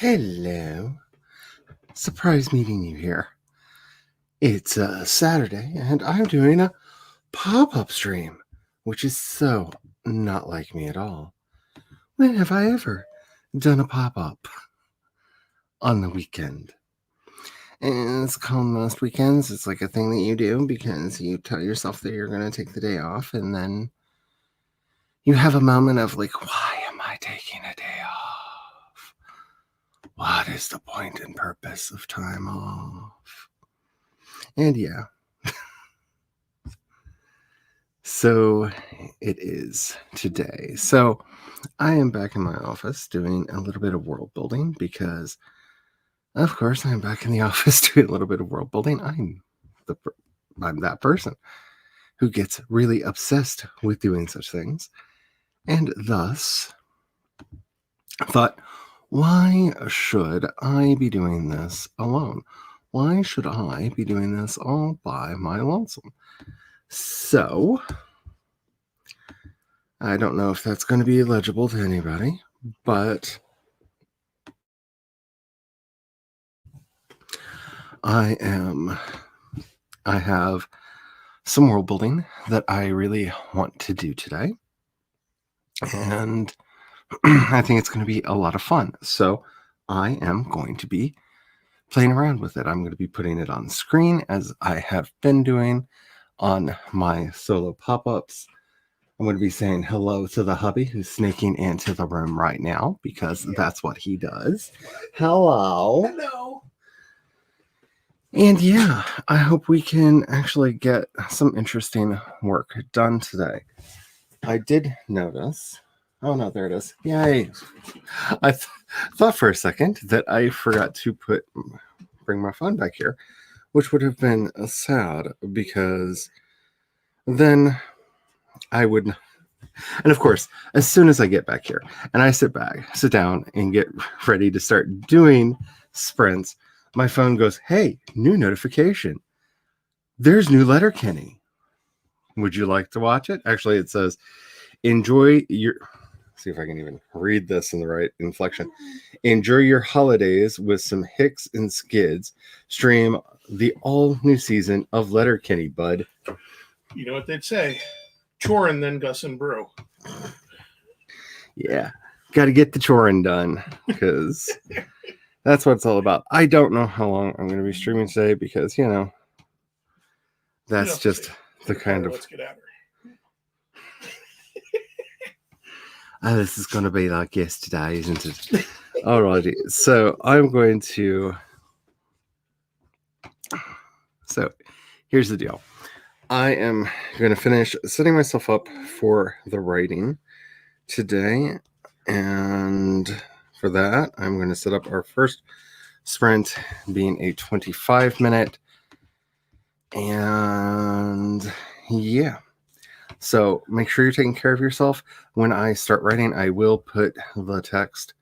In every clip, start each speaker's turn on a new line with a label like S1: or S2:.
S1: Hello. Surprise meeting you here. It's Saturday, and I'm doing a pop-up stream, which is so not like me at all. When have I ever done a pop-up on the weekend? And it's common most weekends. It's like a thing that you do because you tell yourself that you're going to take the day off, and then you have a moment of like, why am I taking a day off? What is the point and purpose of time off? And yeah. So it is today. So I am back in my office doing a little bit of world building because, of course, I'm back in the office doing a little bit of world building. I'm that person who gets really obsessed with doing such things, and thus thought, why should I be doing this alone? Why should I be doing this all by my lonesome? So I don't know if that's going to be legible to anybody, but I have some world building that I really want to do today. And I think it's going to be a lot of fun. So I am going to be playing around with it. I'm going to be putting it on screen as I have been doing on my solo pop-ups. I'm going to be saying hello to the hubby who's sneaking into the room right now because that's what he does. Hello.
S2: Hello.
S1: And yeah, I hope we can actually get some interesting work done today. I did notice. Oh no, there it is. Yay. I thought for a second that I forgot to bring my phone back here, which would have been sad because then I would. And of course, as soon as I get back here and I sit down and get ready to start doing sprints, my phone goes, hey, new notification. There's new Letterkenny. Would you like to watch it? Actually, it says, enjoy your... See if I can even read this in the right inflection. Enjoy your holidays with some hicks and skids. Stream the all-new season of Letterkenny, bud.
S2: You know what they'd say. Chorin, then Gus and Brew.
S1: Yeah. Got to get the chorin done because that's what it's all about. I don't know how long I'm going to be streaming today because, that's just the kind of...
S2: Let's get at her.
S1: This is going to be like yesterday, isn't it? Alrighty. So I'm going to... So here's the deal. I am going to finish setting myself up for the writing today. And for that, I'm going to set up our first sprint being a 25-minute. And yeah. So make sure you're taking care of yourself. When I start writing, I will put the text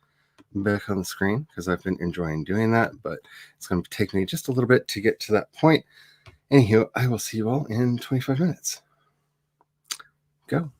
S1: back on the screen because I've been enjoying doing that, but it's going to take me just a little bit to get to that point. Anywho, I will see you all in 25 minutes. Go.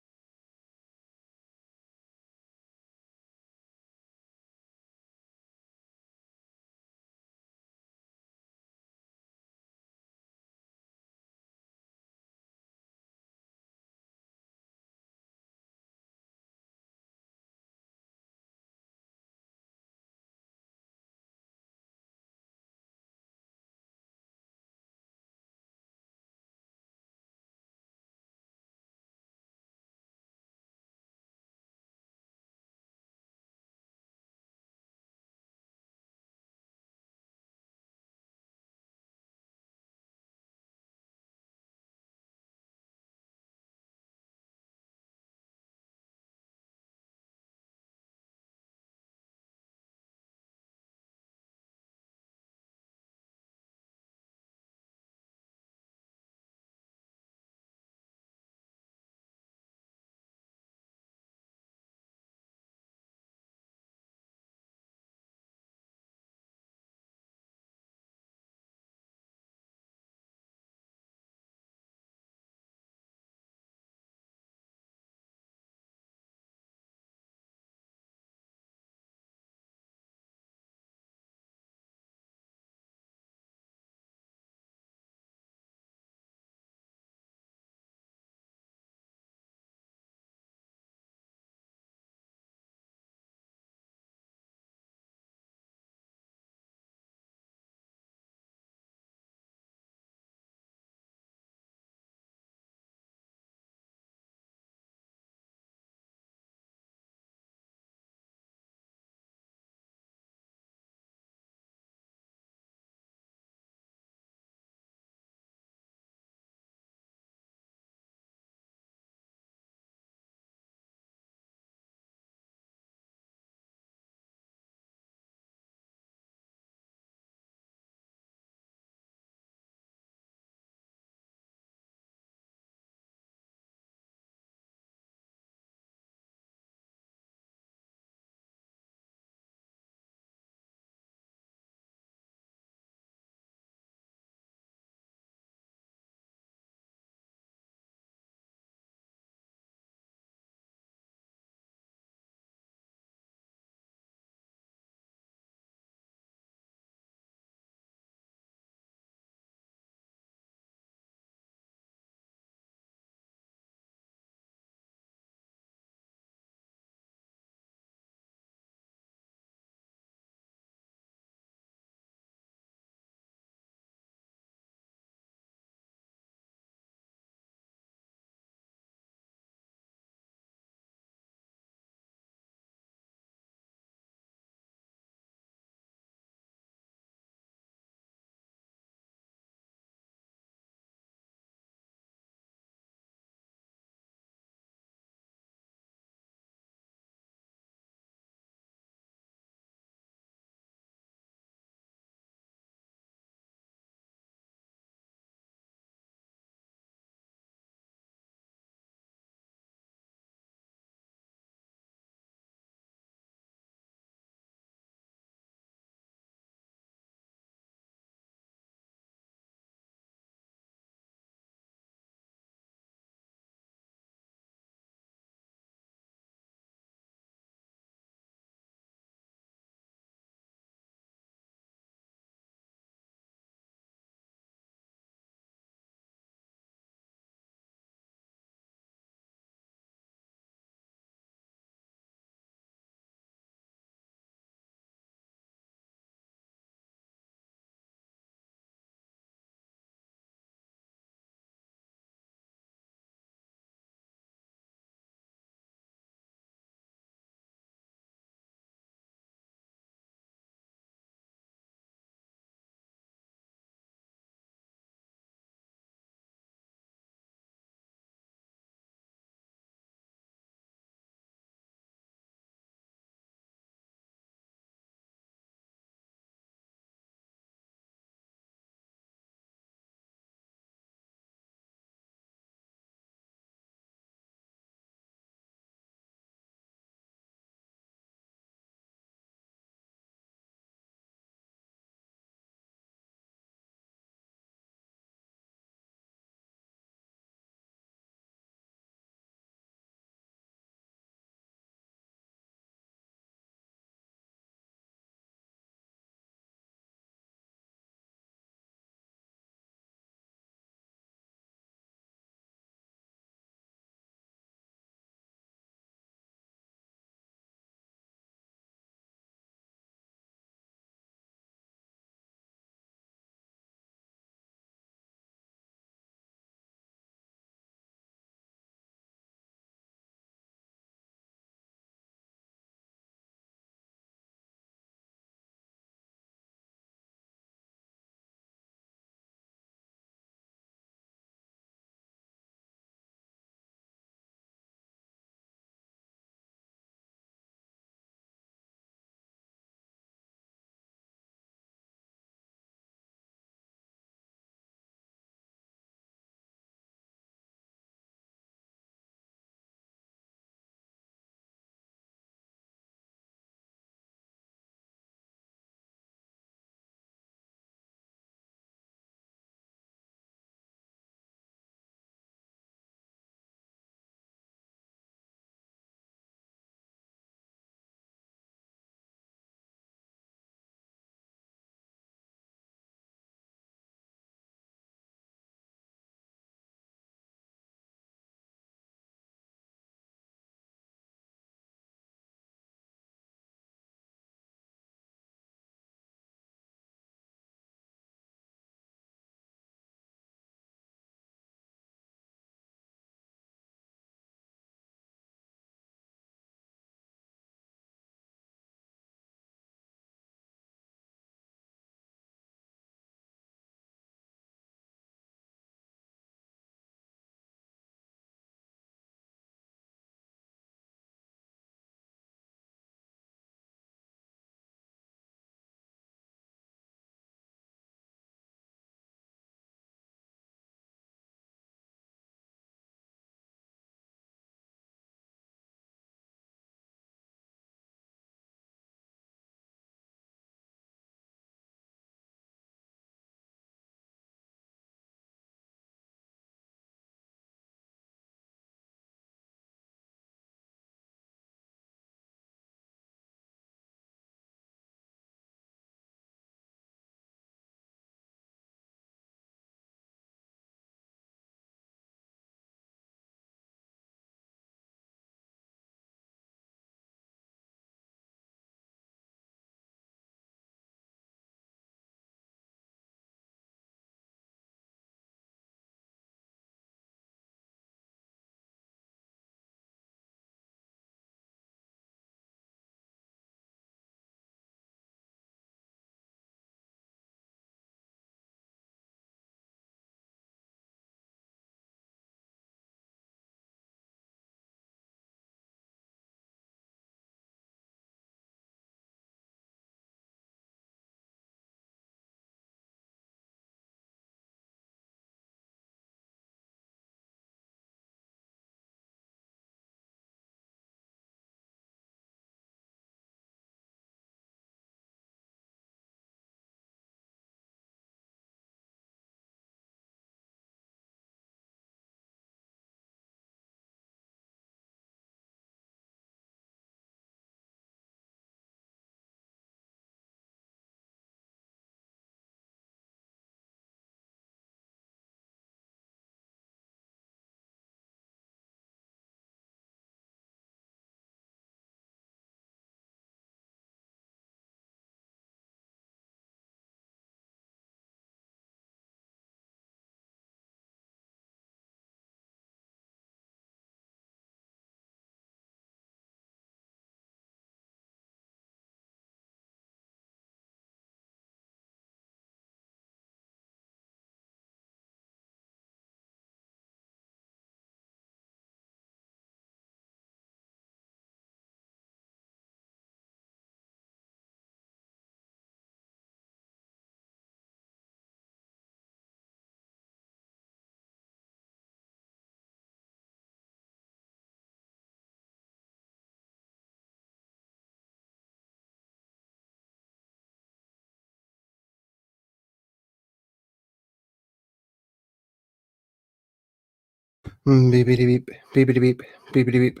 S1: Beepity beep, beepity beep, beepity beep.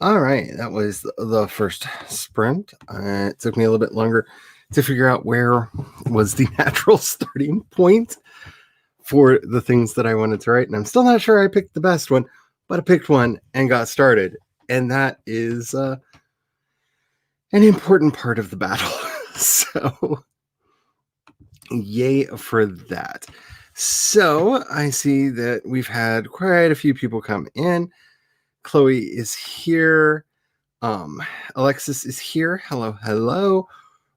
S1: All right, that was the first sprint. It took me a little bit longer to figure out where was the natural starting point for the things that I wanted to write. And I'm still not sure I picked the best one, but I picked one and got started. And that is an important part of the battle. So, yay for that. So, I see that we've had quite a few people come in. Chloe is here. Alexis is here. Hello, hello.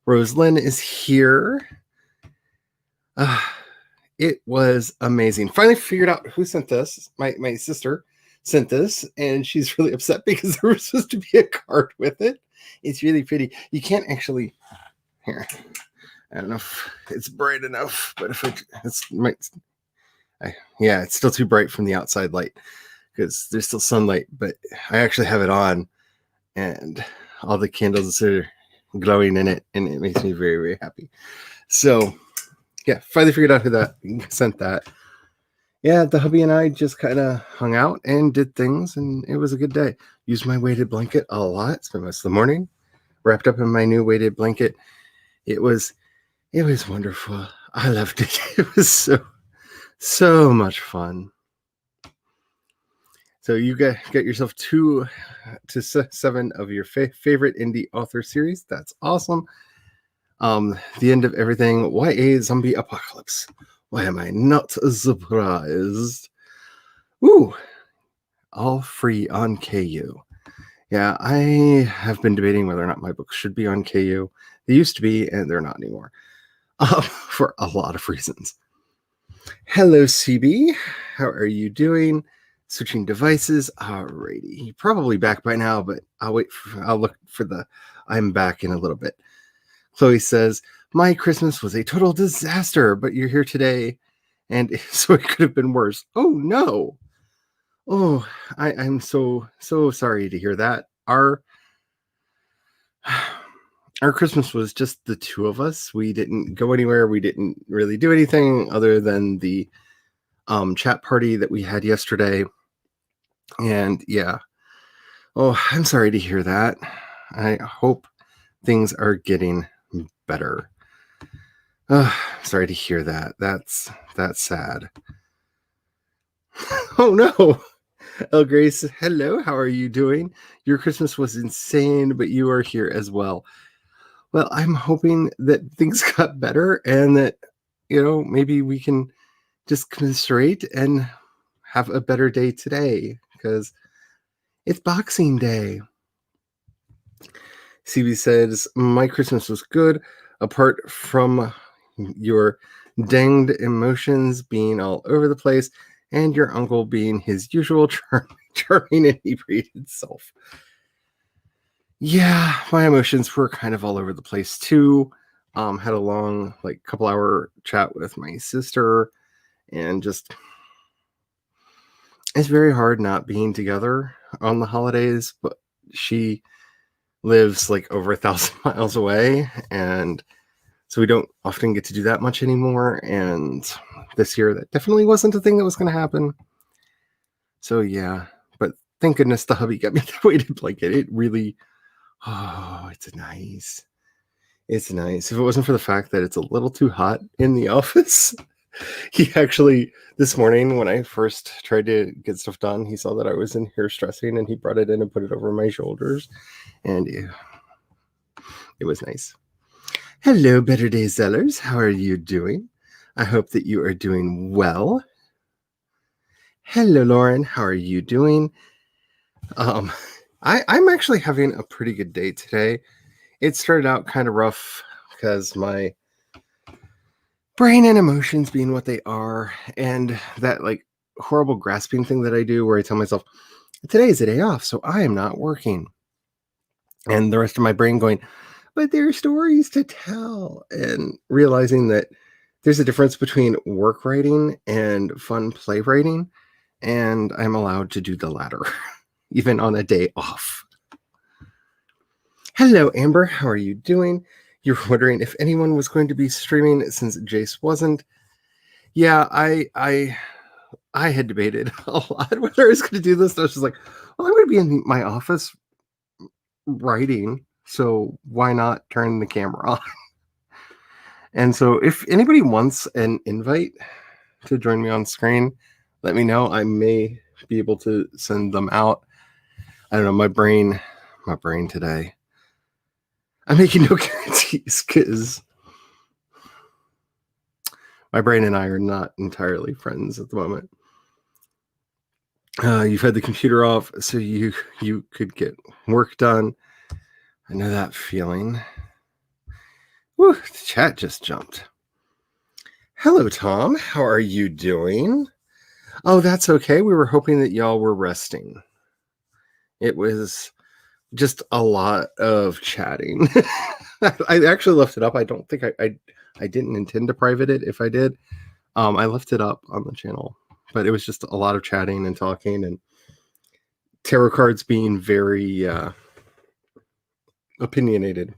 S1: Roselyn is here. It was amazing. Finally figured out who sent this. My sister sent this, and she's really upset because there was supposed to be a card with it. It's really pretty. You can't actually here. I don't know if it's bright enough, but if it's it's still too bright from the outside light because there's still sunlight. But I actually have it on, and all the candles are glowing in it, and it makes me very, very happy. So yeah, finally figured out who that sent that. Yeah, the hubby and I just kind of hung out and did things, and it was a good day. Used my weighted blanket a lot. Spent most of the morning wrapped up in my new weighted blanket. It was wonderful. I loved it. It was so much fun. So you get yourself 2 to 7 of your favorite indie author series. That's awesome. The end of everything. Why a zombie apocalypse? Why am I not surprised? Ooh, all free on KU. Yeah, I have been debating whether or not my books should be on KU. They used to be, and they're not anymore. For a lot of reasons. Hello, CB. How are you doing? Switching devices. Alrighty. You're probably back by now, but I'll look for the I'm back in a little bit. Chloe says, my Christmas was a total disaster, but you're here today, and so it could have been worse. Oh, no. Oh, I'm so sorry to hear that. Our Christmas was just the two of us. We didn't go anywhere. We didn't really do anything other than the chat party that we had yesterday. And yeah. Oh, I'm sorry to hear that. I hope things are getting better. Sorry to hear that. That's sad. Oh no. El Grace, hello. How are you doing? Your Christmas was insane, but you are here as well. Well, I'm hoping that things got better and that, maybe we can just commiserate and have a better day today because it's Boxing Day. CB says, my Christmas was good, apart from your danged emotions being all over the place and your uncle being his usual charming and inebriated self. Yeah, my emotions were kind of all over the place too. Had a long, couple hour chat with my sister, and just it's very hard not being together on the holidays, but she lives over 1,000 miles away, and so we don't often get to do that much anymore. And this year, that definitely wasn't a thing that was going to happen. So yeah, but thank goodness the hubby got me the weighted blanket. It really, it's nice. It's nice. If it wasn't for the fact that it's a little too hot in the office, he actually, this morning when I first tried to get stuff done, he saw that I was in here stressing, and he brought it in and put it over my shoulders, and it was nice. Hello, Better Day Zellers. How are you doing? I hope that you are doing well. Hello, Lauren. How are you doing? I'm actually having a pretty good day today. It started out kind of rough because my brain and emotions being what they are, and that horrible grasping thing that I do where I tell myself, today is a day off, so I am not working. And the rest of my brain going, but there are stories to tell, and realizing that there's a difference between work writing and fun play writing, and I'm allowed to do the latter, even on a day off. Hello, Amber. How are you doing? You're wondering if anyone was going to be streaming since Jace wasn't. Yeah, I I had debated a lot whether I was going to do this. I was just like, well, I'm going to be in my office writing, so why not turn the camera on? And so if anybody wants an invite to join me on screen, let me know. I may be able to send them out. I don't know, my brain today. I'm making no guarantees because my brain and I are not entirely friends at the moment. You've had the computer off so you could get work done. I know that feeling. Woo, the chat just jumped. Hello, Tom. How are you doing? Oh, that's okay. We were hoping that y'all were resting. It was just a lot of chatting. I actually left it up. I don't think I didn't intend to private it. If I did, I left it up on the channel, but it was just a lot of chatting and talking and tarot cards being very opinionated.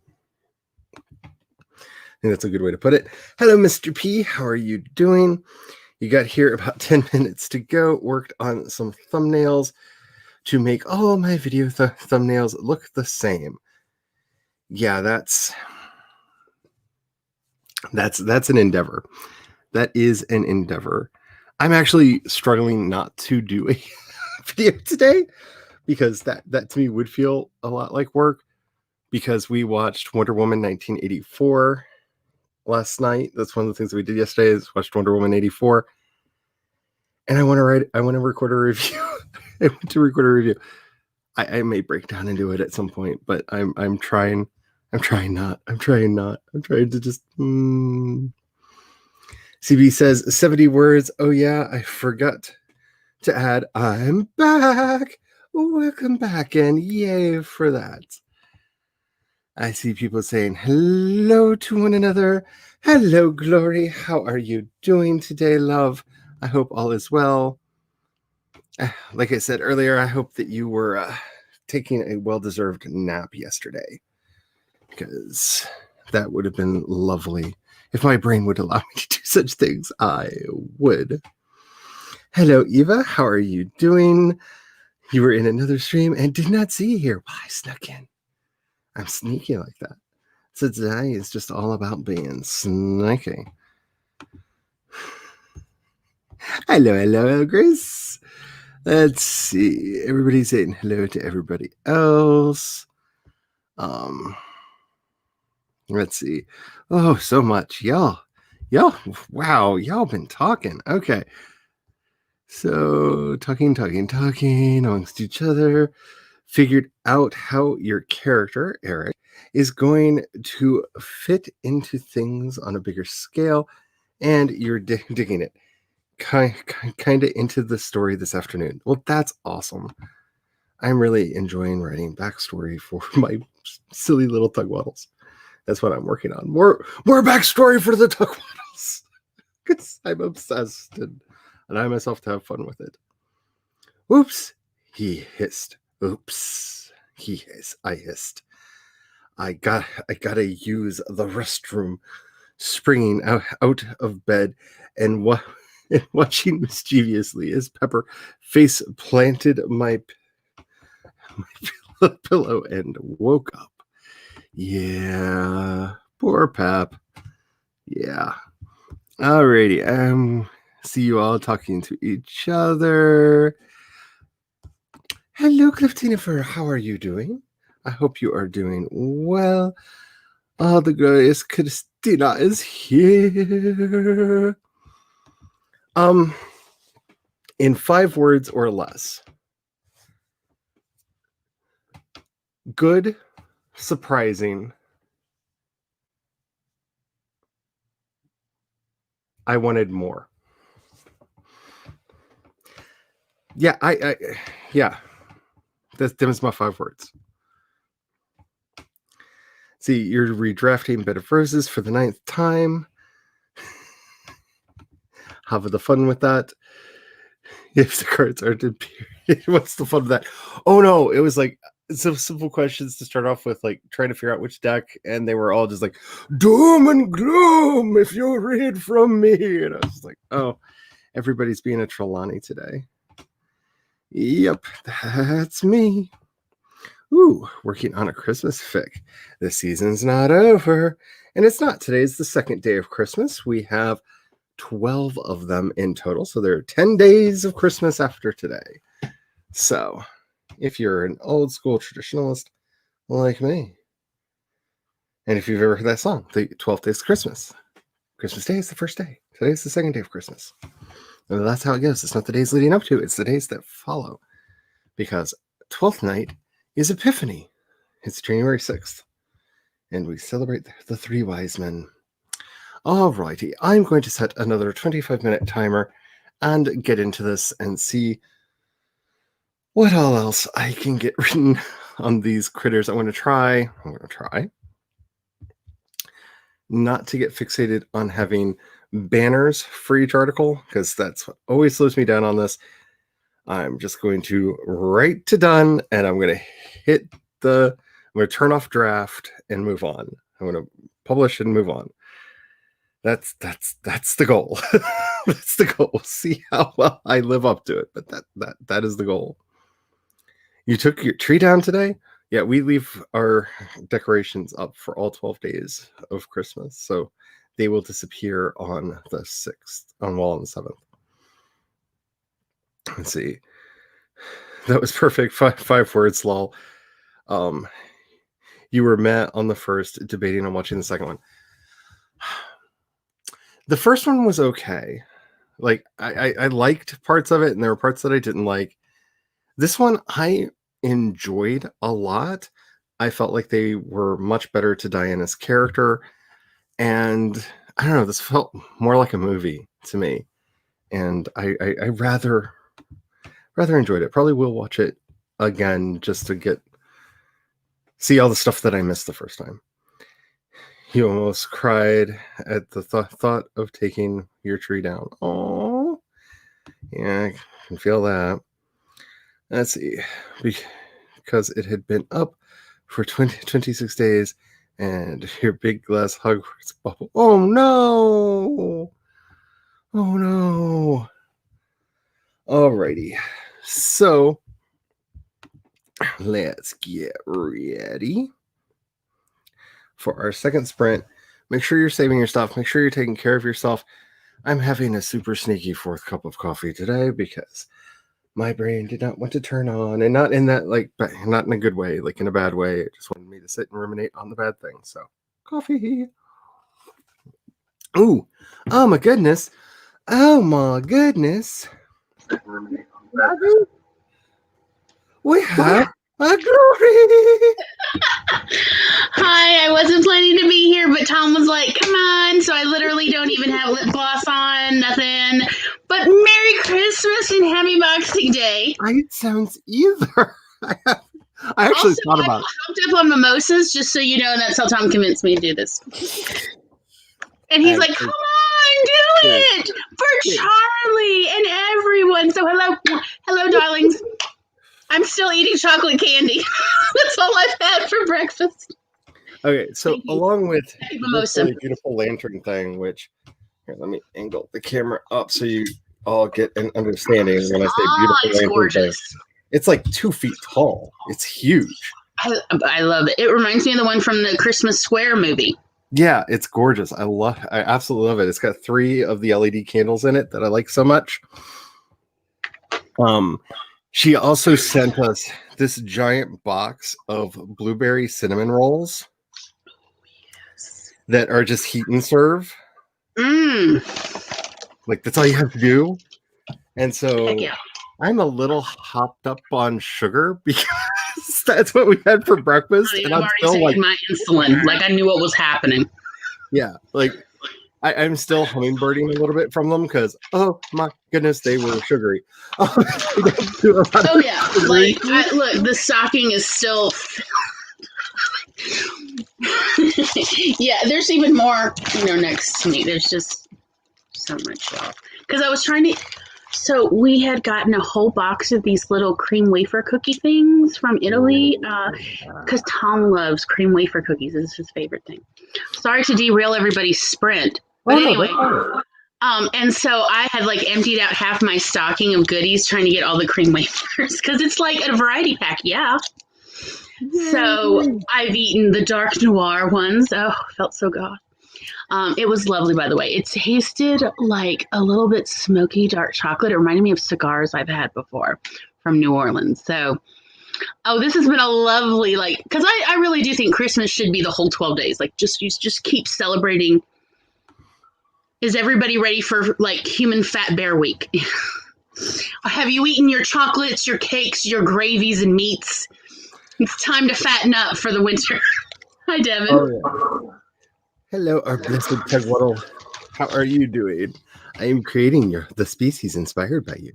S1: I think that's a good way to put it. Hello, Mr. P. How are you doing? You got here about 10 minutes to go. Worked on some thumbnails to make all my video thumbnails look the same. Yeah, that's an endeavor. That is an endeavor. I'm actually struggling not to do a video today because that to me would feel a lot like work, because we watched Wonder Woman 1984 last night. That's one of the things that we did yesterday, is watched Wonder Woman 84. And I want to record a review. I want to record a review. I may break down and do it at some point, but I'm trying not. I'm trying to just CB says 70 words. Oh yeah, I forgot to add I'm back. Welcome back, and yay for that. I see people saying hello to one another. Hello, Glory. How are you doing today, love? I hope all is well. Like I said earlier, I hope that you were taking a well-deserved nap yesterday, because that would have been lovely. If my brain would allow me to do such things, I would. Hello, Eva. How are you doing? You were in another stream and did not see you here. Well, I snuck in. I'm sneaky like that. So today is just all about being sneaky. Hello, Grace. Let's see. Everybody's saying hello to everybody else. Let's see. Oh, so much. Y'all, wow, y'all been talking. Okay. So talking amongst each other. Figured out how your character, Eric, is going to fit into things on a bigger scale, and you're digging it kind of into the story this afternoon. Well, that's awesome. I'm really enjoying writing backstory for my silly little Tugwaddles. That's what I'm working on. More backstory for the Tugwaddles, because I'm obsessed, and I myself to have fun with it. Whoops, he hissed. Oops, I hissed. I gotta use the restroom. Springing out of bed and watching mischievously as Pepper face planted my pillow and woke up. Yeah, poor Pep. Yeah. Alrighty. See you all talking to each other. Hello, Cliftinifer. How are you doing? I hope you are doing well. Oh, the glorious Christina is here. In 5 words or less. Good, surprising. I wanted more. Yeah, yeah. Them is my 5 words. See, you're redrafting Bed of Roses for the 9th time. Have the fun with that. If the cards aren't appearing, what's the fun of that? Oh no, it was like some simple questions to start off with, like trying to figure out which deck, and they were all just like doom and gloom if you read from me. And I was like, oh, Everybody's being a Trelawney today. Yep, that's me. Ooh, working on a Christmas fic. The season's not over. And it's not. Today's the second day of Christmas. We have 12 of them in total. So there are 10 days of Christmas after today. So if you're an old school traditionalist like me, and if you've ever heard that song, the 12th Days of Christmas, Christmas Day is the first day. Today's the second day of Christmas. And that's how it goes. It's not the days leading up to it. It's the days that follow. Because 12th night is Epiphany. It's January 6th. And we celebrate the three wise men. Alrighty, I'm going to set another 25-minute timer and get into this and see what all else I can get written on these critters. I'm going to try not to get fixated on having banners for each article, because that's what always slows me down on this. I'm just going to write to done, and I'm going to turn off draft and move on. I'm going to publish and move on. That's the goal. That's the goal. See how well I live up to it. But that is the goal. You took your tree down today? Yeah, we leave our decorations up for all 12 days of Christmas. So they will disappear on the 6th, on the 7th. Let's see. That was perfect. Five words, lol. You were met on the first, debating on watching the second one. The first one was okay. Like, I liked parts of it, and there were parts that I didn't like. This one, I enjoyed a lot. I felt like they were much better to Diana's character. And I don't know, this felt more like a movie to me. And I rather enjoyed it. Probably will watch it again just to see all the stuff that I missed the first time. You almost cried at the thought of taking your tree down. Oh, yeah, I can feel that. Let's see. Because it had been up for 26 days, and your big glass Hogwarts bubble. Oh, no. Oh, no. Alrighty. So, let's get ready for our second sprint. Make sure you're saving your stuff. Make sure you're taking care of yourself. I'm having a super sneaky fourth cup of coffee today because my brain did not want to turn on, and not in that, like, not in a good way, like in a bad way. It just wanted me to sit and ruminate on the bad thing. So, coffee. Ooh, oh my goodness. Oh my goodness. We have a glory.
S3: Hi, I wasn't planning to be here, but Tom was like, come on. So I literally don't even have lip gloss on, nothing. But Merry Christmas and Happy Boxing Day.
S1: I don't sounds either. I actually
S3: also,
S1: thought about it.
S3: I hooked up on mimosas, just so you know, and that's how Tom convinced me to do this. And he's like, come on, do it for Charlie and everyone. So hello, darlings. I'm still eating chocolate candy. That's all I've had for breakfast.
S1: Okay, so along with this really beautiful lantern thing, which, here, let me angle the camera up so you all get an understanding when I say beautiful lantern
S3: gorgeous.
S1: thing. It's like 2 feet tall. It's huge.
S3: I love it. It reminds me of the one from the Christmas Square movie.
S1: Yeah, it's gorgeous. I absolutely love it. It's got 3 of the LED candles in it that I like so much. She also sent us this giant box of blueberry cinnamon rolls that are just heat and serve. Like, that's all you have to do. And so I'm a little hopped up on sugar because that's what we had for breakfast.
S3: And I'm still like my insulin. Like, I knew what was happening.
S1: Yeah, like I'm still hummingbirding a little bit from them because, oh my goodness, they were sugary.
S3: Oh yeah, like look, the stocking is still. Yeah, there's even more, next to me. There's just so much y'all. Because I was trying to. So we had gotten a whole box of these little cream wafer cookie things from Italy because Tom loves cream wafer cookies. It's his favorite thing. Sorry to derail everybody's sprint. But anyway, And so I had like emptied out half my stocking of goodies trying to get all the cream wafers because it's like a variety pack. Yeah. So I've eaten the dark noir ones. Oh, felt so good. It was lovely, by the way. It tasted like a little bit smoky dark chocolate. It reminded me of cigars I've had before from New Orleans. So, this has been a lovely, like, because I really do think Christmas should be the whole 12 days. Like, just keep celebrating. Is everybody ready for, like, human fat bear week? Have you eaten your chocolates, your cakes, your gravies and meats? It's time to fatten up for the winter. Hi, Devin.
S1: Oh, yeah. Hello, our blessed Tegwaddle. How are you doing? I am creating the species inspired by you.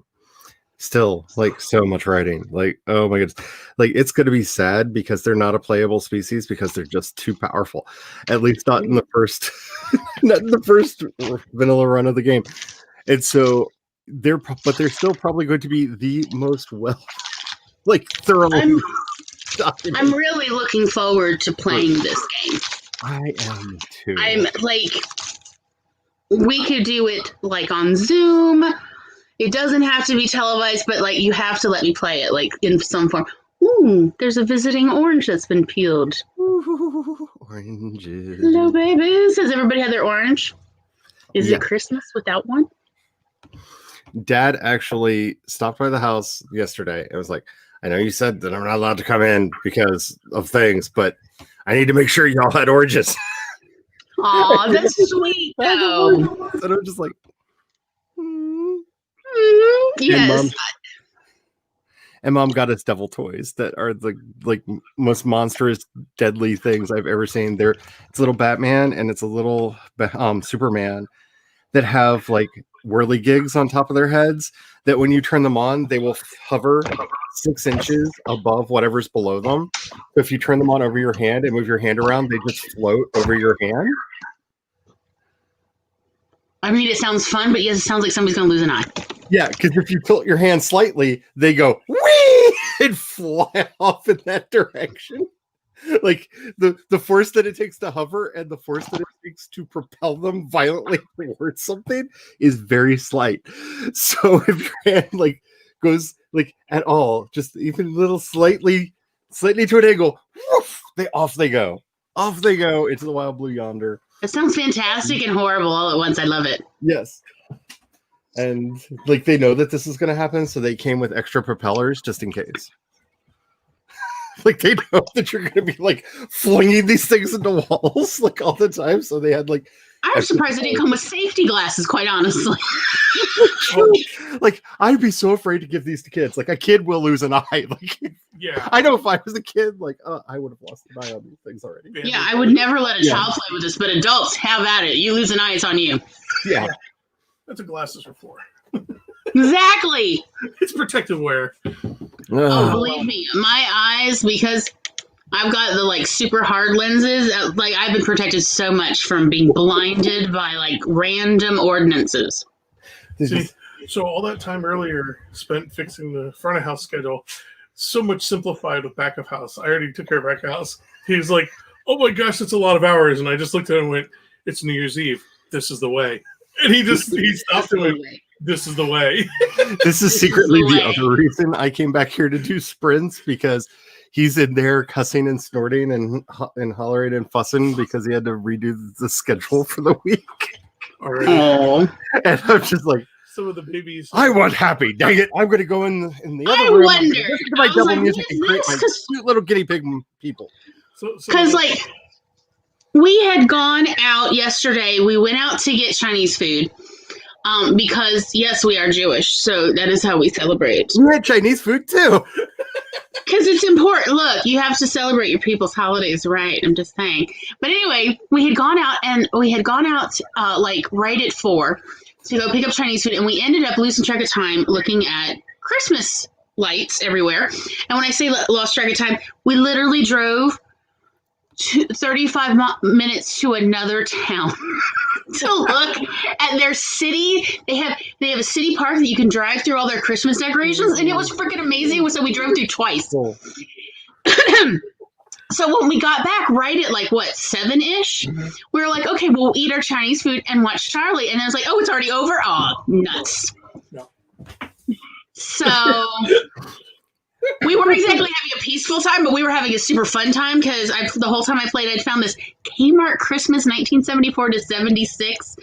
S1: Still, like, so much writing. Like, oh my goodness. Like, it's going to be sad because they're not a playable species because they're just too powerful. At least not in the first, not in the first vanilla run of the game. And so they're still probably going to be the most thoroughly.
S3: I'm really looking forward to playing this game.
S1: I am too.
S3: I'm like, we could do it like on Zoom. It doesn't have to be televised, but like you have to let me play it like in some form. Ooh, there's a visiting orange that's been peeled.
S1: Ooh, oranges.
S3: Hello, babies. Has everybody had their orange? Is it Christmas without one?
S1: Dad actually stopped by the house yesterday. It was like, I know you said that I'm not allowed to come in because of things, but I need to make sure y'all had oranges.
S3: Aw, that's sweet, though.
S1: And I'm just like,
S3: yes.
S1: And mom got us devil toys that are the most monstrous, deadly things I've ever seen. It's a little Batman and it's a little Superman that have like whirligigs on top of their heads that when you turn them on, they will hover 6 inches above whatever's below them. So if you turn them on over your hand and move your hand around, they just float over your hand.
S3: I mean, it sounds fun, but yes, it sounds like somebody's going to lose an eye.
S1: Yeah, because if you tilt your hand slightly, they go whee and fly off in that direction. Like the force that it takes to hover and the force that it takes to propel them violently towards something is very slight. So if your hand like goes like at all, just even little slightly to an angle, woof, off they go into the wild blue yonder.
S3: It sounds fantastic and horrible all at once. I love it.
S1: Yes. And like they know that this is going to happen, so they came with extra propellers just in case. Like they know that you're going to be like flinging these things into walls like all the time, so they had like.
S3: I was surprised it didn't come with safety glasses, quite honestly.
S1: Like I'd be so afraid to give these to kids. Like a kid will lose an eye. Like
S2: yeah,
S1: I know if I was a kid, like I would have lost an eye on these things already.
S3: Yeah, I would never let a child play with this, but adults have at it. You lose an eye, it's on you.
S1: Yeah.
S2: That's what glasses are for.
S3: Exactly.
S2: It's protective wear.
S3: Oh, believe me, my eyes, because I've got the like super hard lenses. Like I've been protected so much from being blinded by like random ordinances.
S2: See, so all that time earlier spent fixing the front of house schedule, so much simplified with back of house. I already took care of back of house. He was like, "Oh my gosh, that's a lot of hours," and I just looked at him and went, "It's New Year's Eve. This is the way." And he stopped and went, "This is the way."
S1: This is secretly the other reason I came back here to do sprints, because he's in there cussing and snorting and hollering and fussing because he had to redo the schedule for the week.
S2: All right.
S1: And I'm just like,
S2: some of the babies.
S1: I want happy. Dang it! I'm going to go in the other
S3: I
S1: room.
S3: wonder.
S1: Listen to my double
S3: like,
S1: music and create my cute little guinea pig people.
S3: Because like we had gone out yesterday. We went out to get Chinese food. Because yes, we are Jewish, so that is how we celebrate.
S1: We had Chinese food too.
S3: Because it's important. Look, you have to celebrate your people's holidays, right? I'm just saying. But anyway, we had gone out like right at 4 to go pick up Chinese food, and we ended up losing track of time looking at Christmas lights everywhere. And when I say lost track of time, we literally drove 35 minutes to another town to look at their city. They have a city park that you can drive through all their Christmas decorations, and it was freaking amazing. So we drove through twice.
S1: Cool.
S3: So when we got back right at like what 7-ish, we were like, okay, we'll eat our Chinese food and watch Charlie. And I was like, oh, it's already over. Oh, nuts.
S2: No.
S3: So we weren't exactly having a peaceful time, but we were having a super fun time because the whole time I played, I'd found this Kmart Christmas 1974 to 76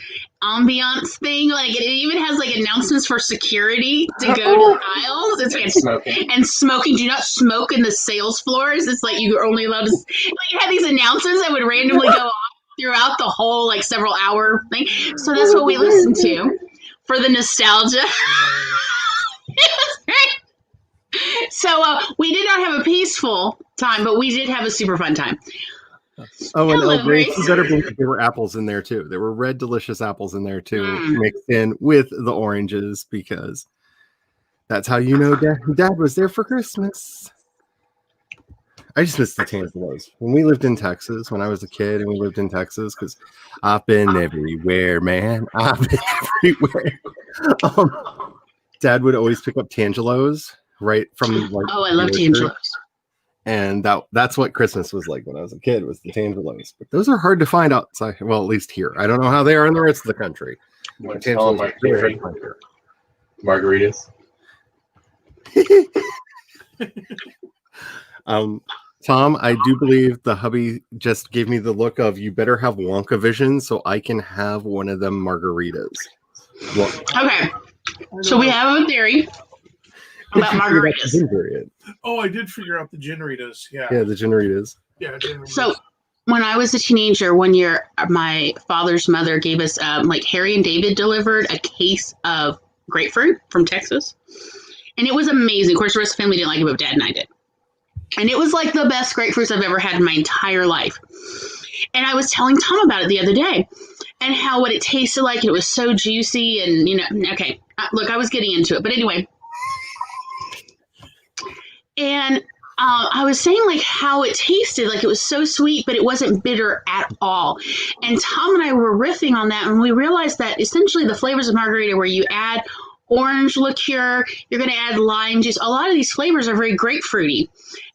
S3: ambiance thing. Like it even has like announcements for security to go to the aisles. It's fantastic. And smoking. Do not smoke in the sales floors. It's like you're only allowed to. Like it had these announcements that would randomly go off throughout the whole like several hour thing. So that's what we listened to for the nostalgia. So we did not have a peaceful time, but we did have a super fun time.
S1: Oh, and
S3: Hello,
S1: Grace,
S3: Grace.
S1: you better believe there were apples in there too. There were red, delicious apples in there too, mixed in with the oranges because that's how you know Dad was there for Christmas. I just missed the Tangelos. When we lived in Texas, when I was a kid and we lived in Texas, because I've been everywhere, man. I've been everywhere. Dad would always pick up Tangelos right from like.
S3: Oh, I love Tangelos.
S1: And that's what Christmas was like when I was a kid, was the Tangelos. But those are hard to find outside. Well, at least here. I don't know how they are in the rest of the country.
S4: Want to tell them my favorite margaritas?
S1: Tom, I do believe the hubby just gave me the look of, you better have Wonka vision so I can have one of them margaritas. Well,
S3: okay. So we have a theory about margaritas.
S2: Oh, I did figure out the Ginritas. Yeah.
S1: Yeah, the Ginritas.
S2: Yeah. Ginritas.
S3: So when I was a teenager, one year, my father's mother gave us, like Harry and David delivered a case of grapefruit from Texas. And it was amazing. Of course, the rest of the family didn't like it, but Dad and I did. And it was like the best grapefruits I've ever had in my entire life. And I was telling Tom about it the other day and how what it tasted like. It was so juicy and, you know, okay, look, I was getting into it. But anyway. And I was saying like how it tasted, like it was so sweet, but it wasn't bitter at all. And Tom and I were riffing on that, and we realized that essentially the flavors of margarita, where you add orange liqueur, you're going to add lime juice. A lot of these flavors are very grapefruity.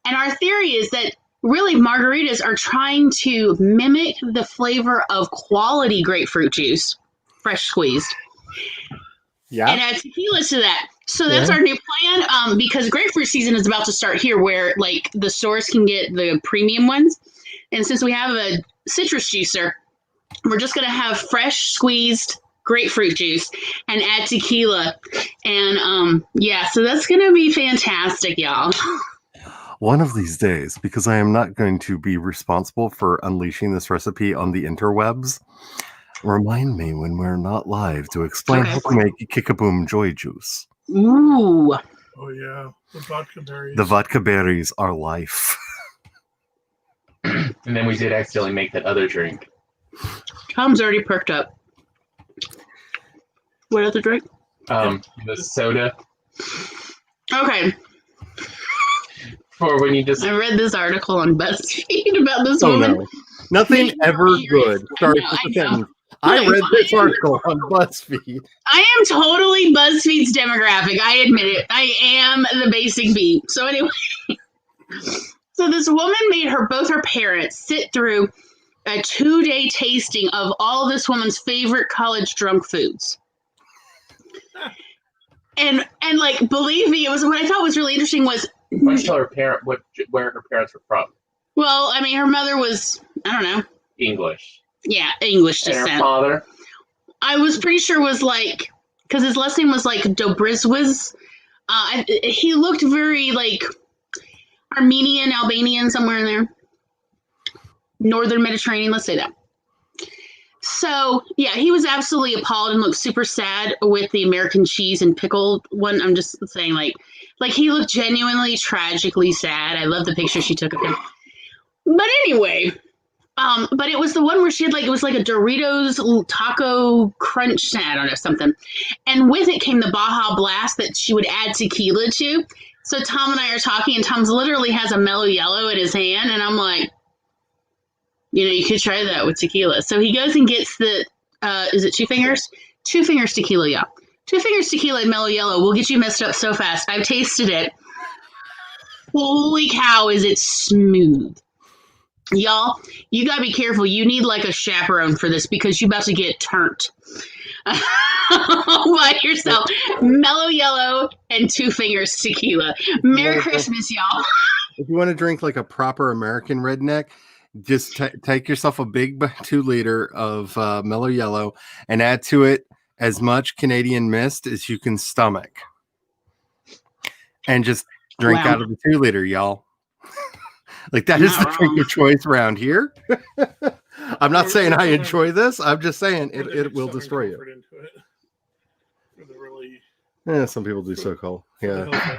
S3: And our theory is that really margaritas are trying to mimic the flavor of quality grapefruit juice, fresh squeezed.
S1: Yeah.
S3: And add tequila to that. So that's our new plan, because grapefruit season is about to start here, where like the stores can get the premium ones. And since we have a citrus juicer, we're just going to have fresh squeezed grapefruit juice and add tequila. And yeah, so that's going to be fantastic, y'all.
S1: One of these days, because I am not going to be responsible for unleashing this recipe on the interwebs, remind me when we're not live to explain how to make Kick-a-Boom Joy Juice.
S3: Ooh.
S2: Oh, yeah. The vodka berries.
S1: The vodka berries are life.
S4: And then we did accidentally make that other drink.
S3: Tom's already perked up. What other drink?
S4: The soda.
S3: Okay.
S4: For when you just...
S3: I read this article on BuzzFeed about this woman.
S1: No. Nothing ever good starts with a sentence. I read this article on BuzzFeed.
S3: I am totally BuzzFeed's demographic. I admit it. I am the basic beat. So anyway, so this woman made both her parents sit through a 2-day tasting of all this woman's favorite college drunk foods. And like, believe me, it was what I thought was really interesting was,
S4: why tell her parent where her parents were from?
S3: Well, I mean, her mother was, I don't know.
S4: English.
S3: Yeah, English
S4: And
S3: descent.
S4: her father?
S3: I was pretty sure was like, because his last name was like Dobrizwiz. He looked very like Armenian, Albanian, somewhere in there. Northern Mediterranean, let's say that. So, yeah, he was absolutely appalled and looked super sad with the American cheese and pickle one. I'm just saying, like he looked genuinely, tragically sad. I love the picture she took of him. But anyway, but it was the one where she had like, it was like a Doritos taco crunch, I don't know, something. And with it came the Baja Blast that she would add tequila to. So Tom and I are talking, and Tom's literally has a Mellow Yellow in his hand, and I'm like, you know, you could try that with tequila. So he goes and gets the, is it 2 fingers? 2 fingers tequila, yeah. 2 fingers tequila and Mellow Yellow will get you messed up so fast. I've tasted it. Holy cow, is it smooth. Y'all, you gotta be careful. You need like a chaperone for this because you about to get turned by yourself. Mellow Yellow and Two Fingers Tequila. Merry Christmas, y'all.
S1: If you want to drink like a proper American redneck, just take yourself a big 2 liter of Mellow Yellow and add to it as much Canadian Mist as you can stomach. And just drink out of the 2 liter, y'all. Like that is the drink of choice around here. I'm not saying I enjoy this. I'm just saying it will destroy you. Yeah, some people do so called. Yeah.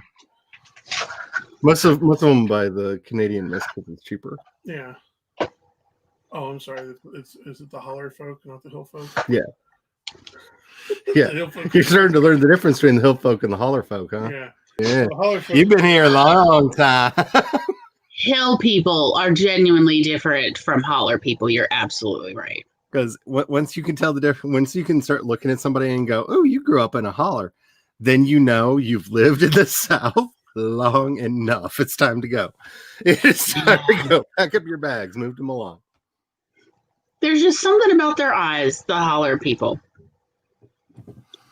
S1: Most of them buy the Canadian Mist because it's cheaper.
S2: Yeah. Oh, I'm sorry. Is it the holler folk, not the hill folk?
S1: Yeah. Yeah. You're starting to learn the difference between the hill folk and the holler folk, huh?
S2: Yeah.
S1: Yeah.
S2: Folk,
S1: you've been here a long time.
S3: Hill people are genuinely different from holler people. You're absolutely right.
S1: Because once you can tell the difference, once you can start looking at somebody and go, "Oh, you grew up in a holler," then you know you've lived in the South long enough. It's time to go. It's time to go. Pack up your bags. Move them along.
S3: There's just something about their eyes, the holler people.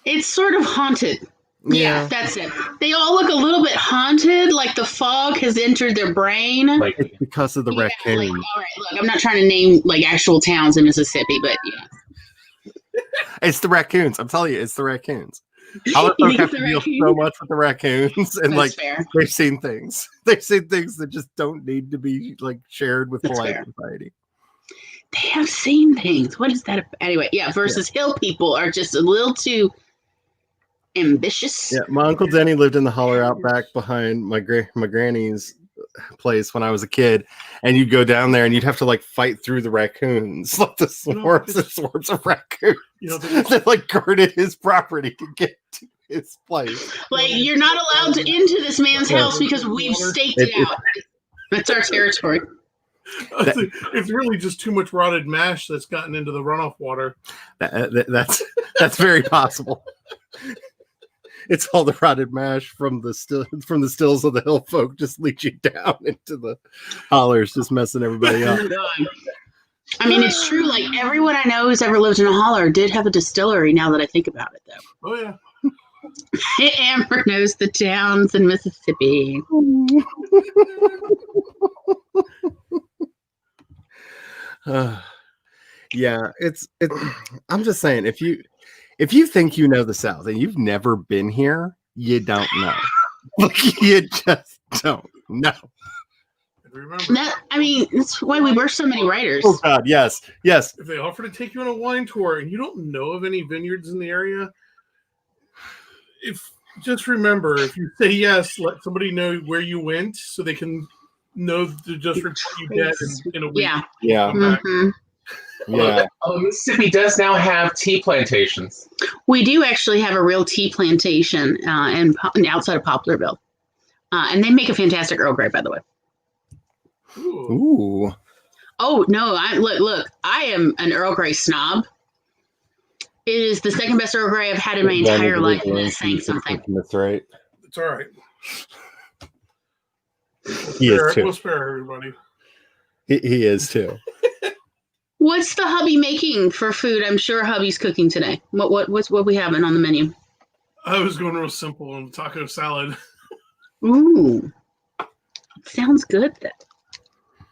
S3: It's sort of haunted. Yeah, that's it. They all look a little bit haunted, like the fog has entered their brain.
S1: Like it's because of the raccoon.
S3: Like, all right, look, I'm not trying to name like actual towns in Mississippi, but yeah.
S1: It's the raccoons. I'm telling you, it's the raccoons. Holler folk have to deal so much with the raccoons, and
S3: that's
S1: like
S3: fair.
S1: they've seen things. They've seen things that just don't need to be like shared with polite society.
S3: They have seen things. What is that? Anyway, yeah. Versus hill people are just a little too ambitious.
S1: Yeah, my Uncle Denny lived in the holler out back behind my granny's place when I was a kid, and you'd go down there and you'd have to like fight through the raccoons, like the swarms and swarms of raccoons that like guarded his property to get to his place.
S3: Like you're not allowed to into this man's house because we've staked it out. That's our territory.
S2: It's really just too much rotted mash that's gotten into the runoff water.
S1: That's very possible. It's all the rotted mash from the stills of the hill folk just leaching down into the hollers, just messing everybody up.
S3: I mean, it's true. Like everyone I know who's ever lived in a holler did have a distillery. Now that I think about it, though.
S2: Oh yeah.
S3: Amber knows the towns in Mississippi.
S1: Yeah, it's. I'm just saying, if you think you know the South and you've never been here, you don't know. You just don't know.
S2: Remember
S3: that? I mean, that's why we were so many writers.
S1: Oh God, yes.
S2: If they offer to take you on a wine tour and you don't know of any vineyards in the area, just remember, if you say yes, let somebody know where you went so they can know to just report you dead in a week.
S1: Yeah.
S3: Mm-hmm.
S1: Yeah.
S4: Mississippi does now have tea plantations.
S3: We do actually have a real tea plantation and outside of Poplarville, and they make a fantastic Earl Grey, by the way.
S1: Ooh.
S3: Oh no! Look. I am an Earl Grey snob. It is the second best Earl Grey I've had in my entire life, and that's saying something.
S1: That's right.
S2: It's all right.
S1: We'll
S2: spare everybody.
S1: He is too.
S3: What's the hubby making for food? I'm sure hubby's cooking today. What's we having on the menu?
S2: I was going real simple on the taco salad.
S3: Ooh, sounds good then.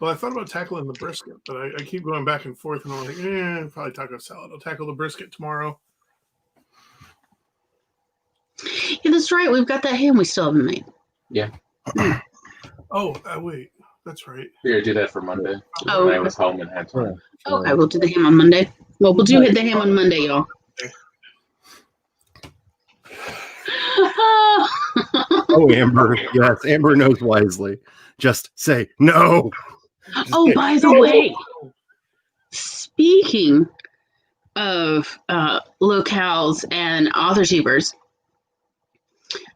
S2: Well, I thought about tackling the brisket, but I keep going back and forth, and I'm like, probably taco salad. I'll tackle the brisket tomorrow.
S3: Yeah, that's right. We've got that ham we still haven't made.
S4: Yeah.
S2: Wait. That's right.
S4: We're going to do that for Monday.
S3: Oh.
S4: When I was home and had time.
S3: Okay, we'll do the ham on Monday. Well, we'll do the ham on Monday, y'all.
S1: Oh, Amber. Yes, Amber knows wisely. Just say no.
S3: By the way, speaking of locales and authortubers,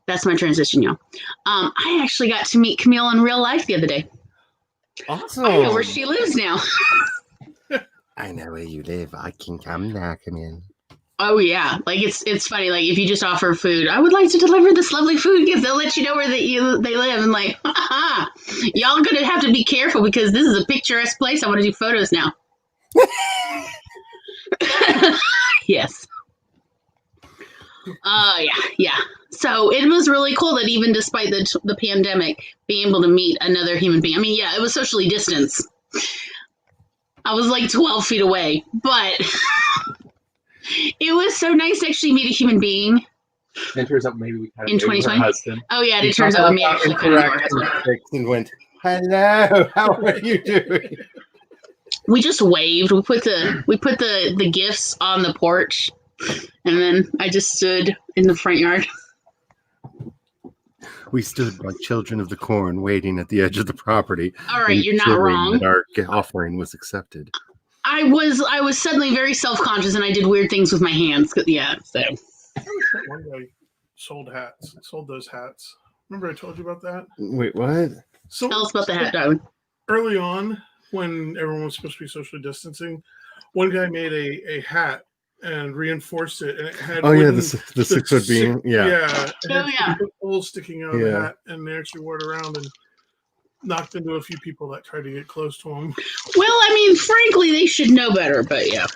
S3: that's my transition, y'all. I actually got to meet Camille in real life the other day.
S1: Awesome.
S3: I know where she lives now.
S1: I know where you live. I can come now. Come in.
S3: Oh yeah, like it's funny. Like if you just offer food, I would like to deliver this lovely food gift. They'll let you know where they live, and like, y'all gonna have to be careful because this is a picturesque place. I want to do photos now. Yes. Yeah. So it was really cool that even despite the pandemic, being able to meet another human being. I mean, yeah, it was socially distanced. I was like 12 feet away, but it was so nice to actually meet a human being.
S4: Then turns out maybe we had
S3: In
S4: a baby with her
S3: 2020?
S4: husband.
S3: Oh yeah, it turns out we actually kind of
S1: and went, hello, how are you doing?
S3: we just waved. We put the gifts on the porch, and then I just stood in the front yard.
S1: We stood like children of the corn, waiting at the edge of the property.
S3: All right, you're not wrong.
S1: That our offering was accepted.
S3: I was suddenly very self-conscious, and I did weird things with my hands. Yeah, so.
S2: One guy sold those hats. Remember I told you about that?
S1: Wait, what?
S2: So,
S3: Tell us about the hat, darling.
S2: Early on, when everyone was supposed to be socially distancing, one guy made a hat and reinforced it, and it had
S1: the 6 foot beam. Yeah.
S2: holes sticking out of the hat, and they actually wore it around and knocked into a few people that tried to get close to him.
S3: Well, I mean, frankly, they should know better, but yeah.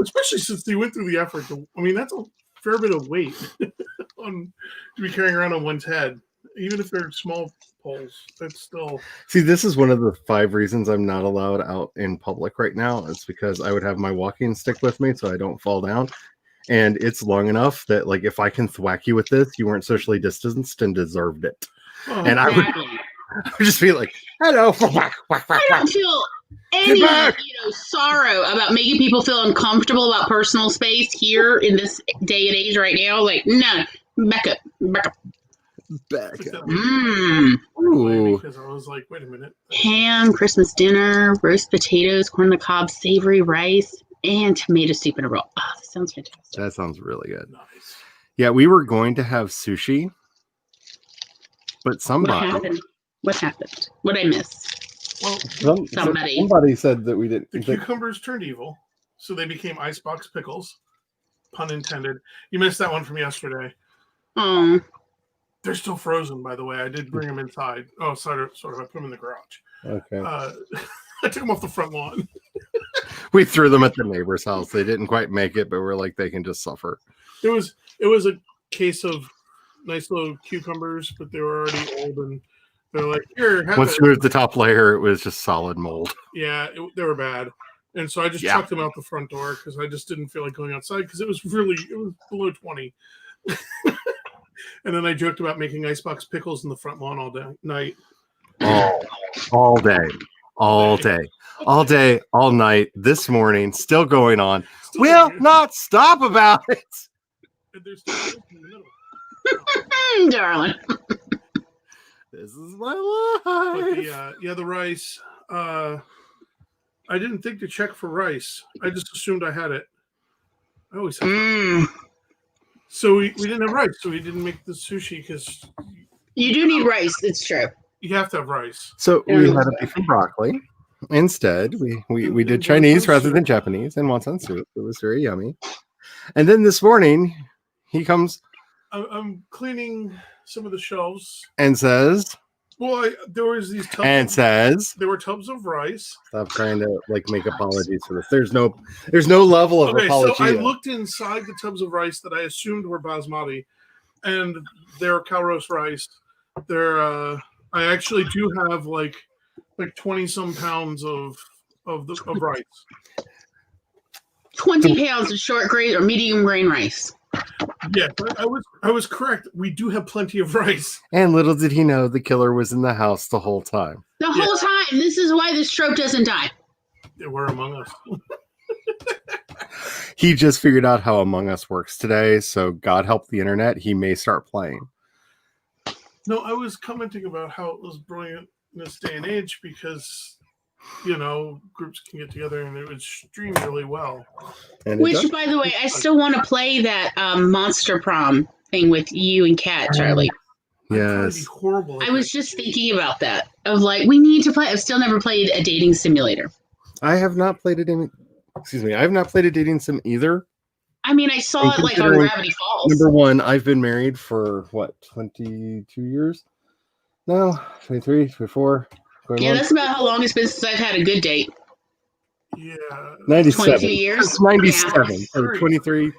S2: Especially since they went through the effort. That's a fair bit of weight to be carrying around on one's head, even if they're small poles. That's still.
S1: See, this is one of the 5 reasons I'm not allowed out in public right now. It's because I would have my walking stick with me so I don't fall down. And it's long enough that, like, if I can thwack you with this, you weren't socially distanced and deserved it.
S2: Oh,
S1: and I would just be like, hello.
S3: I don't feel any sorrow about making people feel uncomfortable about personal space here in this day and age right now. Like, no, back up.
S1: Ooh.
S2: Because I was like, wait a minute.
S3: Ham, Christmas dinner, roast potatoes, corn on the cob, savory rice, and tomato soup in a roll. Oh, that sounds fantastic.
S1: That sounds really good.
S2: Nice.
S1: Yeah, we were going to have sushi, but somebody...
S3: What happened? What I miss?
S2: Well,
S1: somebody said that we didn't.
S2: The cucumbers turned evil, so they became icebox pickles. Pun intended. You missed that one from yesterday.
S3: Oh.
S2: They're still frozen, by the way. I did bring them inside. Oh, sort of. I put them in the garage.
S1: Okay.
S2: I took them off the front lawn.
S1: We threw them at the neighbor's house. They didn't quite make it, but we're like, they can just suffer.
S2: It was a case of nice little cucumbers, but they were already old, and they're like, here.
S1: Once you moved the top layer, it was just solid mold.
S2: Yeah, they were bad. And so I just chucked them out the front door because I just didn't feel like going outside because it was below 20. And then I joked about making icebox pickles in the front lawn all night.
S1: All day, all night, this morning, still going on. Will not stop about it.
S2: And there's still in the middle.
S3: Darling.
S1: This is my life.
S2: But the rice. I didn't think to check for rice. I just assumed I had it. I always have So we didn't have rice, so we didn't make the sushi because
S3: you do need rice. It's true.
S2: You have to have rice.
S1: So we had a beef and broccoli. Instead, we did Chinese rather than Japanese and wonton soup. It was very yummy. And then this morning, he comes.
S2: I'm cleaning some of the shelves
S1: and says.
S2: Well, there was these tubs
S1: and says
S2: there were tubs of rice.
S1: Stop trying to make apologies for this. There's no level of apology.
S2: So I looked inside the tubs of rice that I assumed were basmati, and they're Calrose rice. They're I actually do have like 20 some pounds of rice.
S3: 20 pounds of short grain or medium grain rice.
S2: Yeah, I was correct. We do have plenty of rice.
S1: And little did he know the killer was in the house the whole time.
S3: The whole time. This is why this trope doesn't die.
S2: They were Among Us.
S1: He just figured out how Among Us works today, so God help the internet, he may start playing.
S2: No, I was commenting about how it was brilliant in this day and age because, groups can get together and it would stream really well.
S3: Which, by the way, I still want to play that Monster Prom thing with you and Kat, Charlie.
S1: Yes.
S2: Be horrible.
S3: I was just thinking about that. Of we need to play. I've still never played a dating simulator.
S1: I have not played a dating. Excuse me. I have not played a dating sim either.
S3: I mean, I saw
S1: And
S3: it like on
S1: considering,
S3: Gravity Falls.
S1: number one, I've been married for what, 22 years? No, 23, 24.
S3: Yeah, that's about how long it's been since I've had a good date.
S2: Yeah.
S1: 97.
S3: 22 years?
S1: Since 97.
S3: Yeah.
S1: Or 23.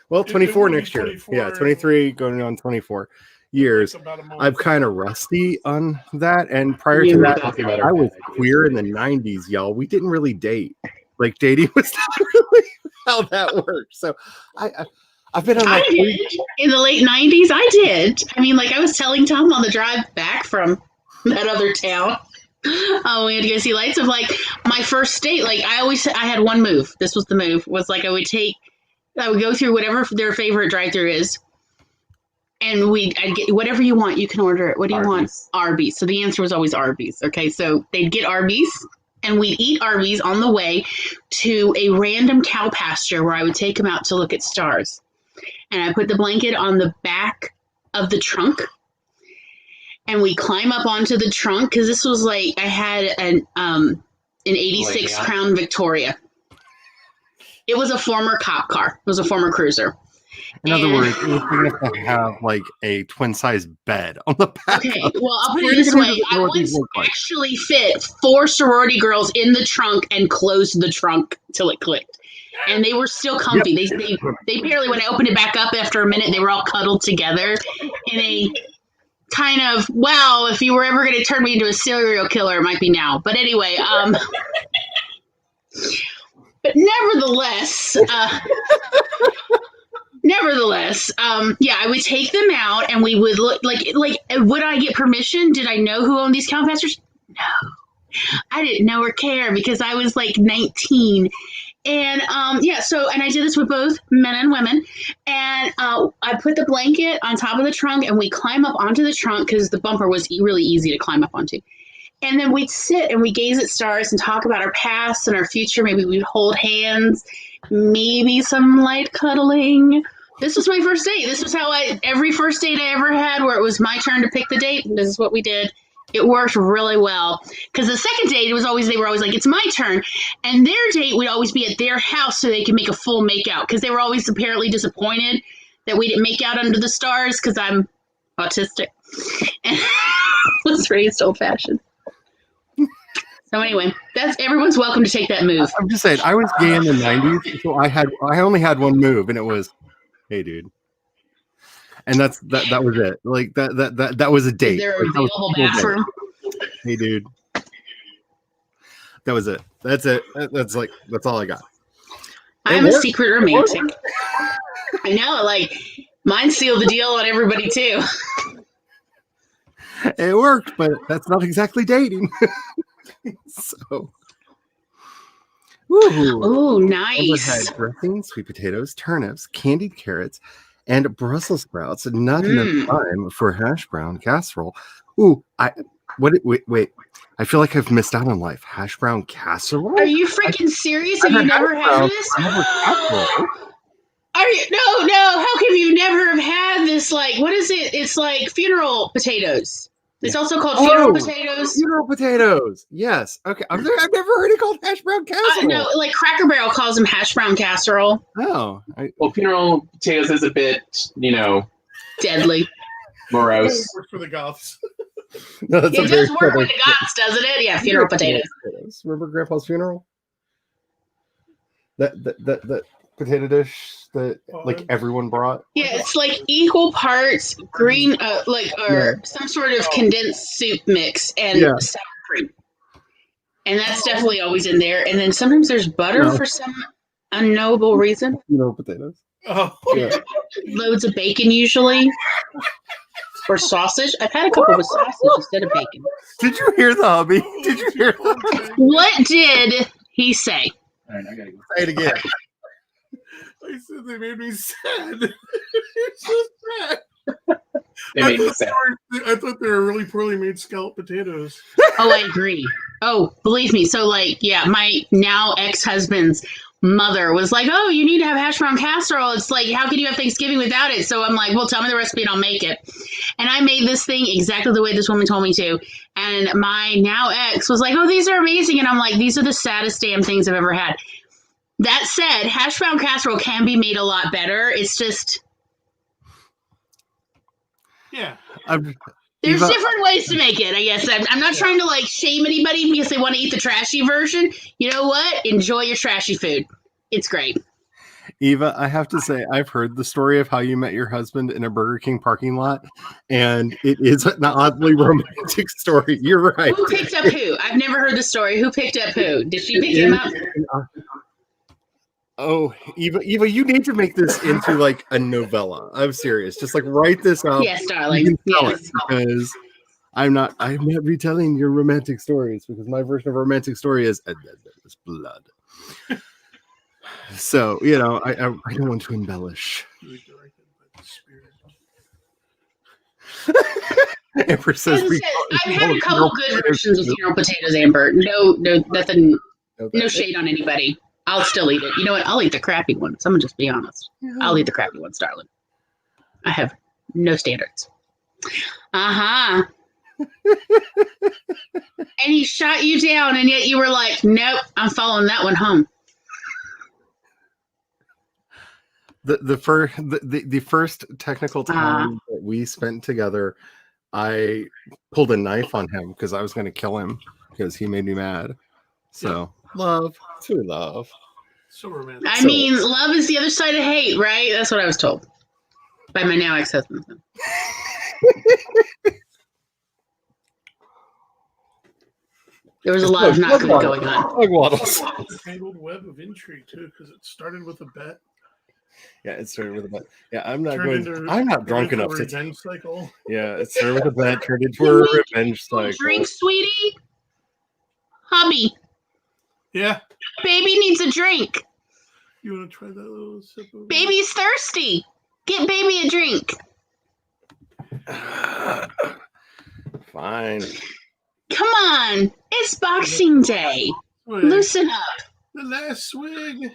S1: Well,
S2: It
S1: 24
S2: will be
S1: next year.
S2: 24.
S1: Yeah, 23 going on 24 years.
S2: About a month.
S1: I'm kind of rusty on that. And prior
S3: You
S1: to
S3: were
S1: that,
S4: talking about our
S1: I was
S4: bad ideas
S1: queer in the
S4: already.
S1: 90s, y'all. We didn't really date. Like, dating was not really how that worked. So I've been on
S3: I
S1: like
S3: did. In the late 90s, I did. I mean, like I was telling Tom on the drive back from that other town. We had to go see lights of like my first date. Like I had one move. This was the move. Was like I would go through whatever their favorite drive-through is, and I'd get whatever you want. You can order it. What do you want? Arby's. So the answer was always Arby's. Okay, so they'd get Arby's, and we'd eat Arby's on the way to a random cow pasture where I would take them out to look at stars. And I put the blanket on the back of the trunk, and we climb up onto the trunk because this was like I had an '86 Crown Victoria. It was a former cop car. It was a former cruiser.
S1: in other words, it was big enough to have like a twin-size bed on the back.
S3: Okay, well, I'll put it this way. I once actually fit 4 sorority girls in the trunk and closed the trunk till it clicked. And they were still comfy. Yep. They barely, when I opened it back up after a minute, they were all cuddled together in a kind of, wow, if you were ever going to turn me into a serial killer, it might be now. But anyway, but nevertheless, yeah, I would take them out and we would look like, would I get permission? Did I know who owned these cow pastures? No, I didn't know or care because I was like 19. And yeah, so, and I did this with both men and women. And I put the blanket on top of the trunk and we climb up onto the trunk because the bumper was really easy to climb up onto. And then we'd sit and we gaze at stars and talk about our past and our future. Maybe we'd hold hands, maybe some light cuddling. This was my first date. This was how every first date I ever had where it was my turn to pick the date. This is what we did. It worked really well because the second date, they were always like, it's my turn. And their date would always be at their house so they could make a full makeout because they were always apparently disappointed that we didn't make out under the stars because I'm autistic and was raised old fashioned. So anyway, everyone's welcome to take that move.
S1: I'm just saying, I was gay in the 90s, so I only had one move, and it was, "Hey, dude," and that was it. Like that was a date.
S3: Is there a available bathroom?
S1: Hey, dude. That was it. That's it. That's all I got.
S3: I'm a secret romantic. I know, like mine sealed the deal on everybody too.
S1: It worked, but that's not exactly dating. So,
S3: oh, nice.
S1: Overhead dressing, sweet potatoes, turnips, candied carrots, and Brussels sprouts. Not enough time for hash brown casserole. Ooh, wait. I feel like I've missed out on life. Hash brown casserole?
S3: Are you freaking serious? Have you never had this? Are you? No. How come you never have had this? Like, what is it? It's like funeral potatoes. It's also called funeral potatoes.
S1: Funeral potatoes. Yes. Okay. I've never heard it called hash brown casserole.
S3: No, like Cracker Barrel calls them hash brown casserole.
S1: Oh.
S4: Well, funeral potatoes is a bit,
S3: deadly.
S4: Morose.
S2: It works for the goths.
S1: No,
S3: it does work with the goths, doesn't it? Yeah, funeral potatoes.
S1: Remember Grandpa's funeral? That potato dish that like everyone brought.
S3: Yeah, it's like equal parts green, some sort of condensed soup mix and sour cream, and that's definitely always in there. And then sometimes there's butter for some unknowable reason.
S1: Potatoes.
S2: Oh,
S1: yeah.
S3: Loads of bacon usually, or sausage. I've had a couple with sausage instead of bacon.
S1: Did you hear the hubby? Did you hear that?
S3: What did he say?
S4: All right, I gotta go.
S1: Say it again.
S2: I said they made me sad. It's so sad.
S4: They made me sad.
S2: I thought they were really poorly made scalloped potatoes.
S3: Oh, I agree. Oh, believe me. So, my now ex-husband's mother was like, "Oh, you need to have hash brown casserole." It's like, how can you have Thanksgiving without it? So I'm like, well, tell me the recipe and I'll make it. And I made this thing exactly the way this woman told me to. And my now ex was like, "Oh, these are amazing." And I'm like, these are the saddest damn things I've ever had. That said, hash brown casserole can be made a lot better. It's just
S2: Yeah.
S3: there's
S1: Eva,
S3: different ways to make it. I guess I'm not trying to like shame anybody because they want to eat the trashy version. You know what? Enjoy your trashy food. It's great.
S1: Eva, I have to say, I've heard the story of how you met your husband in a Burger King parking lot, and it is an oddly romantic story. You're right.
S3: Who picked up who? I've never heard the story. Who picked up who? Did she pick him up?
S1: Oh, Eva, you need to make this into like a novella. I'm serious. Just like write this up.
S3: Yes, darling. Yes.
S1: Because I'm not retelling your romantic stories because my version of a romantic story is blood. So, you know, I don't want to embellish. Amber says
S3: I've had a couple good versions of funeral potatoes, Amber. No, nothing. No shade on anybody. I'll still eat it. You know what? I'll eat the crappy ones. I'm gonna just be honest. I'll eat the crappy ones, darling. I have no standards. And he shot you down, and yet you were like, "Nope, I'm following that one home."
S1: The first technical time that we spent together, I pulled a knife on him because I was going to kill him because he made me mad. So love, true love.
S2: So romantic.
S3: I mean, love is the other side of hate, right? That's what I was told by my now ex-husband. There was a lot of not good going on.
S1: Like waddles.
S2: Tangled web of intrigue too, because it started with a bet.
S1: Yeah, it started with a bet. Yeah, I'm not drunk enough to
S2: revenge cycle.
S1: Yeah, it started with a bet, turned into a revenge cycle.
S3: Drink, sweetie. Hubby.
S2: Yeah.
S3: Baby needs a drink.
S2: You want to try that little sip of
S3: Baby's thirsty. Get baby a drink.
S1: Fine.
S3: Come on. It's Boxing Day. Loosen up.
S2: The last swig.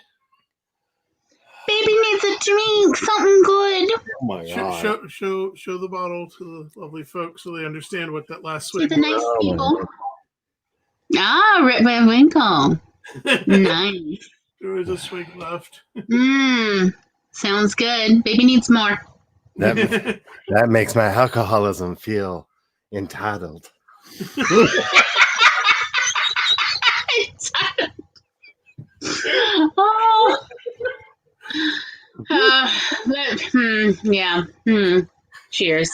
S3: Baby needs a drink. Something good.
S1: Oh my god.
S2: Show the bottle to the lovely folks so they understand what that last swig
S3: To the nice
S1: Oh,
S3: people. Rip Van Winkle. Nice.
S2: There is a swig left.
S3: Sounds good. Baby needs more.
S1: That makes my alcoholism feel entitled.
S3: Cheers.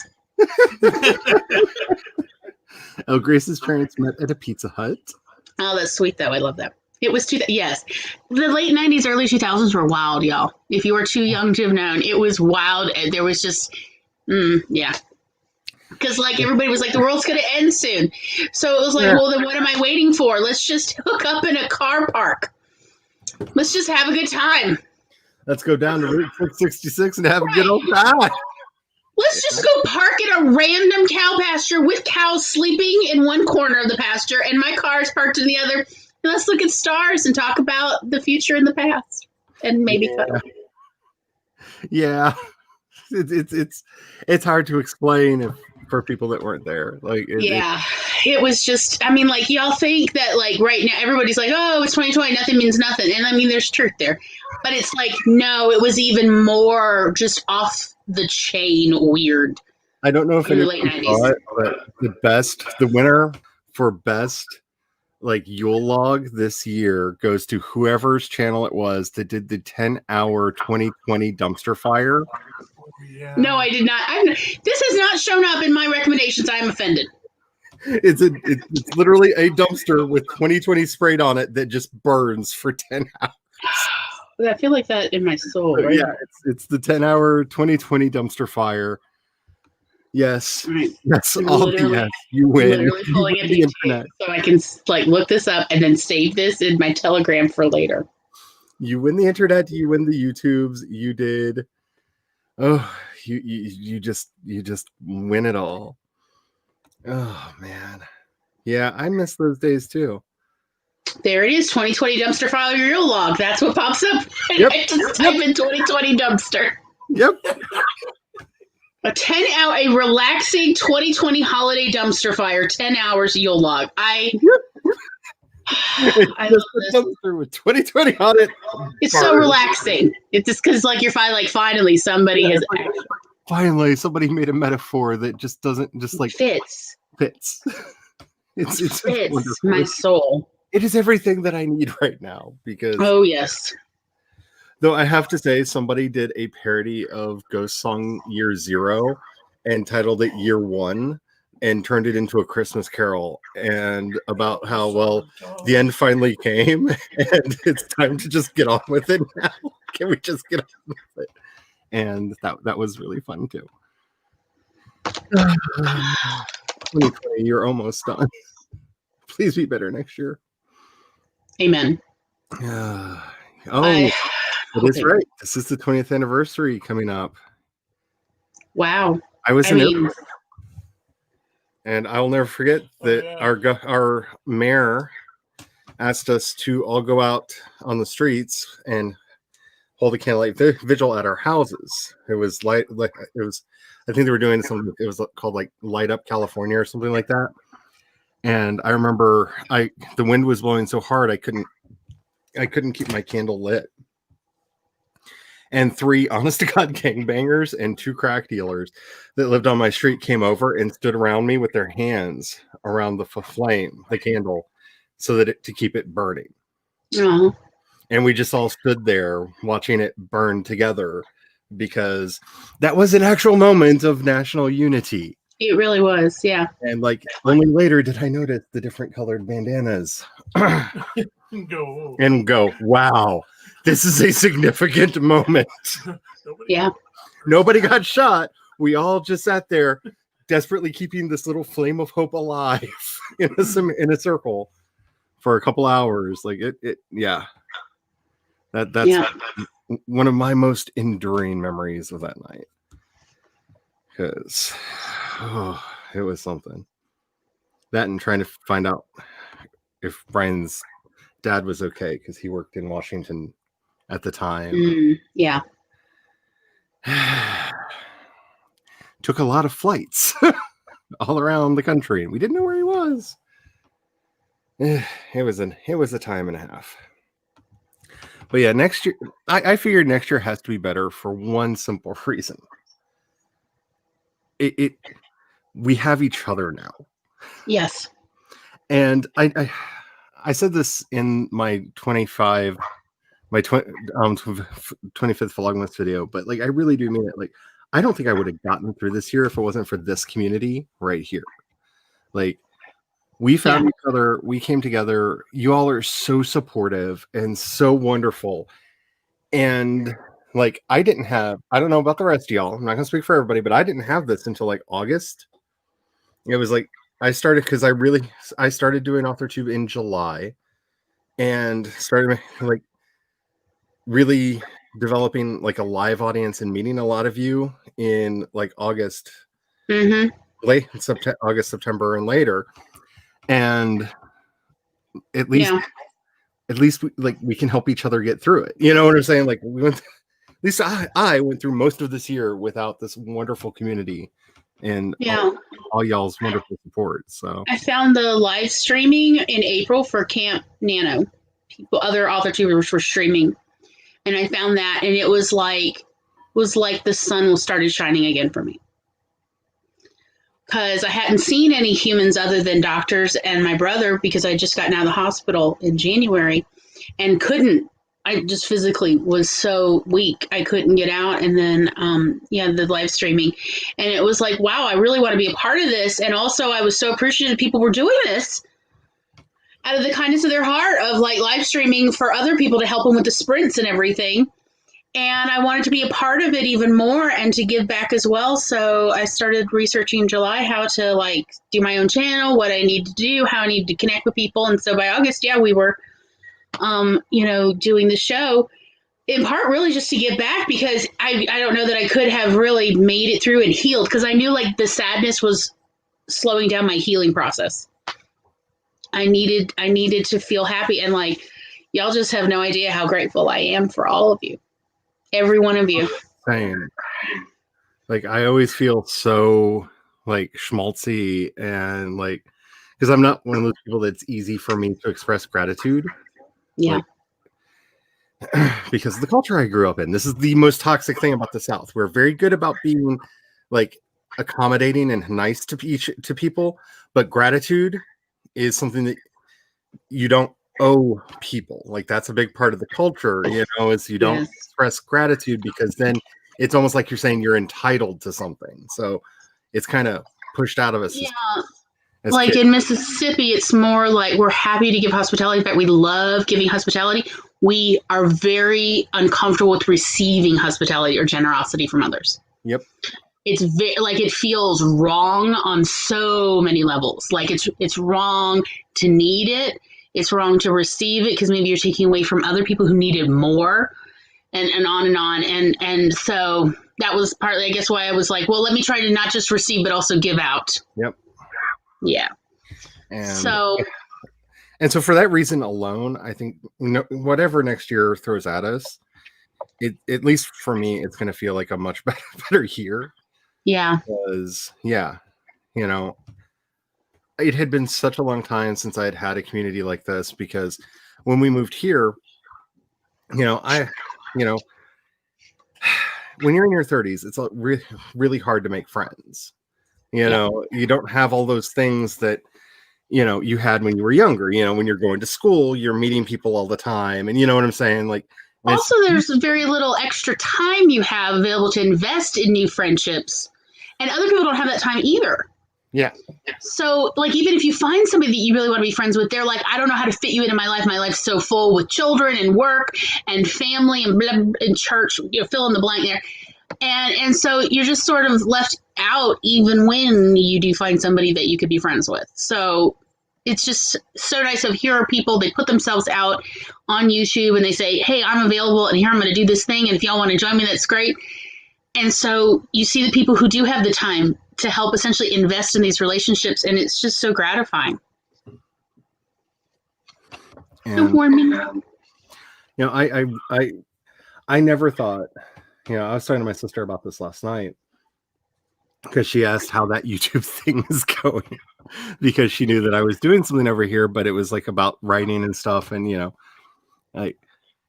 S1: Oh, Grace's parents met at a Pizza Hut.
S3: Oh, that's sweet, though. I love that. It was yes. The late 90s, early 2000s were wild, y'all. If you were too young to have known, it was wild. And there was just, Because, like, everybody was like, the world's going to end soon. So it was like, well, then what am I waiting for? Let's just hook up in a car park. Let's just have a good time.
S1: Let's go down to Route 666 and have a good old time.
S3: Let's just go park in a random cow pasture with cows sleeping in one corner of the pasture and my car is parked in the other. And let's look at stars and talk about the future and the past and maybe cuddle.
S1: Yeah. It's hard to explain for people that weren't there. Like
S3: it was just, I mean, like, y'all think that, like, right now everybody's like, oh, it's 2020, nothing means nothing. And I mean, there's truth there, but it's like, no, it was even more just off the chain weird.
S1: I don't know if
S3: in the late 90s.
S1: But the winner for best like Yule log this year goes to whoever's channel it was that did the 10-hour 2020 dumpster fire.
S2: Yeah.
S3: No, I did not. This has not shown up in my recommendations. I'm offended.
S1: It's literally a dumpster with 2020 sprayed on it that just burns for 10 hours.
S3: I feel like that in my soul. Right?
S1: Yeah, it's the 10-hour 2020 dumpster fire. Yes,
S3: right.
S1: That's all BS. You win.
S3: Literally pulling it the internet, so I can like look this up and then save this in my Telegram for later.
S1: You win the internet. You win the YouTubes. You did. Oh, you just win it all. Oh man, yeah, I miss those days too.
S3: There it is, 2020 dumpster fire Yule log. That's what pops up.
S1: Yep.
S3: I just type in 2020 dumpster.
S1: Yep.
S3: A 10-hour, a relaxing 2020 holiday dumpster fire, 10 hours Yule log. I love this.
S1: Comes through with 2020 on it.
S3: It's so relaxing. It's just because like you're finally somebody has
S1: Finally somebody made a metaphor that just doesn't just like
S3: fits.
S1: It's
S3: Fits
S1: wonderful.
S3: my soul.
S1: It is everything that I need right now because
S3: Oh yes.
S1: though I have to say somebody did a parody of Ghost Song Year Zero and titled it Year One and turned it into a Christmas carol and about how well the end finally came and it's time to just get on with it now. Can we just get on with it? And that was really fun too. 2020, you're almost done. Please be better next year.
S3: Amen.
S1: Oh,
S3: I
S1: it is right. This is the 20th anniversary coming up.
S3: Wow.
S1: I was
S3: I
S1: in it,
S3: mean,
S1: and I'll never forget that our mayor asked us to all go out on the streets and hold a candlelight vigil at our houses. It was I think they were doing something. It was called like Light Up California or something like that. And I remember the wind was blowing so hard I couldn't keep my candle lit. And 3 honest to God gangbangers and 2 crack dealers that lived on my street came over and stood around me with their hands around the flame, the candle, so that to keep it burning.
S3: oh.
S1: And we just all stood there watching it burn together because that was an actual moment of national unity.
S3: It really was, yeah.
S1: And like only later did I notice the different colored bandanas. And go, wow, this is a significant moment.
S3: Yeah.
S1: Nobody got shot. We all just sat there desperately keeping this little flame of hope alive in a circle for a couple hours. Like it yeah. That's one of my most enduring memories of that night. Because it was something. That and trying to find out if Brian's dad was okay because he worked in Washington at the time.
S3: Yeah.
S1: Took a lot of flights all around the country, and we didn't know where he was. It was a time and a half. But yeah, next year, I figured next year has to be better for one simple reason. We have each other now.
S3: Yes.
S1: And I said this in my 25th Vlogmas video, but like I really do mean it. Like I don't think I would have gotten through this year if it wasn't for this community right here. Like we found each other, we came together. You all are so supportive and so wonderful. And like I don't know about the rest of y'all. I'm not gonna speak for everybody, but I didn't have this until like August. It was like I started because I started doing AuthorTube in July and started like really developing like a live audience and meeting a lot of you in like August, late September, August, September, and later. And at least we can help each other get through it. You know what I'm saying? Like at least I went through most of this year without this wonderful community and all y'all's wonderful support. So
S3: I found the live streaming in April for Camp Nano. Other AuthorTubers were streaming, and I found that, and it was like the sun started shining again for me. Because I hadn't seen any humans other than doctors and my brother because I just gotten out of the hospital in January and I just physically was so weak. I couldn't get out. And then, the live streaming. And it was like, wow, I really want to be a part of this. And also I was so appreciative people were doing this out of the kindness of their heart of like live streaming for other people to help them with the sprints and everything. And I wanted to be a part of it even more and to give back as well. So I started researching in July how to like do my own channel, what I need to do, how I need to connect with people. And so by August, we were, doing the show in part really just to give back because I don't know that I could have really made it through and healed because I knew like the sadness was slowing down my healing process. I needed to feel happy. And like, y'all just have no idea how grateful I am for all of you. Every one of you.
S1: Same. Like I always feel so like schmaltzy and like because I'm not one of those people that's easy for me to express gratitude.
S3: Yeah.
S1: Because of the culture I grew up in. This is the most toxic thing about the South. We're very good about being like accommodating and nice to people, but gratitude is something that you don't owe people. Like that's a big part of the culture, is you don't express gratitude because then it's almost like you're saying you're entitled to something. So it's kind of pushed out of us.
S3: Yeah.
S1: Like
S3: kids. In Mississippi, it's more like we're happy to give hospitality. In fact, we love giving hospitality. We are very uncomfortable with receiving hospitality or generosity from others.
S1: Yep.
S3: It's it feels wrong on so many levels. Like it's wrong to need it. It's wrong to receive it because maybe you're taking away from other people who needed more, and on and on. And so that was partly, I guess, why I was like, well, let me try to not just receive but also give out.
S1: Yep.
S3: Yeah. And so
S1: for that reason alone, I think whatever next year throws at us, at least for me, it's going to feel like a much better year.
S3: Yeah.
S1: Because, it had been such a long time since I had a community like this, because when we moved here, when you're in your 30s, it's really hard to make friends. You don't have all those things that, you had when you were younger. When you're going to school, you're meeting people all the time. And you know what I'm saying? Like,
S3: also, there's very little extra time you have available to invest in new friendships. And other people don't have that time either.
S1: Yeah.
S3: So, like, even if you find somebody that you really want to be friends with, they're like, I don't know how to fit you into my life. My life's so full with children and work and family and and church, fill in the blank there. And so you're just sort of left out even when you do find somebody that you could be friends with. So it's just so nice of here are people, they put themselves out on YouTube and they say, hey, I'm available and here I'm going to do this thing. And if y'all want to join me, that's great. And so you see the people who do have the time to help essentially invest in these relationships. And it's just so gratifying.
S1: And, I never thought, I was talking to my sister about this last night because she asked how that YouTube thing is going because she knew that I was doing something over here, but it was like about writing and stuff. And, like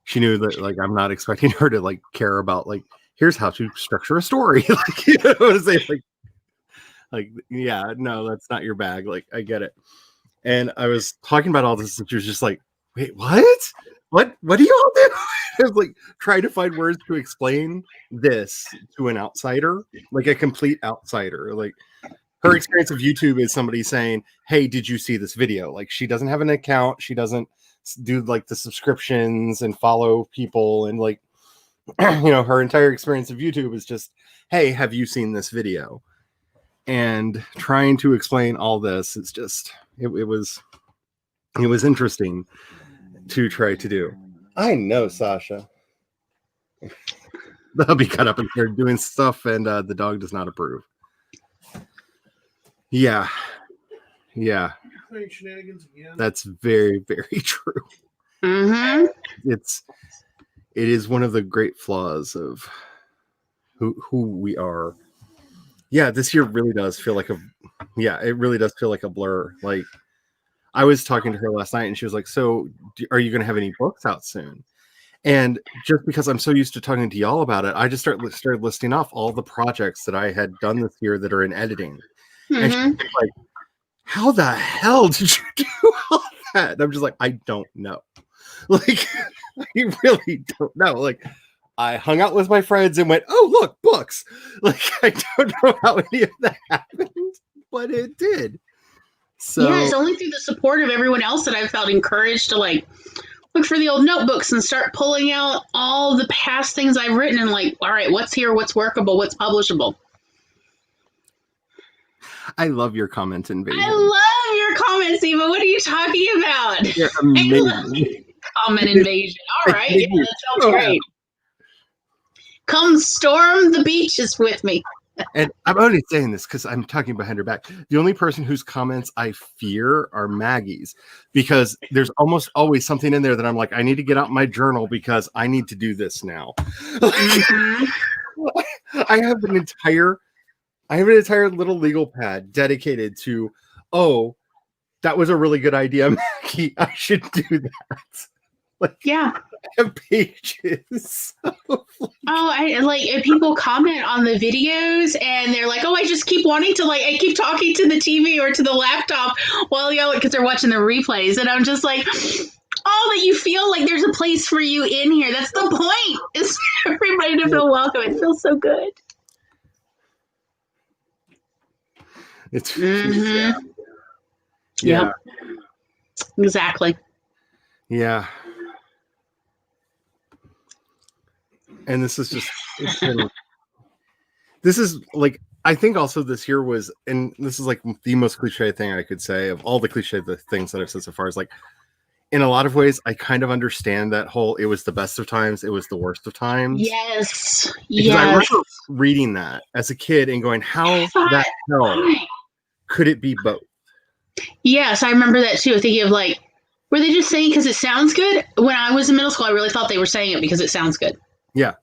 S1: she knew that like, I'm not expecting her to like care about like, here's how to structure a story. Like, what is it? Like, yeah, no, that's not your bag. Like, I get it. And I was talking about all this and she was just like, wait, what? What do you all do? I was like trying to find words to explain this to an outsider, like a complete outsider. Like her experience of YouTube is somebody saying, hey, did you see this video? Like she doesn't have an account. She doesn't do like the subscriptions and follow people. And like, her entire experience of YouTube is just, hey, have you seen this video? And trying to explain all this, it's just, it was interesting to try to do. I know, Sasha. They'll be cut up and they're doing stuff, and the dog does not approve. Yeah.
S2: Shenanigans again.
S1: That's very, very true.
S3: Mm-hmm.
S1: It is one of the great flaws of who we are. Yeah, this year really does feel like it really does feel like a blur. Like I was talking to her last night and she was like, so are you going to have any books out soon? And just because I'm so used to talking to y'all about it, I just started listing off all the projects that I had done this year that are in editing.
S3: Mm-hmm.
S1: And she's like, how the hell did you do all that? And I'm just like, I don't know. Like, I really don't know. Like, I hung out with my friends and went, oh, look, books. Like, I don't know how any of that happened, but it did. So
S3: yeah, it's only through the support of everyone else that I've felt encouraged to like look for the old notebooks and start pulling out all the past things I've written and like, all right, what's here, what's workable, what's publishable.
S1: I love your comment invasion.
S3: I love your comments, Eva. What are you talking about?
S1: You're amazing.
S3: Comment invasion. All right. Yeah, that sounds great. Come storm the beaches with me.
S1: And I'm only saying this because I'm talking behind her back. The only person whose comments I fear are Maggie's, because there's almost always something in there that I'm like, I need to get out my journal because I need to do this now. Mm-hmm. I have an entire little legal pad dedicated to, that was a really good idea, Mackie. I should do that. Like,
S3: Yeah.
S1: have pages.
S3: I like if people comment on the videos and they're like, "Oh, I just keep wanting to I keep talking to the TV or to the laptop while yelling because they're watching the replays," and I'm just like, "Oh, that you feel like there's a place for you in here. That's the point. Is for everybody to feel welcome. It feels so good."
S1: It's
S3: Mm-hmm.
S1: yeah.
S3: Yep. Exactly.
S1: Yeah. And this is just this is like, I think also this year was, and this is like the most cliche thing I could say of all the cliche things that I've said so far, is like, in a lot of ways, I kind of understand that whole, it was the best of times, it was the worst of times.
S3: Yes.
S1: Because I remember reading that as a kid and going, how the hell could it be both?
S3: Yes, I remember that too. Thinking of like, were they just saying because it sounds good? When I was in middle school, I really thought they were saying it because it sounds good.
S1: Yeah.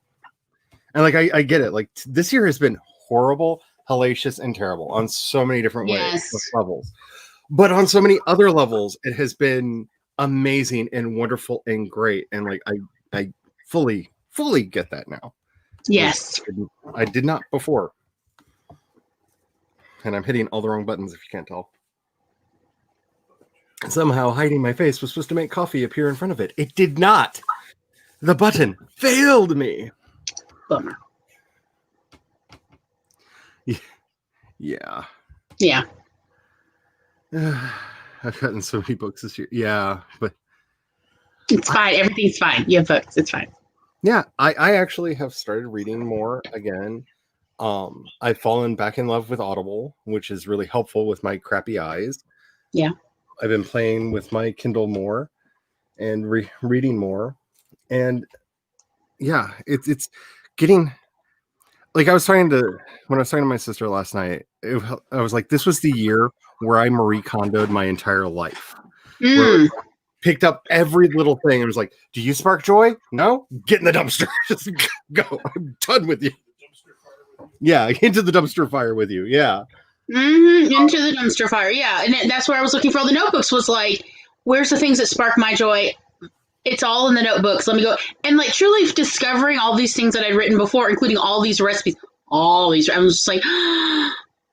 S1: And like, I get it. Like, this year has been horrible, hellacious, and terrible on so many different levels. But on so many other levels, it has been amazing and wonderful and great. And like, I fully get that now.
S3: Yes.
S1: I did not before. And I'm hitting all the wrong buttons if you can't tell. Somehow hiding my face was supposed to make coffee appear in front of it. It did not. The button failed me.
S3: Bummer.
S1: Yeah.
S3: Yeah.
S1: I've gotten so many books this year. Yeah, but
S3: it's fine. Everything's fine. You have books. It's fine.
S1: Yeah, I actually have started reading more again. I've fallen back in love with Audible, which is really helpful with my crappy eyes.
S3: Yeah.
S1: I've been playing with my Kindle more and reading more. And yeah, it's getting, like, when I was talking to my sister last night, I was like, this was the year where I Marie Kondoed my entire life. Where I picked up every little thing and was like, do you spark joy? No? Get in the dumpster. Just go. I'm done with you. Yeah, into the dumpster fire with you. Yeah.
S3: Into the dumpster fire. Yeah. And that's where I was looking for all the notebooks, was like, where's the things that spark my joy? It's all in the notebooks. Let me go. And like truly discovering all these things that I'd written before, including all these recipes, I was just like,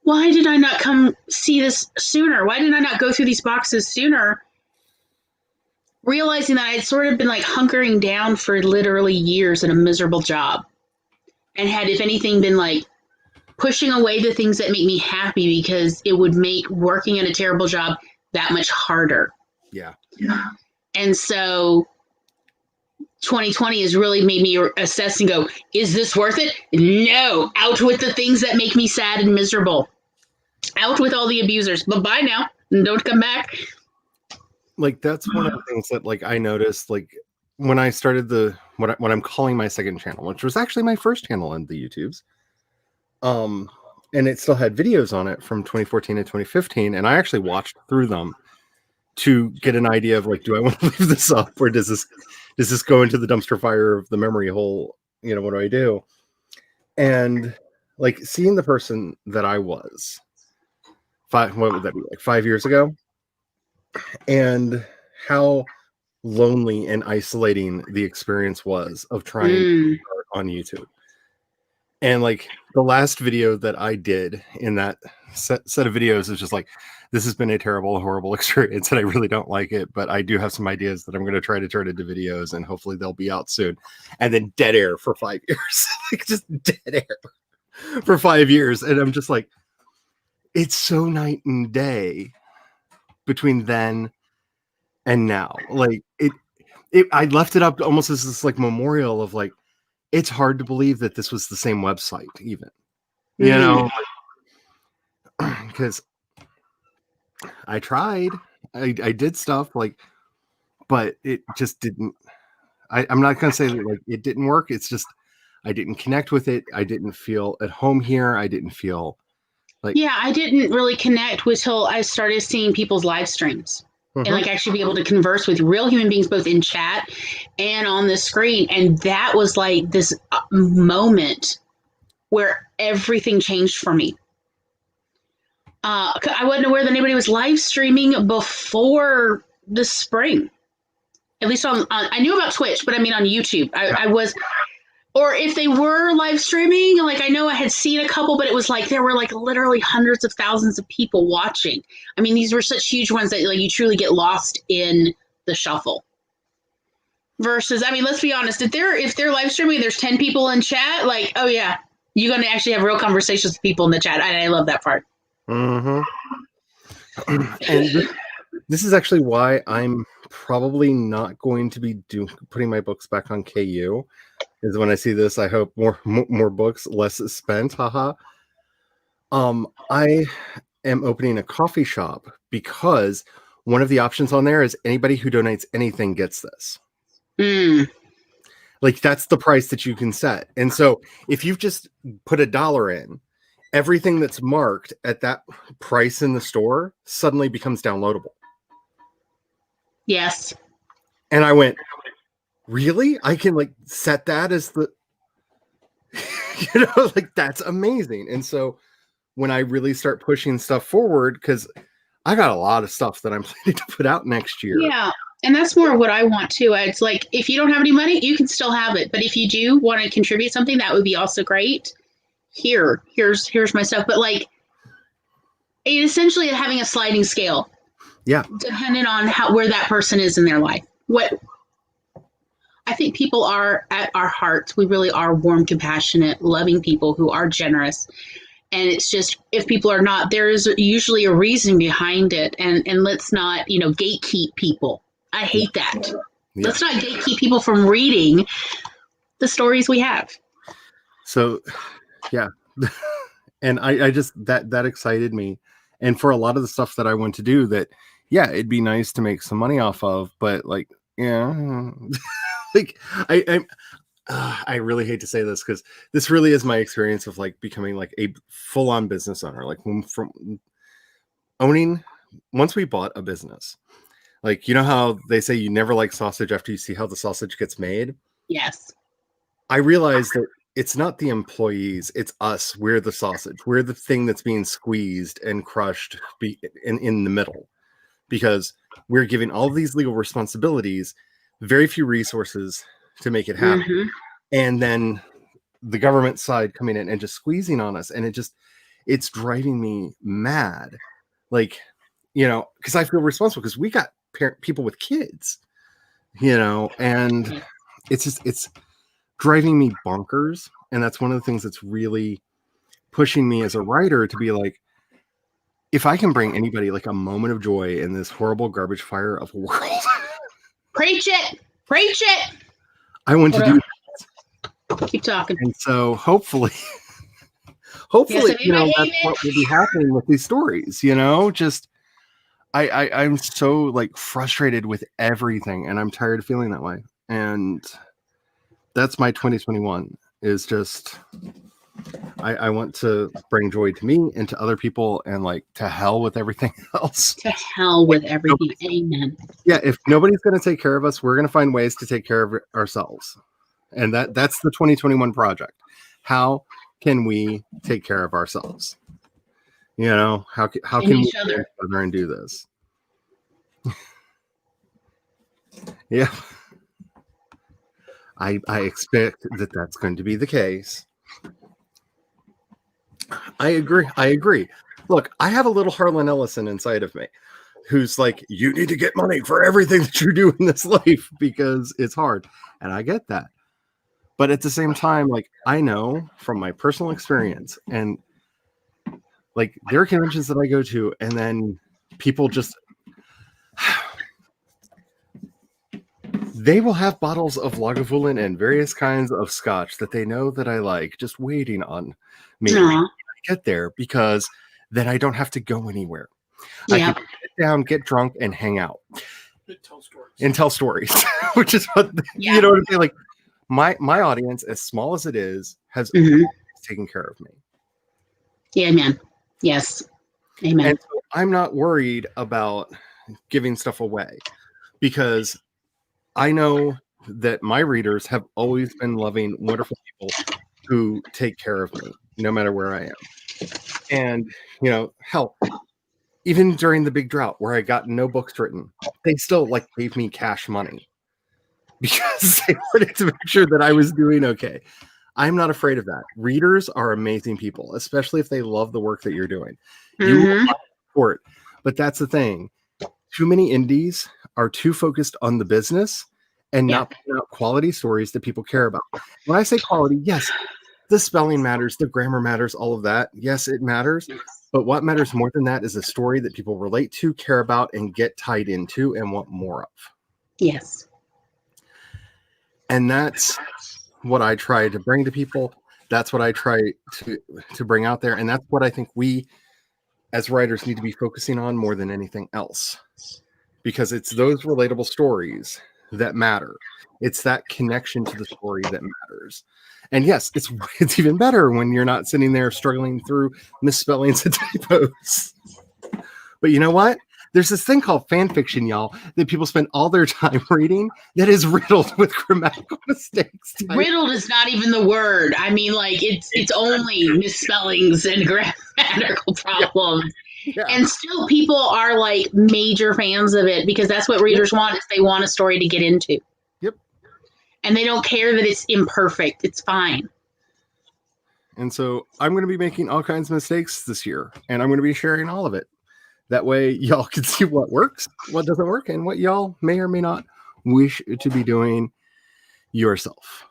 S3: why did I not come see this sooner? Why did I not go through these boxes sooner? Realizing that I'd sort of been like hunkering down for literally years in a miserable job, and had, if anything, been like pushing away the things that make me happy because it would make working in a terrible job that much harder.
S1: Yeah.
S3: And so 2020 has really made me assess and go, is this worth it? No. Out with the things that make me sad and miserable. Out with all the abusers. Bye-bye now. And don't come back.
S1: Like, that's one of the things that, like, I noticed, like, when I started what I'm calling my second channel, which was actually my first channel in the YouTubes. And it still had videos on it from 2014 to 2015. And I actually watched through them to get an idea of, like, do I want to leave this up, or does this go into the dumpster fire of the memory hole? You know, what do I do? And like, seeing the person that I was what would that be, like 5 years ago? And how lonely and isolating the experience was of trying to start on YouTube. And like, the last video that I did in that set of videos is just like, this has been a terrible, horrible experience, and I really don't like it, but I do have some ideas that I'm going to try to turn into videos, and hopefully they'll be out soon. And then dead air for 5 years. Like, just dead air for 5 years. And I'm just like, it's so night and day between then and now. Like, I left it up almost as this like memorial of like, it's hard to believe that this was the same website even, you know, because I tried, I did stuff like, but it just didn't, I'm not going to say that, like, it didn't work. It's just, I didn't connect with it. I didn't feel at home here. I didn't feel like,
S3: I didn't really connect until I started seeing people's live streams. And like actually be able to converse with real human beings, both in chat and on the screen. And that was like this moment where everything changed for me. I wasn't aware that anybody was live streaming before the spring. At least on I knew about Twitch, but I mean on YouTube. I was, or if they were live streaming, like I know I had seen a couple, but it was like there were like literally hundreds of thousands of people watching. I mean, these were such huge ones that like you truly get lost in the shuffle. Versus, I mean, let's be honest, if they're live streaming, there's 10 people in chat, like, oh yeah, you're gonna actually have real conversations with people in the chat. I love that part.
S1: Mm-hmm. And this is actually why I'm probably not going to be putting my books back on KU. Is when I see this, I hope more books, less spent. Haha. I am opening a coffee shop because one of the options on there is anybody who donates anything gets this. Like that's the price that you can set. And so if you've just put $1 in, everything that's marked at that price in the store suddenly becomes downloadable.
S3: Yes.
S1: And I went, really? I can like set that as the, like that's amazing. And so when I really start pushing stuff forward, because I got a lot of stuff that I'm planning to put out next year.
S3: Yeah. And that's more what I want too. It's like, if you don't have any money, you can still have it. But if you do want to contribute something, that would be also great. Here's my stuff. But like, it essentially having a sliding scale.
S1: Yeah.
S3: Depending on where that person is in their life. What I think people are at our hearts. We really are warm, compassionate, loving people who are generous. And it's just, if people are not, there is usually a reason behind it. And let's not, gatekeep people. I hate that. Yeah. Let's not gatekeep people from reading the stories we have.
S1: So, yeah. And I just, that excited me. And for a lot of the stuff that I want to do that, yeah, it'd be nice to make some money off of, but like, yeah, like I really hate to say this because this really is my experience of like becoming like a full-on business owner. Like from owning, once we bought a business, like, you know how they say you never like sausage after you see how the sausage gets made? Yes. I realized that it's not the employees, it's us. We're the sausage. We're the thing that's being squeezed and crushed in the middle, because we're giving all of these legal responsibilities, very few resources to make it happen. Mm-hmm. And then the government side coming in and just squeezing on us. And it's driving me mad. Like, because I feel responsible because we got people with kids, and it's driving me bonkers. And that's one of the things that's really pushing me as a writer to be like, if I can bring anybody like a moment of joy in this horrible garbage fire of a world.
S3: Preach it.
S1: I want to do
S3: that. Keep talking.
S1: And so hopefully, that's what will be happening with these stories, just, I'm so like frustrated with everything, and I'm tired of feeling that way. And that's my 2021 is just, I want to bring joy to me and to other people, and like to hell with everything else.
S3: To hell with everything. Amen.
S1: Yeah. If nobody's going to take care of us, we're going to find ways to take care of ourselves. And that's the 2021 project. How can we take care of ourselves? How can we get together and do this? Yeah. I expect that that's going to be the case. I agree. Look, I have a little Harlan Ellison inside of me who's like, you need to get money for everything that you do in this life because it's hard. And I get that. But at the same time, like, I know from my personal experience, and like there are conventions that I go to, and then people just, they will have bottles of Lagavulin and various kinds of scotch that they know that I like, just waiting on me to get there, because then I don't have to go anywhere. Yeah. I can sit down, get drunk, and hang out. And tell stories. Which is what, you know what I'm saying? Like, my audience, as small as it is, has always taken care of me.
S3: Yeah, man. Yes. Amen.
S1: And so I'm not worried about giving stuff away, because I know that my readers have always been loving, wonderful people who take care of me, no matter where I am. And, hell, even during the big drought where I got no books written, they still gave me cash money because they wanted to make sure that I was doing okay. I'm not afraid of that. Readers are amazing people, especially if they love the work that you're doing. You will find support. But that's the thing. Too many indies are too focused on the business and not putting out quality stories that people care about. When I say quality, yes, the spelling matters, the grammar matters, all of that. Yes, it matters. But what matters more than that is a story that people relate to, care about, and get tied into and want more of.
S3: Yes.
S1: And that's what I try to bring to people. That's what I try to bring out there. And that's what I think we as writers need to be focusing on more than anything else. Because it's those relatable stories that matter. It's that connection to the story that matters. And yes, it's even better when you're not sitting there struggling through misspellings and typos. But you know what? There's this thing called fan fiction, y'all, that people spend all their time reading that is riddled with grammatical mistakes.
S3: Riddled is not even the word. I mean, it's only misspellings and grammatical problems. Yeah. And still people are major fans of it because that's what readers want is they want a story to get into.
S1: Yep.
S3: And they don't care that it's imperfect. It's fine.
S1: And so I'm going to be making all kinds of mistakes this year, and I'm going to be sharing all of it. That way y'all can see what works, what doesn't work, and what y'all may or may not wish to be doing yourself.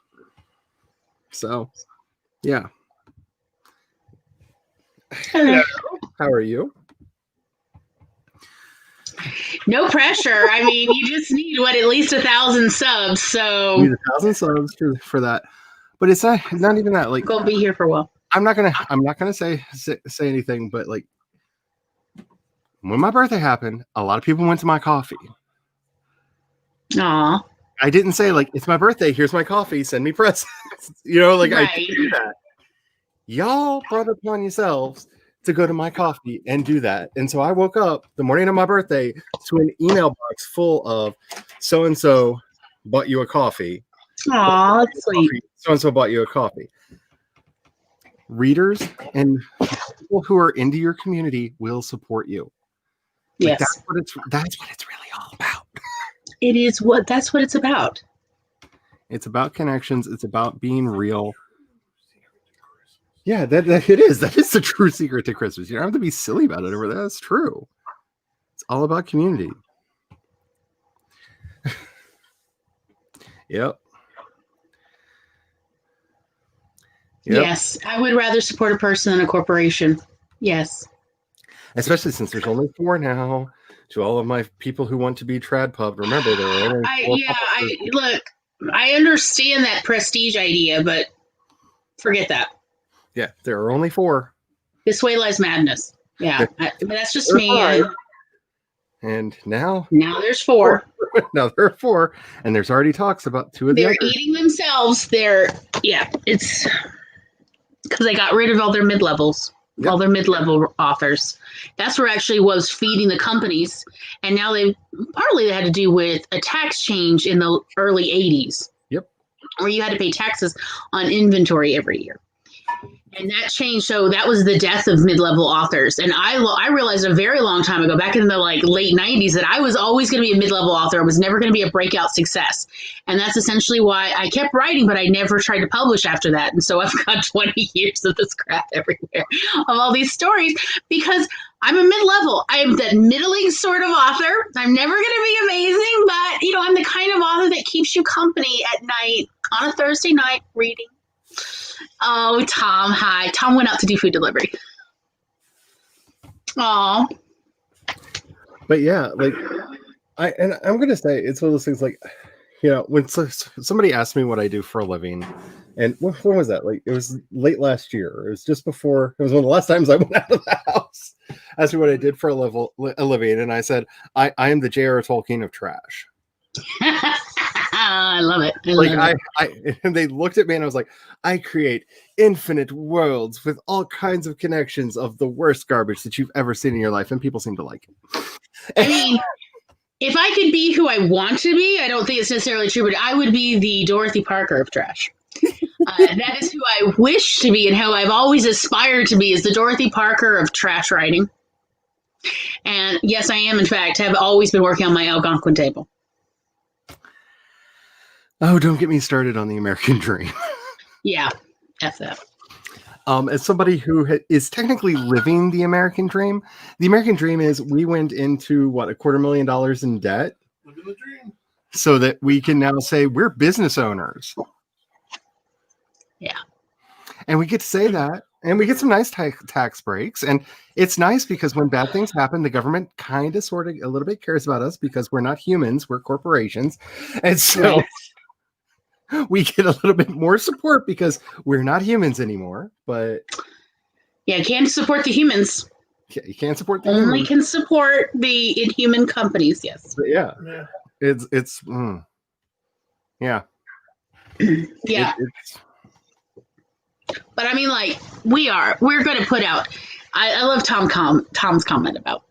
S1: So, yeah.
S3: Hello.
S1: How are you?
S3: No pressure. I mean, you just need at least 1,000 subs. So
S1: need 1,000 subs for that, but it's not even that.
S3: Gonna be here for a while.
S1: I'm not gonna say anything, but when my birthday happened, a lot of people went to my coffee.
S3: Aw.
S1: I didn't say it's my birthday. Here's my coffee. Send me presents. Right. I didn't do that. Y'all brought it upon yourselves to go to my coffee and do that. And so I woke up the morning of my birthday to an email box full of so-and-so bought you a coffee.
S3: Aw, that's sweet.
S1: So-and-so bought you a coffee. Readers and people who are into your community will support you.
S3: Yes.
S1: That's what it's really all about.
S3: That's what it's about.
S1: It's about connections. It's about being real. Yeah, that it is. That is the true secret to Christmas. You don't have to be silly about it over there. That's true. It's all about community. Yep.
S3: Yes, I would rather support a person than a corporation. Yes.
S1: Especially since there's only 4 now. To all of my people who want to be trad pub, remember there are only 4.
S3: Look, I understand that prestige idea, but forget that.
S1: Yeah, there are only 4.
S3: This way lies madness. Yeah, but that's just me.
S1: And now
S3: there's 4.
S1: Now there are 4, and there's already talks about 2 of the
S3: They're
S1: others.
S3: eating themselves. It's because they got rid of all their mid-levels. Yep. All their mid-level authors. That's where actually was feeding the companies. And now they had to do with a tax change in the early 80s.
S1: Yep.
S3: Where you had to pay taxes on inventory every year. And that changed. So that was the death of mid-level authors. And I realized a very long time ago, back in the late 90s, that I was always going to be a mid-level author. I was never going to be a breakout success. And that's essentially why I kept writing, but I never tried to publish after that. And so I've got 20 years of this crap everywhere of all these stories because I'm a mid-level. I am that middling sort of author. I'm never going to be amazing, but I'm the kind of author that keeps you company at night on a Thursday night reading. Oh, Tom, hi. Tom went out to do food delivery. Aw.
S1: But yeah, I'm going to say it's one of those things when somebody asked me what I do for a living, and when was that? It was late last year. It was just before, it was one of the last times I went out of the house. Asked me what I did for a living, and I said, I am the J.R. Tolkien of trash.
S3: I love it.
S1: And they looked at me and I was like, I create infinite worlds with all kinds of connections of the worst garbage that you've ever seen in your life. And people seem to like it.
S3: I mean, if I could be who I want to be, I don't think it's necessarily true, but I would be the Dorothy Parker of trash. That is who I wish to be and who I've always aspired to be is the Dorothy Parker of trash writing. And yes, I am, in fact, have always been working on my Algonquin table.
S1: Oh, don't get me started on the American Dream.
S3: Yeah, F that.
S1: As somebody who is technically living the American Dream is we went into what, $250,000 in debt,
S2: Living the dream.
S1: so that we can now say we're business owners.
S3: Yeah.
S1: And we get to say that, and we get some nice tax breaks. And it's nice because when bad things happen, the government kind of, sort of, a little bit cares about us because we're not humans, we're corporations. And so we get a little bit more support because we're not humans anymore. But
S3: yeah, can't support the humans.
S1: you can't support the
S3: Only
S1: humans.
S3: can support the inhuman companies. Yes.
S1: But yeah, it's yeah.
S3: Yeah.
S1: It's
S3: But I mean, like, we're going to put out. I love Tom's comment about.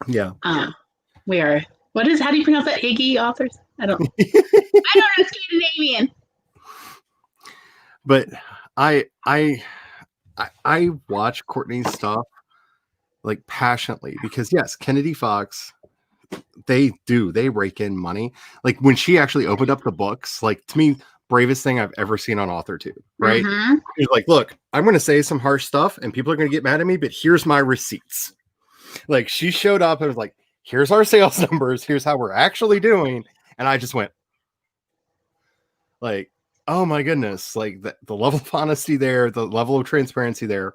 S1: yeah.
S3: We are. How do you pronounce that? Higgy authors? I don't know Scandinavian.
S1: But I watch Courtney's stuff like passionately because yes, Kennedy Fox, they rake in money. Like when she actually opened up the books, like to me, bravest thing I've ever seen on AuthorTube, right?
S3: Mm-hmm.
S1: He's like, look, I'm going to say some harsh stuff and people are going to get mad at me, but here's my receipts. Like she showed up and was like, here's our sales numbers. Here's how we're actually doing. And I just went like, oh my goodness. Like the level of honesty there, the level of transparency there.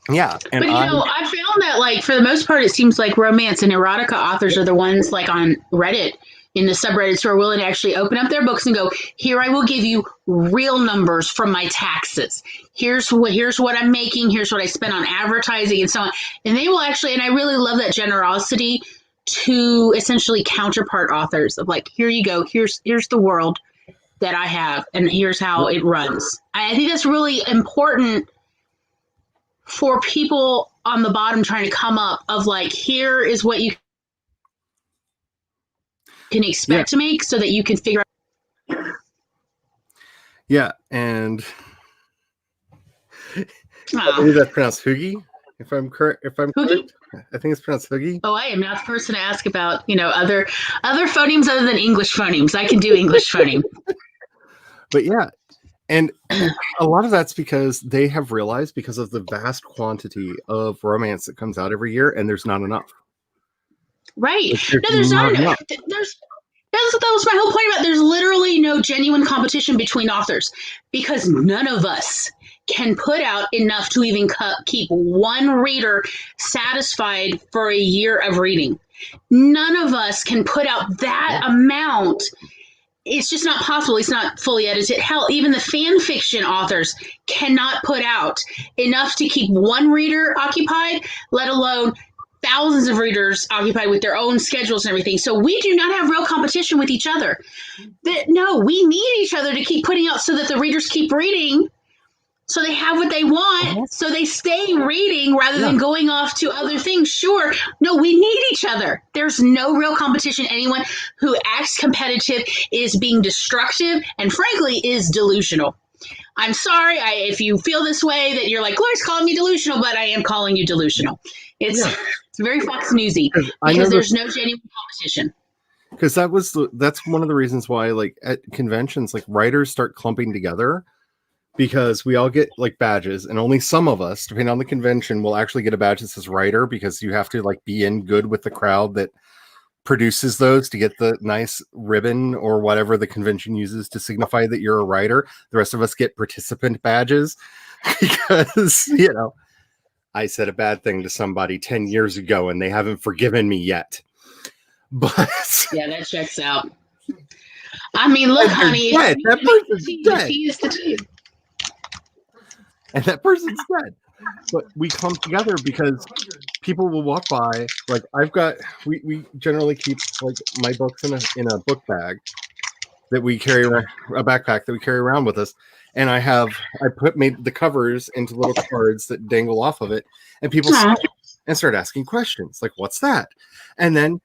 S1: Yeah. And
S3: But I found that like for the most part, it seems like romance and erotica authors are the ones like on Reddit in the subreddits who are willing to actually open up their books and go, here, I will give you real numbers from my taxes. Here's what I'm making. Here's what I spent on advertising and so on. And they will actually, and I really love that generosity to essentially counterpart authors of like, here you go. Here's the world that I have. And here's how it runs. I think that's really important for people on the bottom trying to come up of like, here is what you can expect to make so that you can figure out.
S1: yeah. And I believe that's pronounced Hoogie. If I'm correct, correct, I think it's pronounced Hoogie.
S3: Oh, I am not the person to ask about, other phonemes other than English phonemes. I can do English phoneme.
S1: But yeah, and a lot of that's because they have realized because of the vast quantity of romance that comes out every year, and there's not enough.
S3: Right. No, there's not enough. That was my whole point about there's literally no genuine competition between authors because none of us can put out enough to even keep one reader satisfied for a year of reading. None of us can put out that amount. It's just not possible. It's not fully edited. Hell, even the fan fiction authors cannot put out enough to keep one reader occupied, let alone thousands of readers occupied with their own schedules and everything. So we do not have real competition with each other. No, we need each other to keep putting out so that the readers keep reading, so they have what they want, so they stay reading rather than going off to other things. Sure. No, we need each other. There's no real competition. Anyone who acts competitive is being destructive and frankly is delusional. I'm sorry if you feel this way that you're like, Gloria's calling me delusional, but I am calling you delusional. It's very Fox Newsy because there's no genuine competition.
S1: Because that's one of the reasons why, like at conventions, like writers start clumping together because we all get like badges, and only some of us, depending on the convention, will actually get a badge that says writer because you have to like be in good with the crowd that produces those to get the nice ribbon or whatever the convention uses to signify that you're a writer. The rest of us get participant badges because, I said a bad thing to somebody 10 years ago and they haven't forgiven me yet. But
S3: yeah, that checks out. I mean, look, honey,
S1: that person's dead. And that person's dead. But we come together because people will walk by. Like we generally keep like my books in a book bag that we carry around, a backpack that we carry around with us. And I made the covers into little cards that dangle off of it, and people see it and start asking questions like, "What's that?" And then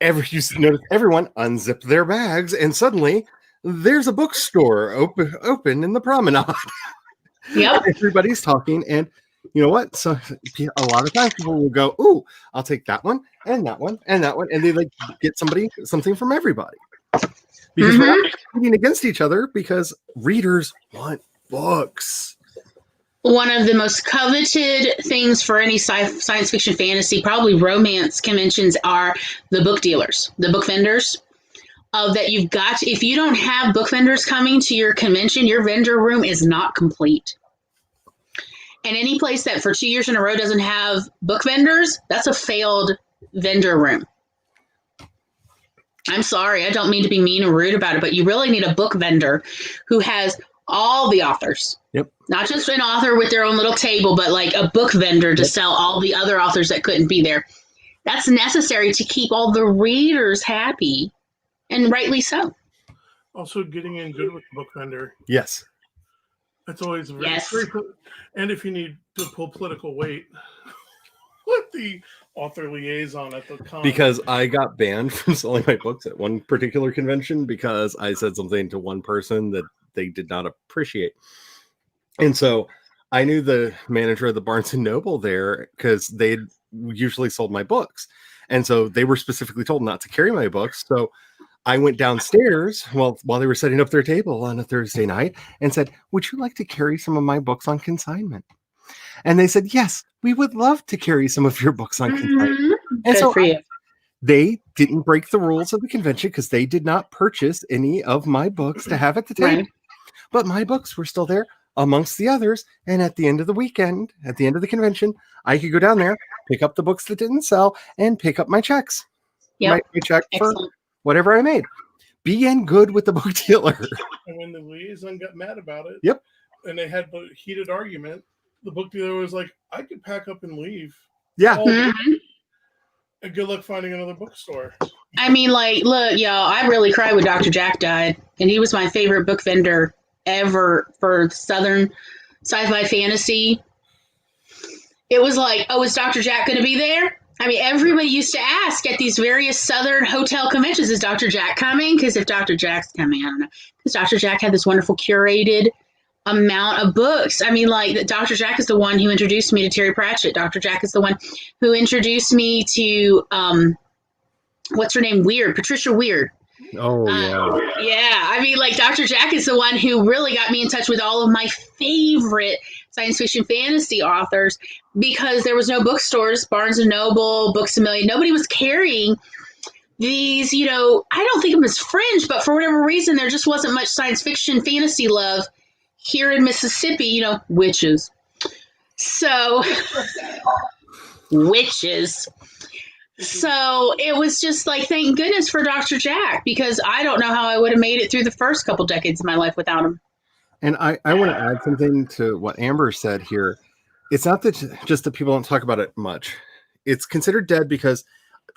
S1: you notice everyone unzip their bags, and suddenly there's a bookstore open in the promenade.
S3: Yep.
S1: Everybody's talking, and you know what? So a lot of times people will go, "Ooh, I'll take that one and that one and that one," and they like get something from everybody because we're not competing against each other because readers want books.
S3: One of the most coveted things for any science fiction, fantasy, probably romance conventions are the book dealers, the book vendors. That you've got, if you don't have book vendors coming to your convention, your vendor room is not complete. And any place that for 2 years in a row doesn't have book vendors, that's a failed vendor room. I'm sorry, I don't mean to be mean or rude about it, but you really need a book vendor who has all the authors.
S1: Yep.
S3: Not just an author with their own little table, but like a book vendor to sell all the other authors that couldn't be there. That's necessary to keep all the readers happy, and rightly so.
S2: Also, getting in good with the book vendor.
S1: Yes.
S2: That's always very,
S3: Yes.
S2: very. And if you need to pull political weight, let the author liaison at the con.
S1: Because I got banned from selling my books at one particular convention because I said something to one person that they did not appreciate. And so I knew the manager of the Barnes & Noble there because they usually sold my books. And so they were specifically told not to carry my books. So I went downstairs while they were setting up their table on a Thursday night and said, "Would you like to carry some of my books on consignment?" And they said, "Yes, we would love to carry some of your books on consignment." And
S3: Good
S1: so
S3: for you.
S1: they didn't break the rules of the convention because they did not purchase any of my books to have at the table.
S3: Right.
S1: But my books were still there amongst the others. And at the end of the weekend, at the end of the convention, I could go down there, pick up the books that didn't sell, and pick up my checks.
S3: Yep.
S1: My check for
S3: Excellent.
S1: whatever I made. Be in good with the book dealer.
S2: And when the liaison got mad about it,
S1: Yep.
S2: and they had a heated argument, the book dealer was like, "I could pack up and leave.
S1: Yeah.
S2: And good luck finding another bookstore."
S3: I mean, like, look, y'all, I really cried when Dr. Jack died, and he was my favorite book vendor ever for Southern sci-fi fantasy. It was like, oh, is Dr. Jack going to be there? I mean, everybody used to ask at these various Southern hotel conventions, is Dr. Jack coming? Because if Dr. Jack's coming, I don't know. Because Dr. Jack had this wonderful curated amount of books. I mean, like, Dr. Jack is the one who introduced me to Terry Pratchett. Dr. Jack is the one who introduced me to, what's her name? Patricia Weir.
S1: Oh, yeah.
S3: Yeah. I mean, like, Dr. Jack is the one who really got me in touch with all of my favorite science fiction fantasy authors because there was no bookstores, Barnes & Noble, Books A Million. Nobody was carrying these, I don't think it was fringe, but for whatever reason, there just wasn't much science fiction fantasy love here in Mississippi, witches. So, witches. So it was just like, thank goodness for Dr. Jack, because I don't know how I would have made it through the first couple decades of my life without him.
S1: And I want to add something to what Amber said here. It's not that just that people don't talk about it much. It's considered dead because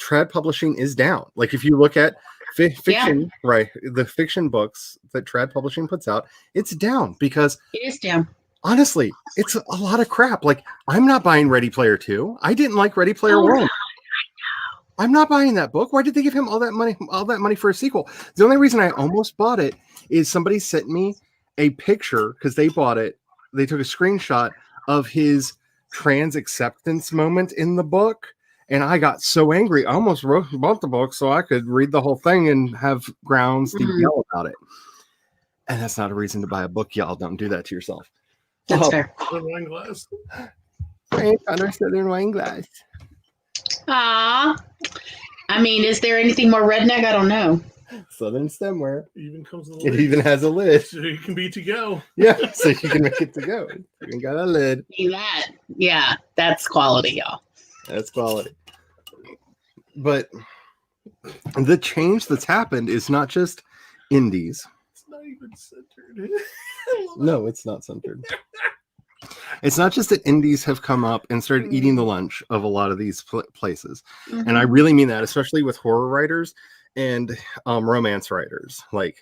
S1: trad publishing is down. Like if you look at fiction, right, the fiction books that trad publishing puts out, it's down because
S3: it is down.
S1: Honestly, it's a lot of crap. Like I'm not buying Ready Player 2. I didn't like Ready Player 1. I'm not buying that book. Why did they give him all that money for a sequel? The only reason I almost bought it is somebody sent me a picture because they bought it. They took a screenshot of his trans acceptance moment in the book. And I got so angry. I almost bought the book so I could read the whole thing and have grounds to yell about it. And that's not a reason to buy a book, y'all. Don't do that to yourself.
S3: That's fair.
S2: Wine glass.
S1: I understood their wine glass.
S3: I mean, is there anything more redneck? I don't know.
S1: Southern stemware.
S2: Even comes with a
S1: It
S2: lid.
S1: even has a lid.
S2: So you can be to go.
S1: Yeah, so you can make it to go. You got a lid.
S3: Yeah, that's quality, y'all.
S1: That's quality. But the change that's happened is not just indies.
S2: It's not even centered.
S1: No, it's not centered. It's not just that indies have come up and started eating the lunch of a lot of these places.
S3: Mm-hmm.
S1: And I really mean that, especially with horror writers and romance writers. Like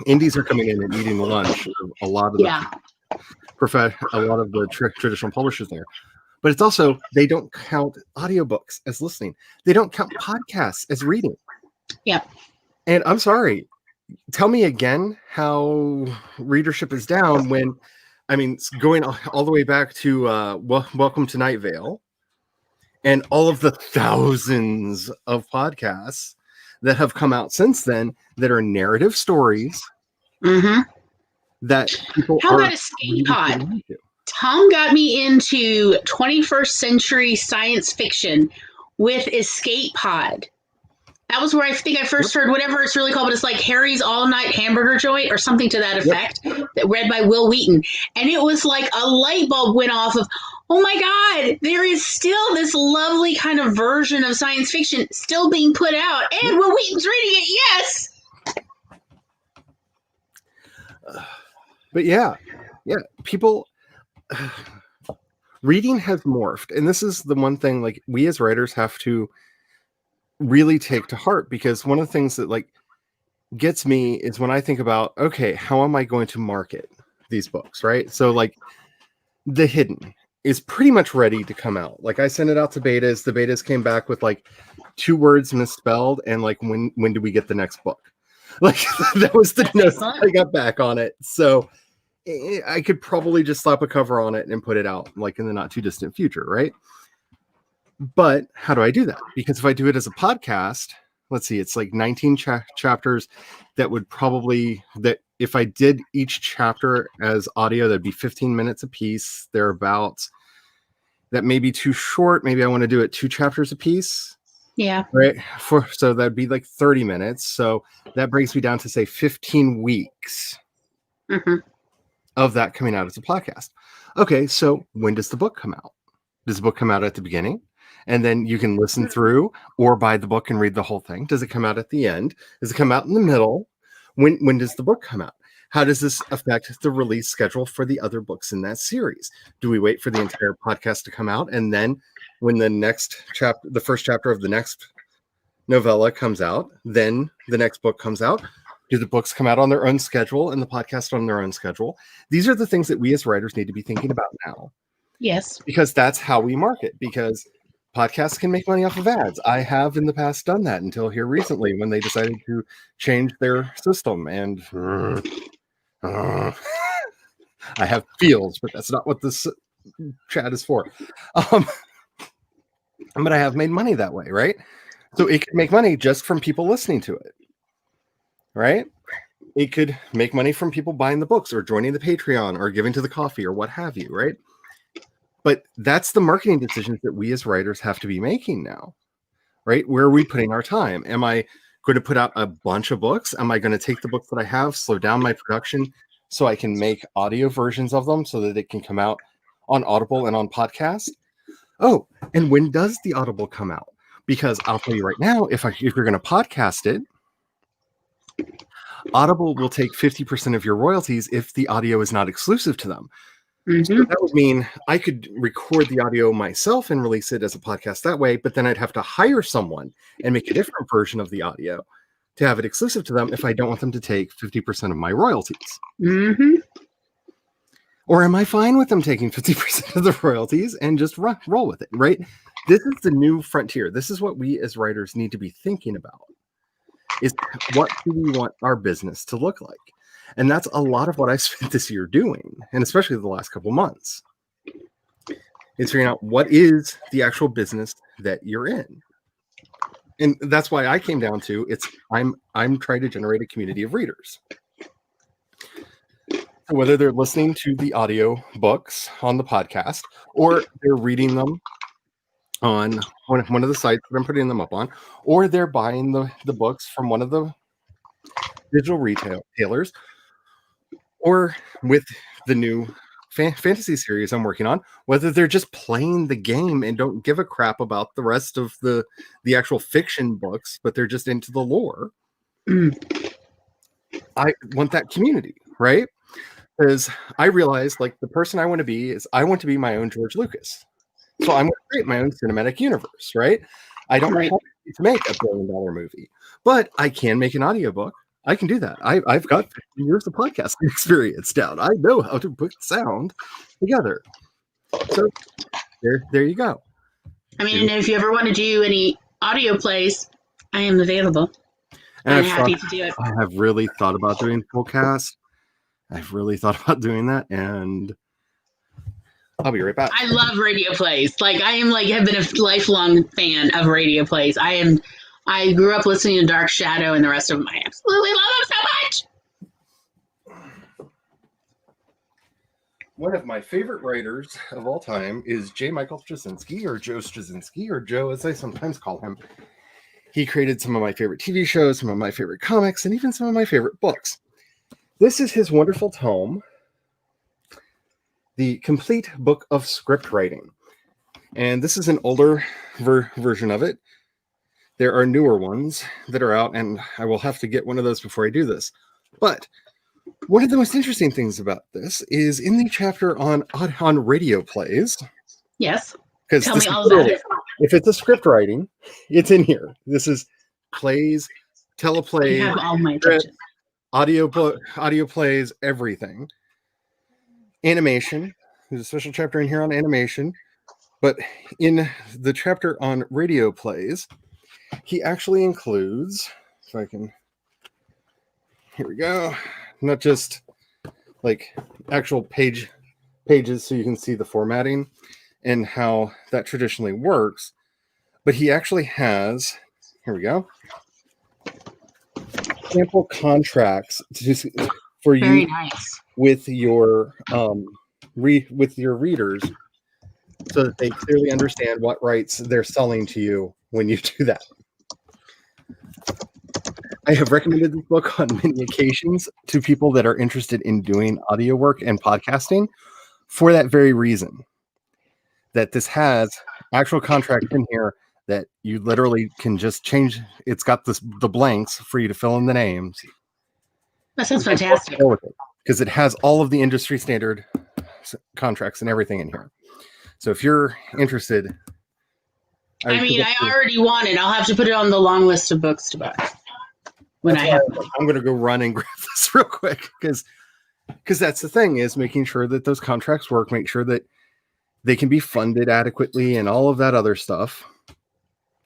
S1: indies are coming in and eating the lunch of a lot of the traditional publishers there. But it's also, they don't count audiobooks as listening. They don't count podcasts as reading.
S3: Yeah.
S1: And I'm sorry, tell me again how readership is down when, I mean, it's going all the way back to Welcome to Night Vale and all of the thousands of podcasts that have come out since then that are narrative stories that people
S3: How
S1: are
S3: about Escape Pod?
S1: really into.
S3: Tom got me into 21st century science fiction with Escape Pod. That was where I think I first heard whatever it's really called, but it's like Harry's All Night Hamburger Joint or something to that effect, read by Will Wheaton. And it was like a light bulb went off of, oh my God, there is still this lovely kind of version of science fiction still being put out. And Will Wheaton's reading it, yes!
S1: But yeah, people... reading has morphed. And this is the one thing, like, we as writers have to really take to heart, because one of the things that like gets me is when I think about, okay, how am I going to market these books, right? So like The Hidden is pretty much ready to come out. Like I sent it out to betas. The betas came back with like 2 words misspelled and like, when do we get the next book? Like that was the note I got back on it. So I could probably just slap a cover on it and put it out like in the not too distant future, right? But how do I do that? Because if I do it as a podcast, let's see, it's like 19 chapters that would probably, that if I did each chapter as audio, that'd be 15 minutes a piece, thereabouts. That may be too short. Maybe I want to do it 2 chapters a piece.
S3: Yeah.
S1: Right. So that'd be like 30 minutes. So that brings me down to say 15 weeks of that coming out as a podcast. Okay. So when does the book come out? Does the book come out at the beginning? And then you can listen through or buy the book and read the whole thing. Does it come out at the end? Does it come out in the middle? When does the book come out? How does this affect the release schedule for the other books in that series? Do we wait for the entire podcast to come out? And then when the next chapter, the first chapter of the next novella comes out, then the next book comes out? Do the books come out on their own schedule and the podcast on their own schedule? These are the things that we as writers need to be thinking about now.
S3: Yes.
S1: Because that's how we market. Because podcasts can make money off of ads. I have in the past done that until here recently when they decided to change their system. And I have feels, but that's not what this chat is for. But I have made money that way, right? So it could make money just from people listening to it, right? It could make money from people buying the books or joining the Patreon or giving to the coffee or what have you, right? But that's the marketing decisions that we as writers have to be making now, right? Where are we putting our time? Am I going to put out a bunch of books? Am I going to take the books that I have, slow down my production so I can make audio versions of them so that it can come out on Audible and on podcast? Oh, and when does the Audible come out? Because I'll tell you right now, if you're going to podcast it, Audible will take 50% of your royalties if the audio is not exclusive to them. So that would mean I could record the audio myself and release it as a podcast that way, but then I'd have to hire someone and make a different version of the audio to have it exclusive to them if I don't want them to take 50% of my royalties. Or am I fine with them taking 50% of the royalties and just roll with it, right? This is the new frontier. This is what we as writers need to be thinking about, is what do we want our business to look like? And that's a lot of what I spent this year doing, and especially the last couple months, is figuring out what is the actual business that you're in. And that's why I came down to I'm trying to generate a community of readers. Whether they're listening to the audio books on the podcast or they're reading them on one of the sites that I'm putting them up on, or they're buying the books from one of the digital retailers, or with the new fantasy series I'm working on, whether they're just playing the game and don't give a crap about the rest of the actual fiction books, but they're just into the lore. I want that community, right? Because I realize, like, the person I want to be is I want to be my own George Lucas. So I'm going to create my own cinematic universe, right? I don't have to make a $1 billion movie, but I can make an audiobook. I can do that. I've got 15 years of podcasting experience down. I know how to put sound together. So there you go.
S3: I mean, if you ever want to do any audio plays, I am available.
S1: And
S3: I'm happy to do it.
S1: I have really thought about doing full cast. I've really thought about doing that, and I'll be right back.
S3: I love radio plays. Like I am like have been a lifelong fan of radio plays. I grew up listening to Dark Shadow and the rest of them. I absolutely love them so much.
S1: One of my favorite writers of all time is J. Michael Straczynski, or Joe Straczynski, or Joe as I sometimes call him. He created some of my favorite TV shows, some of my favorite comics, and even some of my favorite books. This is his wonderful tome, The Complete Book of Script Writing. And this is an older version of it. There are newer ones that are out, and I will have to get one of those before I do this. But one of the most interesting things about this is in the chapter on radio plays.
S3: Yes.
S1: Because
S3: tell me all about it.
S1: If it's a script writing, it's in here. This is plays, teleplays,
S3: You have all my attention.
S1: audio plays, everything. Animation. There's a special chapter in here on animation. But in the chapter on radio plays, he actually includes, if I can, here we go, not just like actual pages so you can see the formatting and how that traditionally works, but he actually has, here we go, sample contracts for
S3: Very
S1: you
S3: nice.
S1: with your with your readers, so that they clearly understand what rights they're selling to you when you do that. I have recommended this book on many occasions to people that are interested in doing audio work and podcasting for that very reason. That this has actual contracts in here that you literally can just change. It's got the blanks for you to fill in the names.
S3: That sounds fantastic.
S1: Because it has all of the industry standard contracts and everything in here. So if you're interested,
S3: I already want it. I'll have to put it on the long list of books to buy. When I have
S1: I'm going to go run and grab this real quick because that's the thing, is making sure that those contracts work, make sure that they can be funded adequately and all of that other stuff.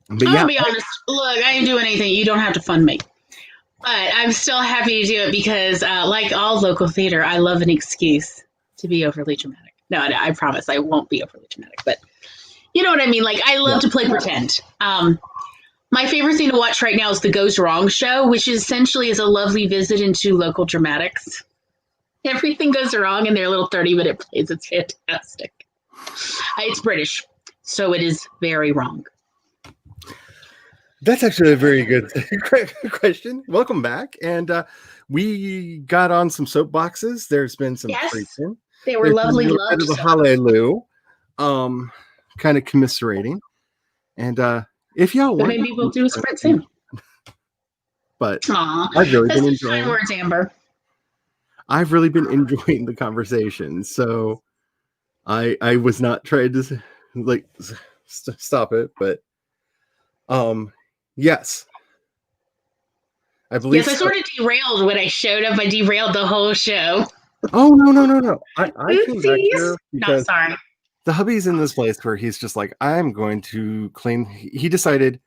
S1: But
S3: I'll be honest. Look, I ain't doing anything. You don't have to fund me. But I'm still happy to do it because, like all local theater, I love an excuse to be overly dramatic. No, I promise I won't be overly dramatic. But you know what I mean? Like, I love to play pretend. My favorite thing to watch right now is the Goes Wrong show, which essentially is a lovely visit into local dramatics. Everything goes wrong in their little 30-minute plays. It's fantastic. It's British, so it is very wrong.
S1: That's actually a very good question. Welcome back. And we got on some soapboxes. There's been some preaching.
S3: They were lovely.
S1: Loved the hallelujah, kind of commiserating. And if y'all want,
S3: maybe we'll do a sprint soon.
S1: But
S3: Aww,
S1: I've really been enjoying
S3: words, Amber.
S1: I've really been enjoying the conversation. So I was not trying to stop it, but yes. I believe.
S3: Yes, I sort of derailed when I showed up. I derailed the whole show.
S1: Oh no! I came back here because
S3: sorry.
S1: The hubby's in this place where he's just like, I'm going to clean. He decided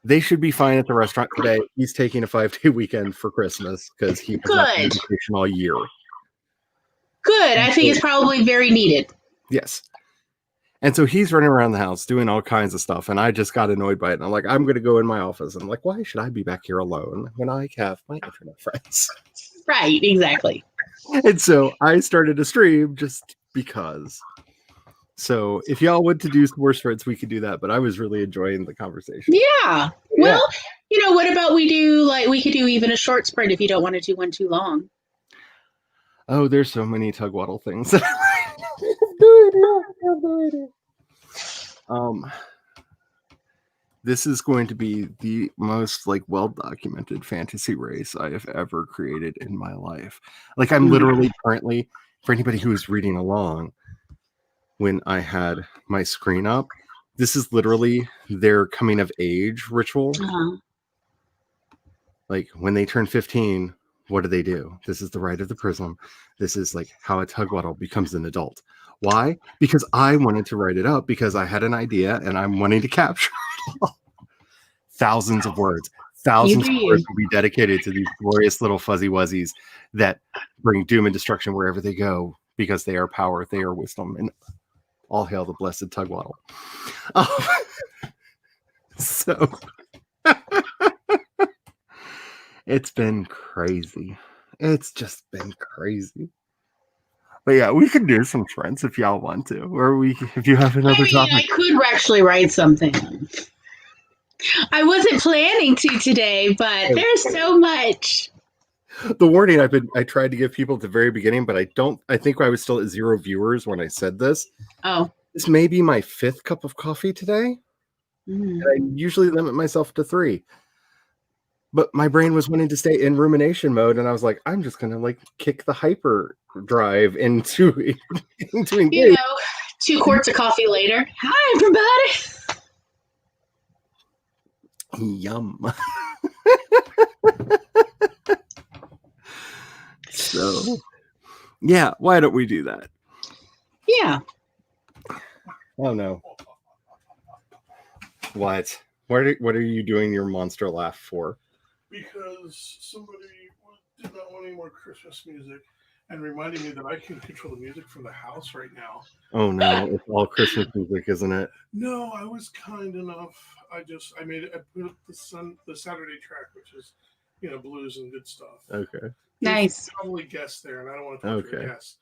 S1: they should be fine at the restaurant today. He's taking a 5-day weekend for Christmas because he was not on vacation all year.
S3: Good. I think it's probably very needed.
S1: Yes. And so he's running around the house doing all kinds of stuff. And I just got annoyed by it. And I'm like, I'm going to go in my office. I'm like, why should I be back here alone when I have my internet friends?
S3: Right. Exactly.
S1: And so I started a stream just because. So if y'all want to do some more sprints, we could do that. But I was really enjoying the conversation.
S3: Yeah. Well, what about we could do even a short sprint if you don't want to do one too long.
S1: Oh, there's so many Tugwaddle things. This is going to be the most well-documented fantasy race I have ever created in my life. I'm literally currently, for anybody who is reading along, when I had my screen up, this is literally their coming of age ritual.
S3: Uh-huh.
S1: When they turn 15, what do? This is the Rite of the Prism. This is how a Tugwaddle becomes an adult. Why? Because I wanted to write it up because I had an idea and I'm wanting to capture it all. Thousands of words. Thousands
S3: You
S1: of
S3: do
S1: hours
S3: you.
S1: will be dedicated to these glorious little fuzzy wuzzies that bring doom and destruction wherever they go because they are power, they are wisdom, and all hail the blessed Tugwaddle. So it's been crazy. It's just been crazy. But yeah, we could do some friends if y'all want to, or if you have another
S3: I mean, I
S1: topic.
S3: could actually write something. I wasn't planning to today, but there's so much.
S1: The warning I tried to give people at the very beginning, but I think I was still at 0 viewers when I said this.
S3: Oh.
S1: This may be my 5th cup of coffee today.
S3: Mm.
S1: I usually limit myself to 3. But my brain was wanting to stay in rumination mode, and I was like, I'm just gonna like kick the hyper drive into engage.
S3: You know, 2 quarts of coffee later. Hi, everybody.
S1: Yum. So yeah, why don't we do that?
S3: Yeah.
S1: Oh no. What? What are you doing your monster laugh for?
S2: Because somebody did not want any more Christmas music and reminded me that I can control the music from the house right now.
S1: Oh no, it's all Christmas music, isn't it?
S2: No, I was kind enough. I put the Saturday track, which is, blues and good stuff.
S1: Okay.
S3: Nice.
S2: Probably guests there, and I don't want to talk to the guests.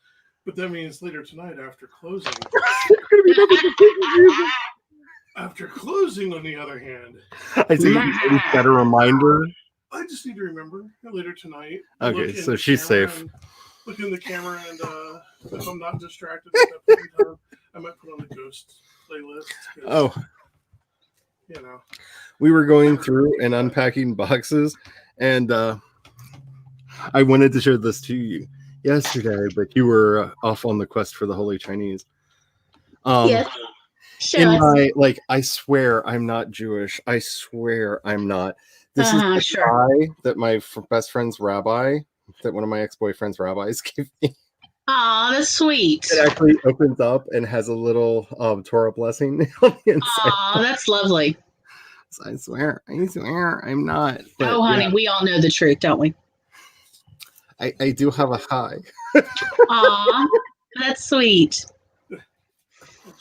S2: But that means later tonight after closing. After closing, on the other hand,
S1: I think you got a reminder.
S2: I just need to remember later tonight.
S1: Okay, so she's safe.
S2: Look in the camera, and if I'm not distracted at that point in time, I might put on the Ghost playlist.
S1: Oh, we were going through and unpacking boxes, and I wanted to show this to you yesterday, but you were off on the quest for the Holy Chinese.
S3: Yes.
S1: I swear I'm not Jewish. I swear I'm not. This is the guy that my best friend's rabbi, that one of my ex-boyfriend's rabbis gave me.
S3: Aw, that's sweet.
S1: It actually opens up and has a little Torah blessing on the inside.
S3: Aw, that's lovely.
S1: So I swear I'm not. But,
S3: honey, we all know the truth, don't we?
S1: I do have a high.
S3: Aw, that's sweet.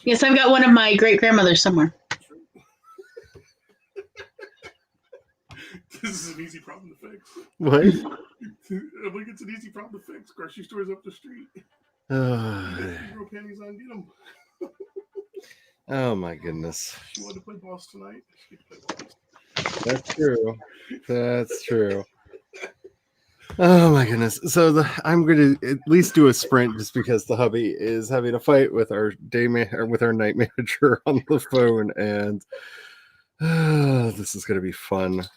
S3: Yes, I've got one of my great-grandmothers somewhere.
S2: This is an easy problem to fix.
S1: What?
S2: I think it's an easy problem to fix. Grocery stores up the street. Throw panties on, get them.
S1: Oh my goodness.
S2: She wanted to play boss tonight. She could play boss.
S1: That's true. That's true. Oh my goodness. So I'm going to at least do a sprint just because the hubby is having a fight with our with our night manager on the phone, and this is going to be fun.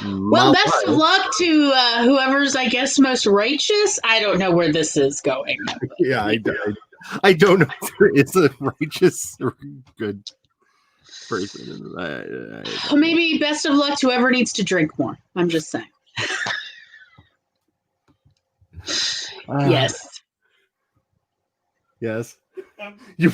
S3: Well, best of luck to whoever's, I guess, most righteous. I don't know where this is going.
S1: Yeah, I don't know if there is a righteous or good person.
S3: Maybe best of luck to whoever needs to drink more. I'm just saying. Yes.
S1: Yes. You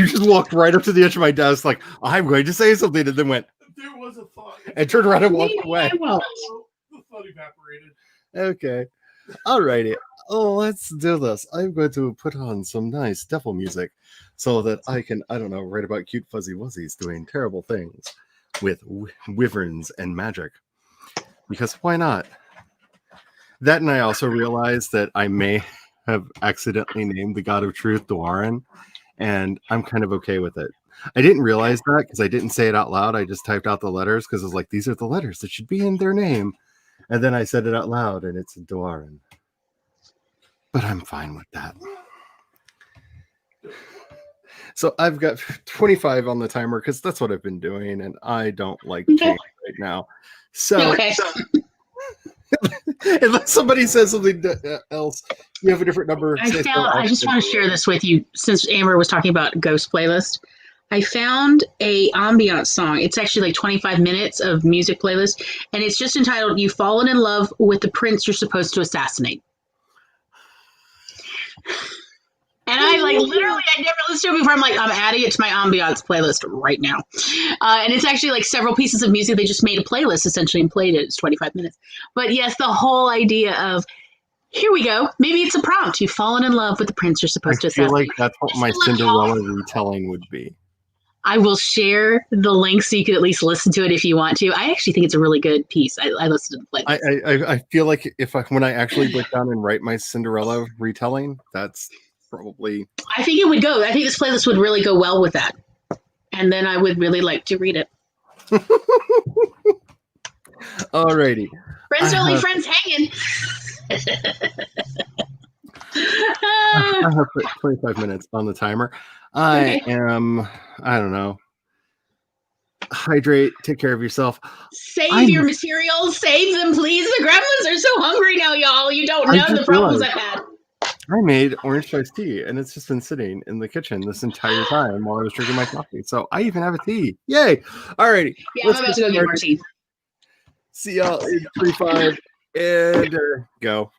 S1: just walked right up to the edge of my desk like, I'm going to say something, and then went,
S2: there was a thought.
S1: And turned around and walked away.
S2: The thought evaporated.
S1: Okay. All righty. Oh, let's do this. I'm going to put on some nice devil music so that I can, write about cute fuzzy wuzzies doing terrible things with wyverns and magic. Because why not? That, and I also realized that I may have accidentally named the God of Truth Doarin, and I'm kind of okay with it. I didn't realize that because I didn't say it out loud. I just typed out the letters because I was like, these are the letters that should be in their name. And then I said it out loud, and it's Doarin. But I'm fine with that. So I've got 25 on the timer because that's what I've been doing, and I don't like change right now. So, unless somebody says something else, you have a different number.
S3: I just want to share this with you since Amber was talking about Ghost playlist. I found a ambiance song. It's actually like 25 minutes of music playlist, and it's just entitled "You've Fallen in Love with the Prince You're Supposed to Assassinate." And And I like literally, I never listened to it before. I'm like, I'm adding it to my ambiance playlist right now. And it's actually like several pieces of music. They just made a playlist essentially and played it. It's 25 minutes. But yes, the whole idea of here we go. Maybe it's a prompt. You've fallen in love with the prince you're
S1: I
S3: supposed to
S1: feel
S3: assassinate.
S1: like that's what my
S3: Just like
S1: Cinderella retelling would be.
S3: I will share the link so you can at least listen to it if you want to. I actually think it's a really good piece. I listened to the playlist.
S1: I feel like when I actually break down and write my Cinderella retelling, that's probably.
S3: I think it would go. I think this playlist would really go well with that. And then I would really like to read it.
S1: Alrighty.
S3: Friends don't leave friends hanging.
S1: I have put 25 minutes on the timer. I don't know. Hydrate, take care of yourself.
S3: Save your materials, save them, please. The gremlins are so hungry now, y'all. You don't know the problems I've had.
S1: I made orange iced tea, and it's just been sitting in the kitchen this entire time while I was drinking my coffee. So I even have a tea. Yay! Alrighty.
S3: Yeah, I'm about to go get more tea.
S1: See y'all in 25 and go.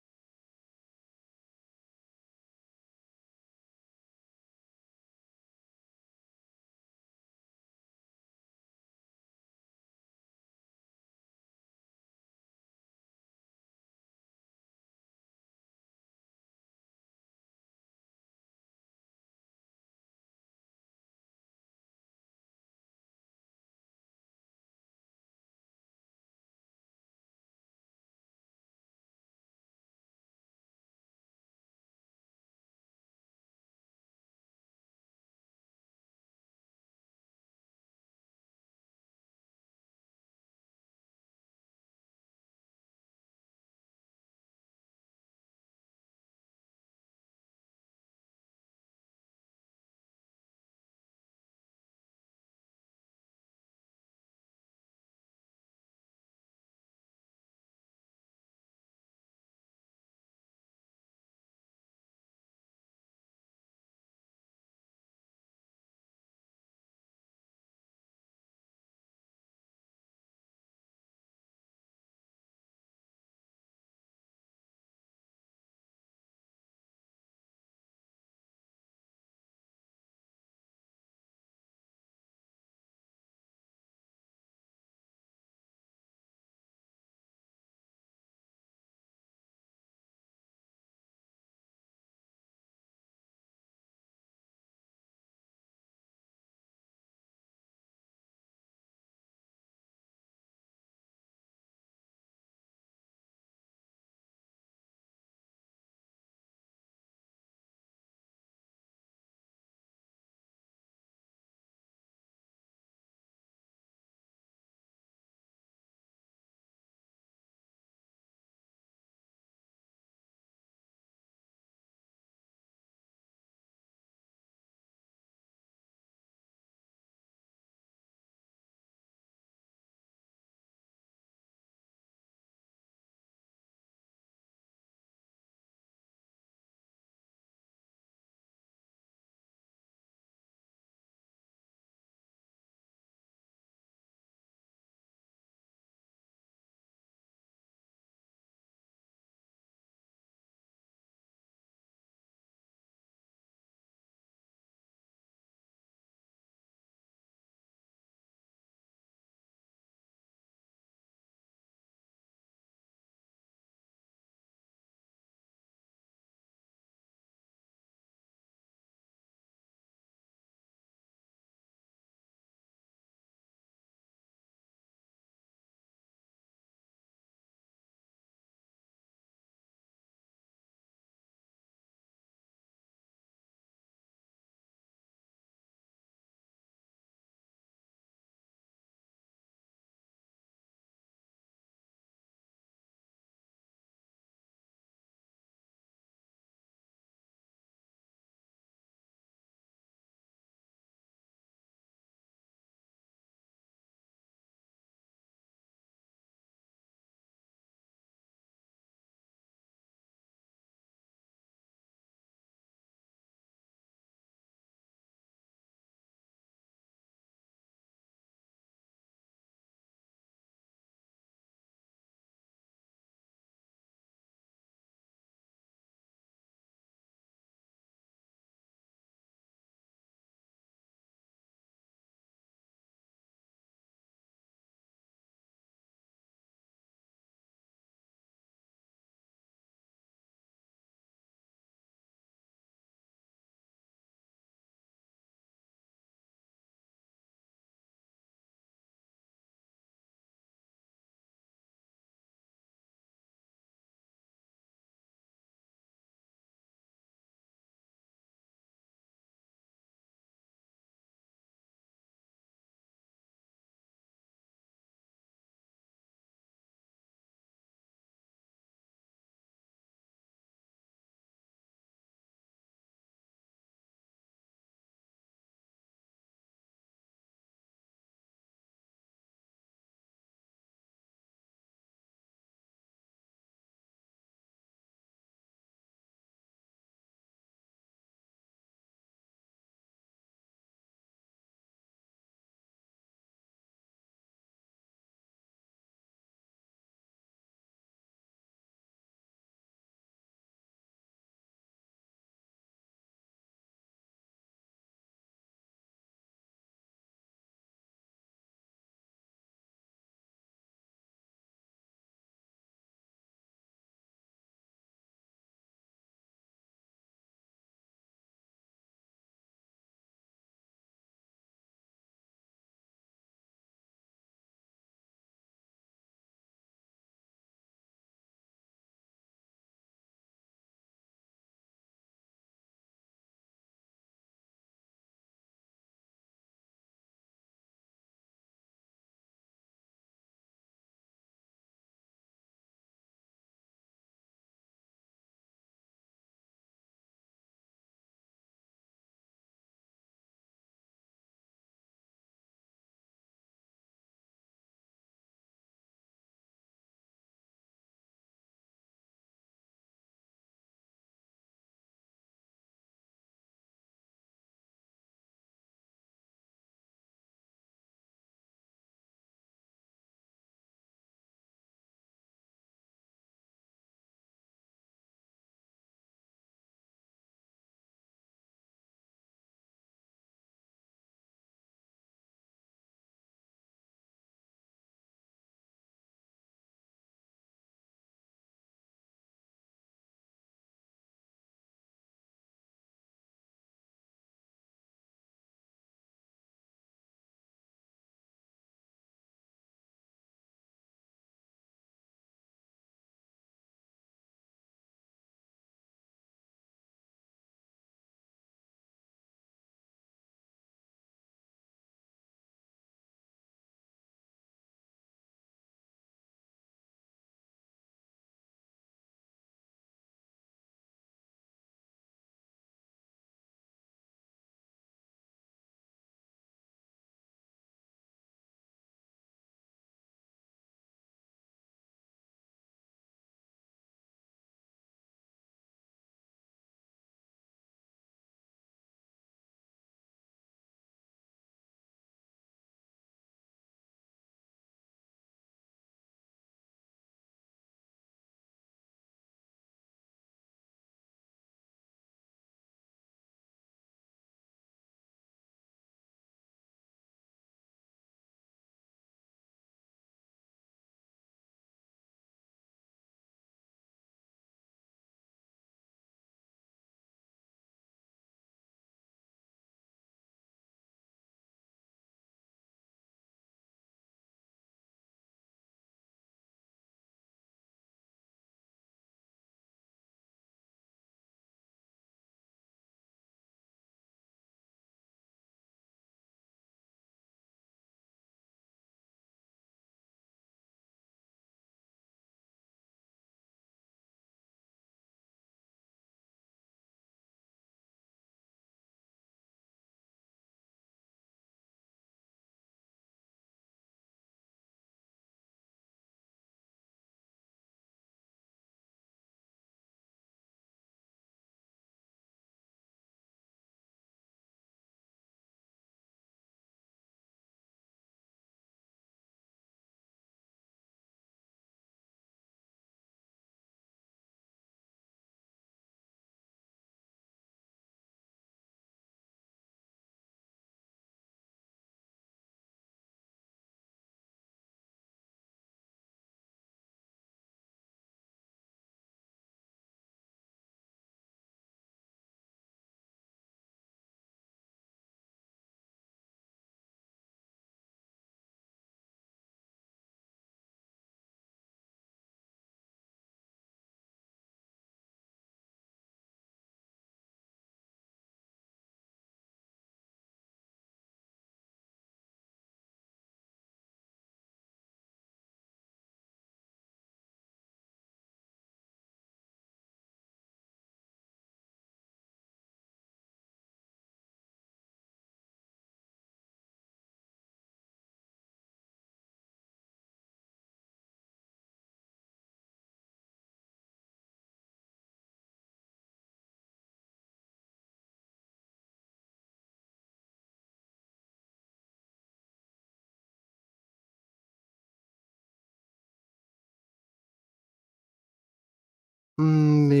S1: Hello,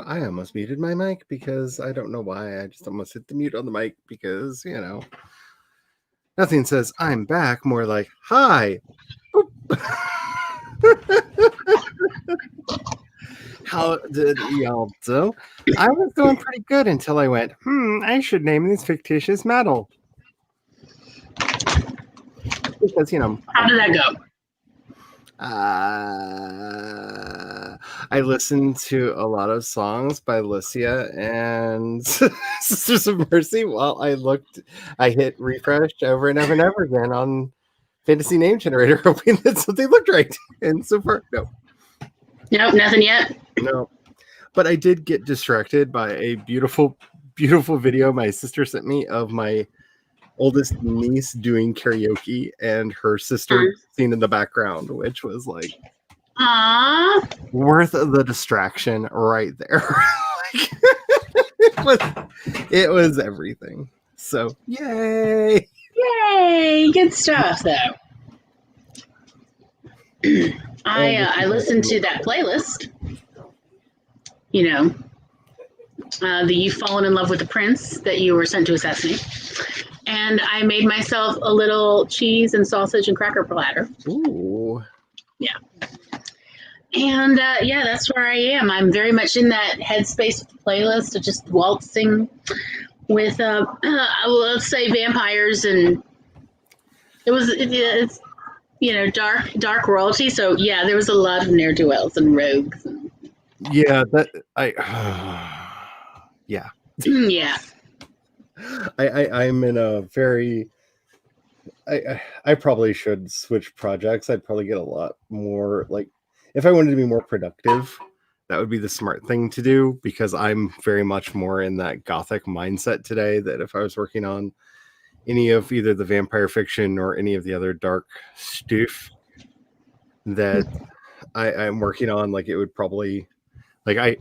S1: I almost muted my mic because I don't know why. I just almost hit the mute on the mic because, nothing says I'm back, more like, hi. How did y'all do? I was doing pretty good until I went, I should name this fictitious metal. Because,
S3: How did that go?
S1: I listened to a lot of songs by Lucia and Sisters of Mercy while I hit refresh over and over and over again on Fantasy Name Generator, hoping that something looked right. And so far, no.
S3: Nope, nothing yet.
S1: No. But I did get distracted by a beautiful, beautiful video my sister sent me of my oldest niece doing karaoke and her sister singing in the background, which was like worth the distraction right there. it was everything. So yay!
S3: Good stuff though. I listened to that playlist. The You've Fallen in Love with the Prince that you were sent to assassinate. And I made myself a little cheese and sausage and cracker platter.
S1: Ooh.
S3: Yeah. And that's where I am. I'm very much in that headspace with the playlist of just waltzing with, let's say, vampires. And it's dark royalty. So, yeah, there was a lot of ne'er-do-wells and rogues.
S1: Yeah,
S3: Yeah.
S1: I'm in a very. I probably should switch projects. I'd probably get a lot more. Like, if I wanted to be more productive, that would be the smart thing to do because I'm very much more in that gothic mindset today. That if I was working on any of either the vampire fiction or any of the other dark stuff that I'm working on, like it would probably, like I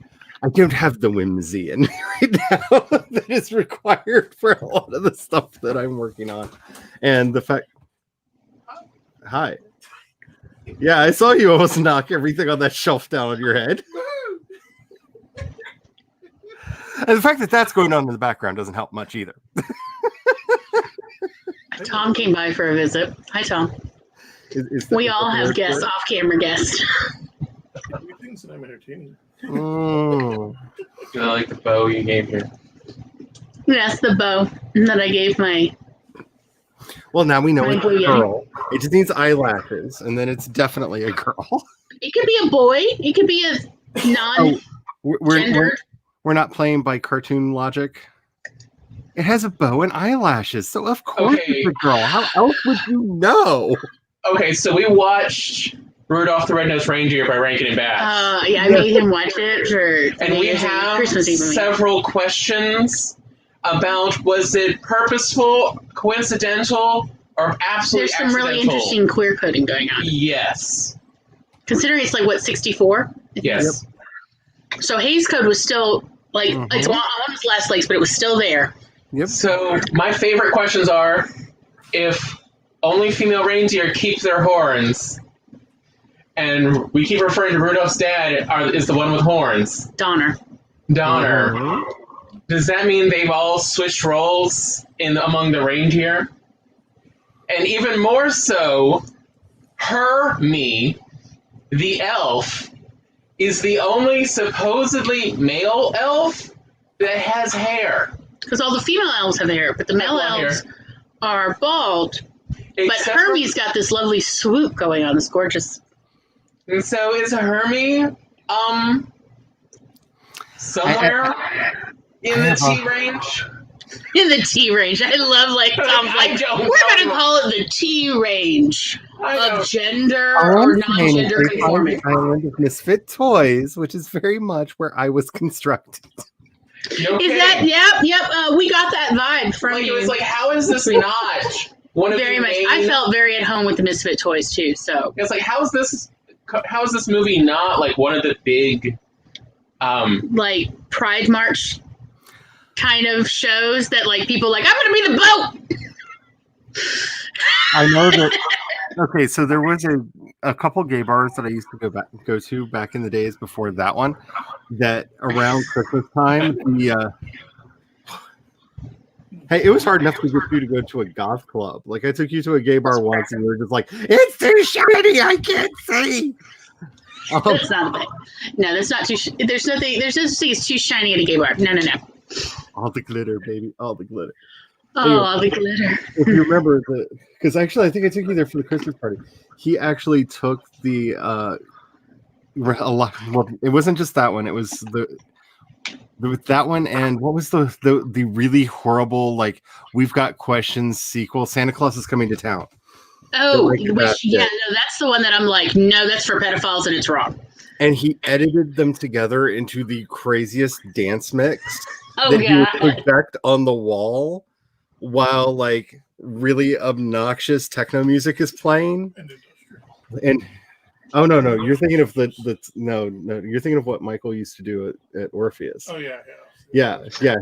S1: don't have the whimsy in me right now that is required for a lot of the stuff that I'm working on. And the fact... Hi. Yeah, I saw you almost knock everything on that shelf down on your head. And the fact that that's going on in the background doesn't help much either.
S3: Tom came by for a visit. Hi, Tom. We all have guests, off-camera guests.
S2: He thinks that I'm entertaining.
S1: Mm.
S4: I like the bow you gave her.
S3: That's the bow that I gave my...
S1: Well, now we know
S3: My
S1: it's a
S3: Buiding.
S1: girl. It just needs eyelashes, and then it's definitely a girl.
S3: It could be a boy. It could be a non-gendered.
S1: We're not playing by cartoon logic. It has a bow and eyelashes, so of course it's a girl. How else would you know?
S4: Okay, so we watched Rudolph the Red-Nosed Reindeer by Rankin and Bass.
S3: I made him watch it for
S4: And we have
S3: Christmas Eve.
S4: several questions about was it purposeful, coincidental, or absolutely
S3: There's some
S4: accidental?
S3: really interesting queer coding going on.
S4: Yes.
S3: Considering it's like, 64?
S4: Yes.
S3: So Hays Code was still, it's on its last legs, but it was still there.
S1: Yep.
S4: So my favorite questions are, if only female reindeer keep their horns, and we keep referring to Rudolph's dad is the one with horns,
S3: Donner.
S4: Does that mean they've all switched roles among the reindeer? And even more so, Hermie, the elf, is the only supposedly male elf that has hair.
S3: Because all the female elves have hair, but the male elves are bald. But Hermie's got this lovely swoop going on. It's gorgeous.
S4: And so is Hermie somewhere in the T range?
S3: In the T range. I love Tom's we're going to call it the T range of gender or non-gender conforming.
S1: Island of Misfit Toys, which is very much where I was constructed.
S4: Okay.
S3: Is that, yep, we got that vibe from you.
S4: It was like, how is this not one of
S3: very much. I felt very at home with the Misfit Toys too, so.
S4: It's like, how is this movie not like one of the big
S3: Pride March kind of shows that people I'm gonna be the boat.
S1: I know that Okay, so there was a couple gay bars that I used to go to back in the days before that one. That around Christmas time, hey, it was hard enough to get you to go to a goth club. Like I took you to a gay bar once, and you were just like, "It's too shiny, I can't see."
S3: That's not a thing. No, that's not too. There's nothing. There's no such thing as too shiny at a gay bar. No.
S1: All the glitter, baby, all the glitter.
S3: Oh,
S1: Anyway,
S3: the glitter.
S1: if you remember, because actually, I think I took you there for the Christmas party. He actually took the a lot. Well, it wasn't just that one. It was that one, and what was the really horrible like We've Got Questions sequel? Santa Claus is Coming to Town.
S3: Oh, no, that's the one that I'm like, no, that's for pedophiles and it's wrong.
S1: And he edited them together into the craziest dance mix
S3: Oh,
S1: that he would
S3: God.
S1: project on the wall while like really obnoxious techno music is playing. And oh no, you're thinking of no, you're thinking of what Michael used to do at Orpheus.
S2: Oh yeah.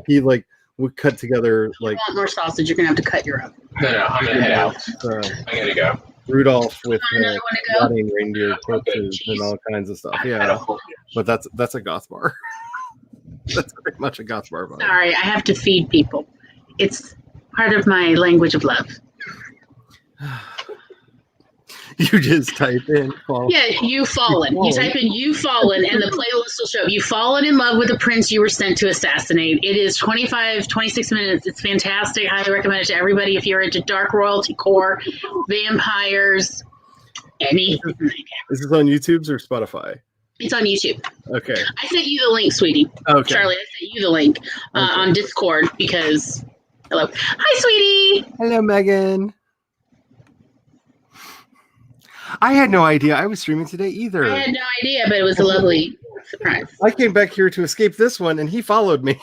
S1: He like would cut together like.
S3: If you want more sausage, you're gonna have to cut your own.
S4: No, I'm gonna head out. I gotta go.
S1: Rudolph with
S3: Another one to go?
S1: rotting reindeer corpses and all kinds of stuff. Yeah, but that's a goth bar. That's very much a goth bar.
S3: Sorry, I have to feed people. It's part of my language of love.
S1: You just type in fallen.
S3: Yeah, you fallen. You type in you fallen and the playlist will show up. You fallen in love with the prince you were sent to assassinate. It is 26 minutes. It's fantastic. Highly recommend it to everybody if you're into dark royalty core, vampires, anything.
S1: Is this on YouTube's or Spotify?
S3: It's on YouTube.
S1: Okay.
S3: I sent you the link, sweetie.
S1: Okay.
S3: Charlie, I sent you the link on Discord because hello. Hi, sweetie.
S1: Hello, Megan. I had no idea I was streaming today either.
S3: I had no idea, but it was a lovely surprise.
S1: I came back here to escape this one, and he followed me.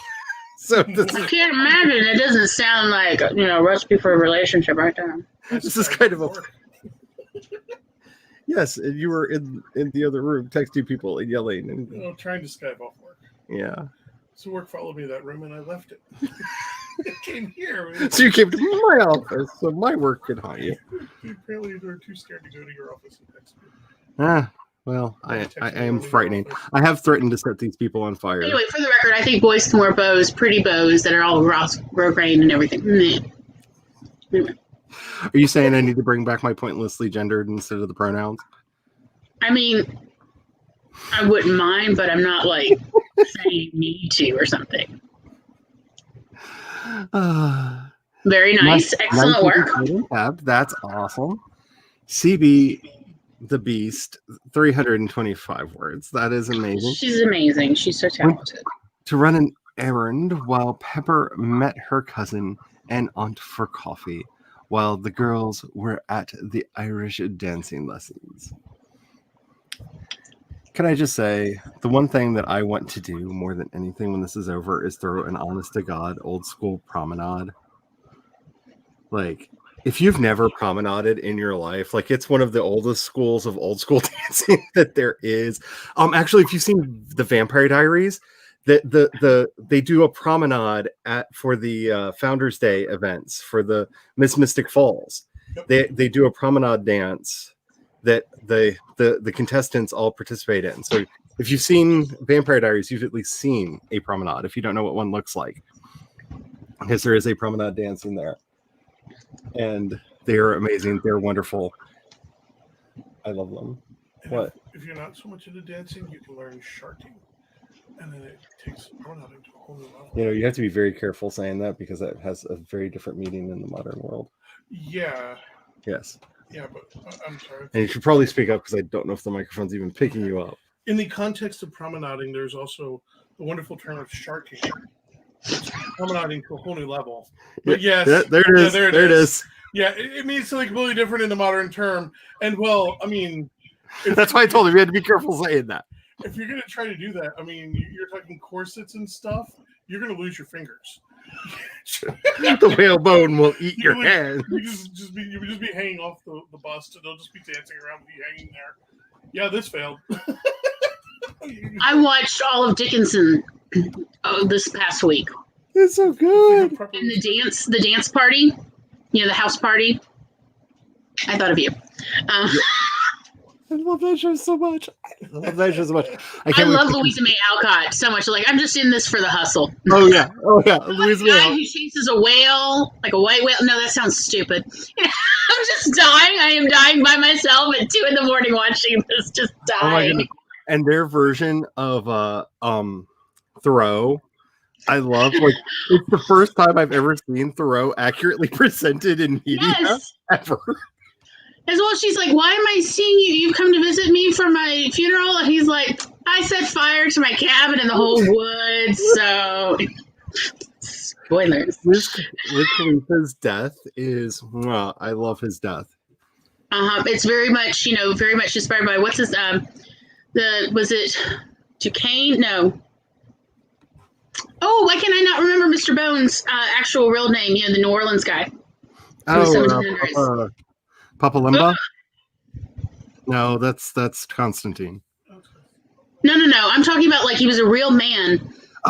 S1: So
S3: I can't imagine. It doesn't sound like recipe for a relationship right there.
S1: this is kind of a. Yes, and you were in the other room texting people and yelling and
S2: trying to Skype off work.
S1: Yeah.
S2: So work followed me to that room, and I left it. It came here.
S1: So you came to my office, so my work could haunt you.
S2: Apparently, they were too scared to go to your office and text me.
S1: Well, I am frightening. I have threatened to set these people on fire.
S3: Anyway, for the record, I think boys can wear bows, pretty bows that are all grosgrained and everything. Anyway.
S1: Are you saying I need to bring back my pointlessly gendered instead of the pronouns?
S3: I mean, I wouldn't mind, but I'm not like saying need to or something. Very nice. Excellent work.
S1: That's awesome. CB the Beast, 325 words. That is amazing.
S3: She's amazing. She's so talented.
S1: To run an errand while Pepper met her cousin and aunt for coffee, while the girls were at the Irish dancing lessons. Can I just say, the one thing that I want to do more than anything when this is over is throw an honest-to-God old school promenade. Like, if you've never promenaded in your life, like it's one of the oldest schools of old school dancing that there is. Actually, if you've seen the Vampire Diaries, they do a promenade for the Founders Day events for the Miss Mystic Falls. They do a promenade dance that the contestants all participate in. So if you've seen Vampire Diaries, you've at least seen a promenade. If you don't know what one looks like, because there is a promenade dancing there, and they're amazing. They're wonderful. I love them.
S2: And
S1: What?
S2: If you're not so much into dancing, you can learn sharking, and then it takes promenading to a whole new level.
S1: You have to be very careful saying that because that has a very different meaning in the modern world.
S2: Yeah.
S1: Yes.
S2: Yeah, but I'm sorry.
S1: And you should probably speak up because I don't know if the microphone's even picking you up.
S2: In the context of promenading, there's also the wonderful term of sharking. It's promenading to a whole new level. But yes,
S1: there it is.
S2: There
S1: it is.
S2: Yeah, it means something completely different in the modern term. And well, I mean,
S1: That's why I told him you had to be careful saying that.
S2: If you're going to try to do that, I mean, you're talking corsets and stuff, you're going to lose your fingers.
S1: The whalebone will eat your hand.
S2: You would just be hanging off the bust, and they'll just be dancing around with you hanging there. Yeah, this failed.
S3: I watched all of Dickinson this past week.
S1: It's so good.
S3: And the dance party, the house party. I thought of you.
S1: I love that show so much. I
S3: I
S1: can't wait
S3: love
S1: to-
S3: Louisa May Alcott so much. Like, I'm just in this for the hustle.
S1: Oh yeah.
S3: Louisa May guy who chases a whale, like a white whale. No, that sounds stupid. I'm just dying. I am dying by myself at 2 a.m. watching this. Just dying.
S1: Oh my goodness. And their version of Thoreau, I love. Like, it's the first time I've ever seen Thoreau accurately presented in media ever.
S3: As well, she's like, "Why am I seeing you? You've come to visit me for my funeral?" And he's like, "I set fire to my cabin in the whole woods." So, spoilers.
S1: Wiz Khalifa's death is. I love his death.
S3: It's very much, very much inspired by what's his was it Duquesne? No. Oh, why can I not remember Mr. Bones' actual real name? The New Orleans guy.
S1: Papa Limba? No, that's Constantine.
S3: No. I'm talking about like he was a real man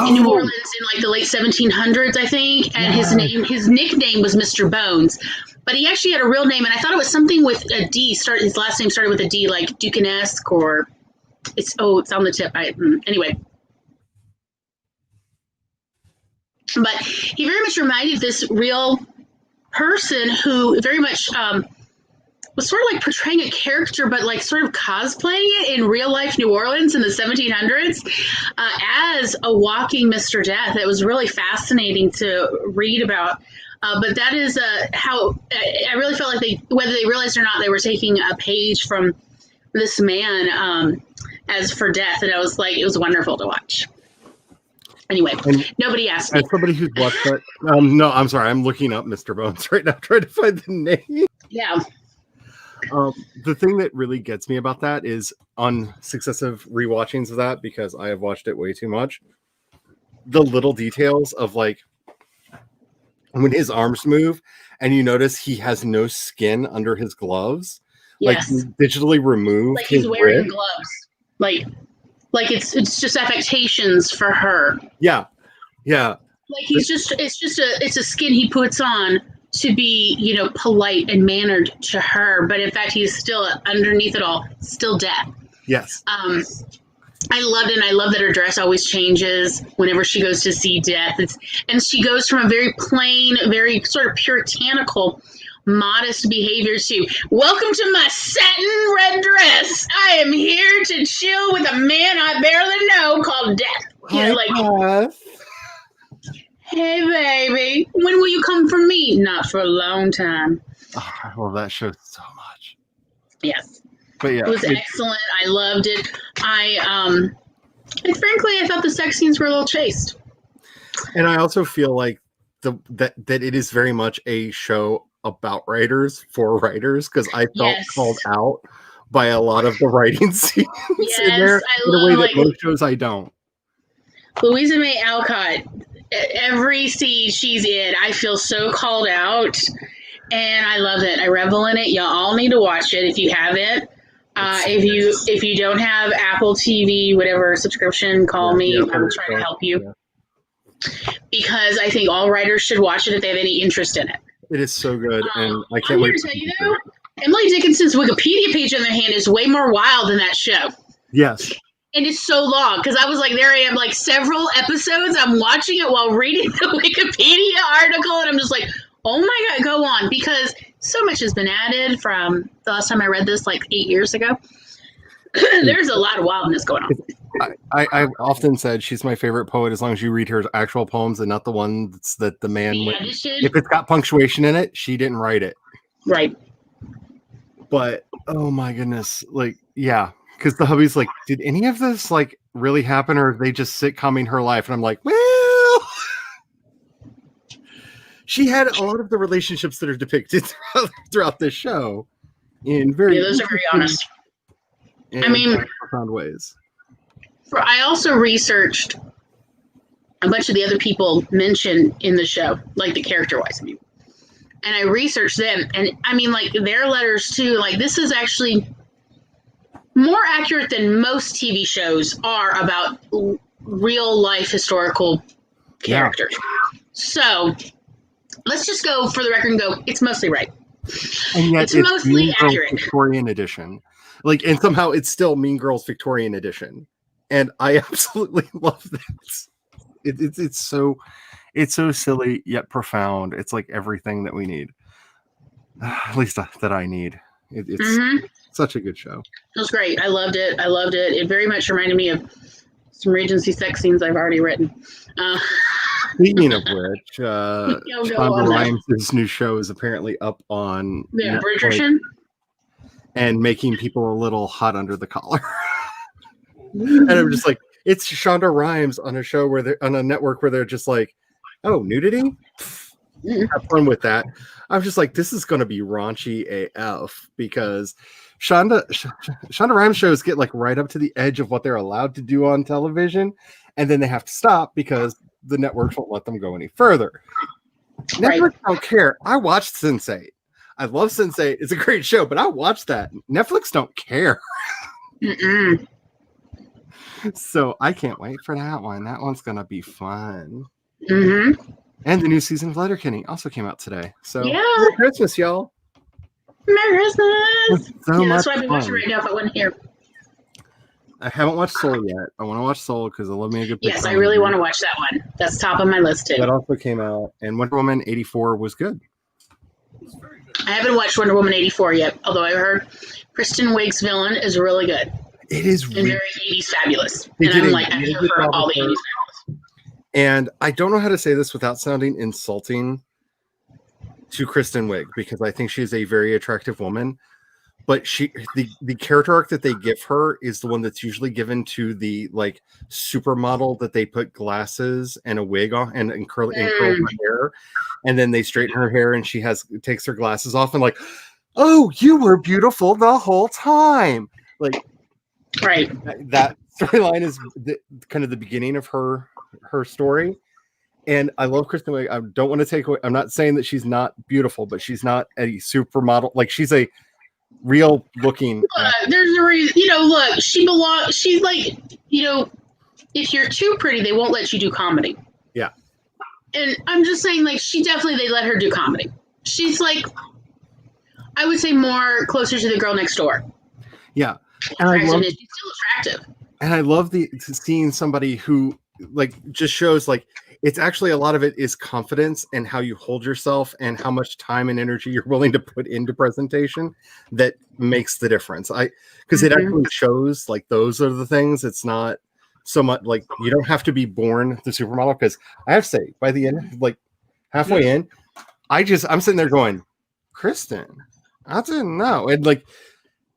S3: in New Orleans in like the late 1700s, I think, and his nickname was Mr. Bones, but he actually had a real name, and I thought it was something with a D. His last name started with a D, like Ducanesque, or it's on the tip. Anyway. But he very much reminded this real person who very much was sort of like portraying a character, but like sort of cosplaying it in real life New Orleans in the 1700s as a walking Mr. Death. It was really fascinating to read about. But that is how I really felt like whether they realized or not, they were taking a page from this man as for Death. And I was like, it was wonderful to watch. Anyway, nobody asked me.
S1: As somebody who's watched that, no, I'm sorry. I'm looking up Mr. Bones right now, trying to find the name.
S3: Yeah.
S1: The thing that really gets me about that is on successive rewatchings of that, because I have watched it way too much. The little details of like when his arms move and you notice he has no skin under his gloves.
S3: Yes.
S1: Like digitally removed.
S3: Like he's wearing gloves. Like it's just affectations for her.
S1: Yeah.
S3: Like it's a skin he puts on to be, polite and mannered to her, but in fact he's still underneath it all, still Death.
S1: Yes.
S3: I loved it, and I love that her dress always changes whenever she goes to see Death. And she goes from a very plain, very sort of puritanical, modest behavior to, "Welcome to my satin red dress. I am here to chill with a man I barely know called Death." "Hey, baby, when will you come for me?" "Not for a long time."
S1: Oh, I love that show so much.
S3: Yes.
S1: But yeah,
S3: it was excellent. I loved it. And frankly, I thought the sex scenes were a little chaste.
S1: And I also feel like that it is very much a show about writers for writers, because I felt called out by a lot of the writing scenes in there in a way that most shows I don't.
S3: Louisa May Alcott, every scene she's in, I feel so called out, and I love it. I revel in it. Y'all all need to watch it if you haven't. If you don't have Apple TV, whatever subscription, call me. I will try to help you. Yeah. Because I think all writers should watch it if they have any interest in it.
S1: It is so good, and I can't wait
S3: to tell you though, Emily Dickinson's Wikipedia page on their hand is way more wild than that show.
S1: Yes.
S3: And it's so long, because I was like, there I am, like several episodes. I'm watching it while reading the Wikipedia article, and I'm just like, oh my God, go on. Because so much has been added from the last time I read this, like 8 years ago. There's a lot of wildness going on.
S1: I've often said she's my favorite poet as long as you read her actual poems and not the ones that the man went. If it's got punctuation in it, she didn't write it.
S3: Right.
S1: But, oh my goodness. Like, yeah. Because the hubby's like, did any of this like really happen, or are they just sitcomming her life? And I'm like, well, she had a lot of the relationships that are depicted throughout this show in very
S3: those are very honest. I mean,
S1: profound ways.
S3: I also researched a bunch of the other people mentioned in the show, like the character-wise. And I researched them, and I mean, like their letters too. Like this is actually more accurate than most TV shows are about real life historical characters. Yeah. So let's just go for the record and go, it's mostly right.
S1: And yet
S3: It's
S1: it's
S3: mostly
S1: Mean Girls
S3: accurate.
S1: Victorian edition. Like, and somehow it's still Mean Girls Victorian edition. And I absolutely love that. It's so silly yet profound. It's like everything that we need. At least that I need. It's such a good show.
S3: It was great. I loved it. It very much reminded me of some Regency sex scenes I've already written.
S1: Speaking of which,
S3: Go
S1: Shonda
S3: on,
S1: Rhimes' new show is apparently up on
S3: yeah,
S1: Netflix
S3: Bridgerton.
S1: and making people a little hot under the collar. And I'm just like, it's Shonda Rhimes on a show where they're on a network where they're just like, oh, nudity? Have fun with that. I'm just like, this is going to be raunchy AF because Shonda Rhimes shows get like right up to the edge of what they're allowed to do on television, and then they have to stop because the networks won't let them go any further. Netflix don't care. I watched Sense8. I love Sense8. It's a great show, but I watched that. Netflix don't care. So I can't wait for that one. That one's going to be fun. And the new season of Letterkenny also came out today. So
S3: Yeah.
S1: Merry Christmas, y'all.
S3: Merry Christmas.
S1: So much
S3: That's what I'd be watching
S1: fun.
S3: right now if I wasn't here.
S1: I haven't watched Soul yet. I want to watch Soul because I love me a good.
S3: Yes, I really want to watch that one. That's top of my list too.
S1: That also came out, and Wonder Woman 84 was good.
S3: I haven't watched Wonder Woman 84 yet, although I heard Kristen Wiig's villain is really good
S1: It is
S3: and
S1: really,
S3: very 80s fabulous.
S1: They
S3: And
S1: did
S3: I'm
S1: a
S3: like, I'm
S1: really
S3: here
S1: good
S3: for
S1: job
S3: all
S1: with
S3: the
S1: her.
S3: 80s fabulous.
S1: And I don't know how to say this without sounding insulting to Kristen Wiig because I think she's a very attractive woman. But the character arc that they give her is the one that's usually given to the like supermodel that they put glasses and a wig on and curl her hair, and then they straighten her hair and she takes her glasses off and like, oh, you were beautiful the whole time. Like,
S3: Right.
S1: That storyline is kind of the beginning of her story. And I love Kristen Wiig. I don't want to take away. I'm not saying that she's not beautiful, but she's not a supermodel. Like she's a real looking.
S3: There's a reason, look, she's like, if you're too pretty, they won't let you do comedy.
S1: Yeah.
S3: And I'm just saying, like, they let her do comedy. She's like, I would say more closer to the girl next door.
S1: Yeah. And I love,
S3: she's still attractive.
S1: And I love seeing somebody who like just shows like it's actually a lot of it is confidence and how you hold yourself and how much time and energy you're willing to put into presentation that makes the difference. Because it actually shows like those are the things. It's not so much like you don't have to be born the supermodel. Because I have to say, by the end, like halfway in, I'm sitting there going, Kristen, I didn't know. And like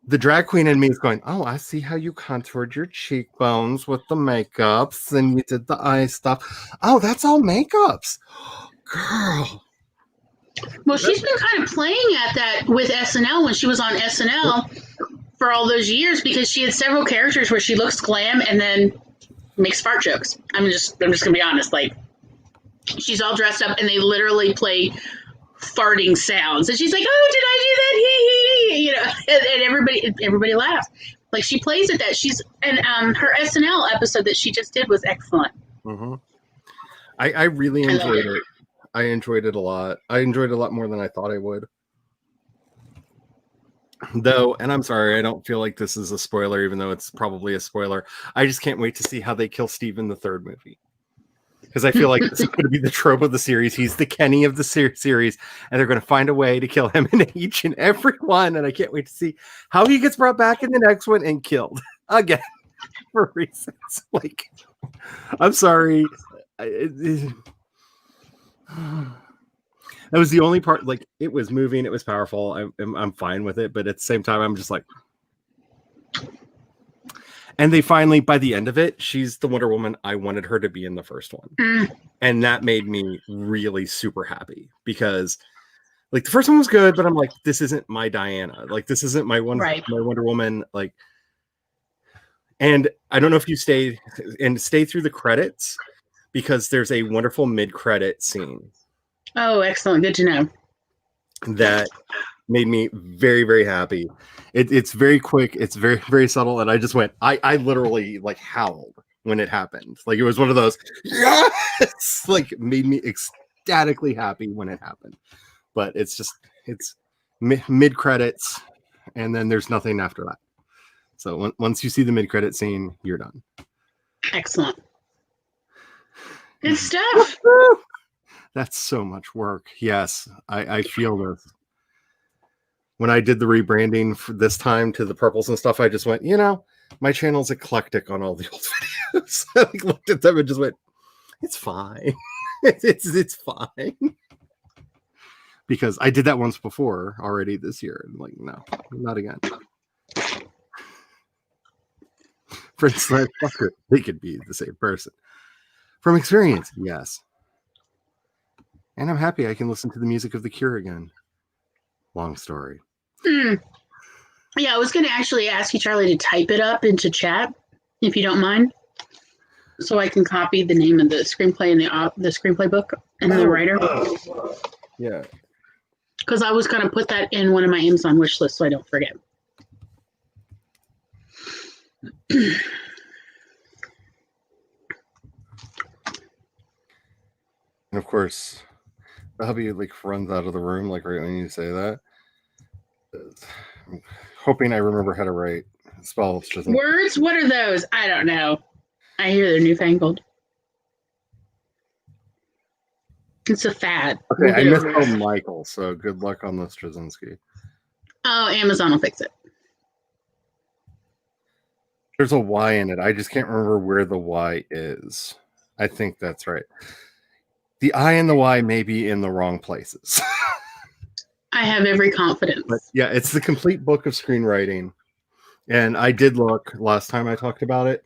S1: the drag queen in me is going, oh, I see how you contoured your cheekbones with the makeups and you did the eye stuff. Oh, that's all makeups. Girl.
S3: Well, she's been kind of playing at that with SNL when she was on SNL for all those years because she had several characters where she looks glam and then makes fart jokes. I'm just gonna be honest. Like, she's all dressed up and they literally play farting sounds, and she's like, "Oh, did I do that?" And everybody laughs. Like she plays at that. And her SNL episode that she just did was excellent.
S1: Mm-hmm. I really enjoyed it. I enjoyed it a lot. I enjoyed it a lot more than I thought I would. Though, and I'm sorry, I don't feel like this is a spoiler, even though it's probably a spoiler. I just can't wait to see how they kill Steve in the third movie. Because I feel like this is going to be the trope of the series. He's the Kenny of the series, and they're going to find a way to kill him in each and every one. And I can't wait to see how he gets brought back in the next one and killed again for reasons. Like, I'm sorry. That was the only part. Like, it was moving. It was powerful. I'm fine with it. But at the same time, I'm just like, and they finally, by the end of it, she's the Wonder Woman I wanted her to be in the first one. And that made me really super happy because like the first one was good, but I'm like, this isn't my Diana. Like, this isn't my Wonder Woman. Like, and I don't know if you stay through the credits because there's a wonderful mid-credit scene.
S3: Oh, excellent. Good to know.
S1: That made me very, very happy. It's very quick. It's very, very subtle. And I just went, I literally like howled when it happened. Like it was one of those, yes, like made me ecstatically happy when it happened. But it's mid credits, and then there's nothing after that. So once you see the mid credit scene, you're done.
S3: Excellent. Good stuff.
S1: That's so much work. Yes, I feel this. When I did the rebranding for this time to the purples and stuff, I just went, my channel's eclectic on all the old videos. I looked at them and just went, it's fine. it's fine. Because I did that once before already this year. I'm like, no, not again. For instance, they could be the same person. From experience, yes. And I'm happy I can listen to the music of The Cure again. Long story.
S3: Yeah, I was going to actually ask you, Charlie, to type it up into chat, if you don't mind, so I can copy the name of the screenplay and the screenplay book and the writer.
S1: Yeah.
S3: Because I was going to put that in one of my Amazon wish lists so I don't forget.
S1: And of course, the hubby runs out of the room right when you say that. I'm hoping I remember how to spell
S3: words. What are those? I don't know. I hear they're newfangled. It's a fad.
S1: Okay, I misspelled Michael, so good luck on this, Straczynski.
S3: Oh, Amazon will fix it.
S1: There's a Y in it. I just can't remember where the Y is. I think that's right. The I and the Y may be in the wrong places.
S3: I have every confidence.
S1: But yeah, it's the complete book of screenwriting. And I did look last time I talked about it,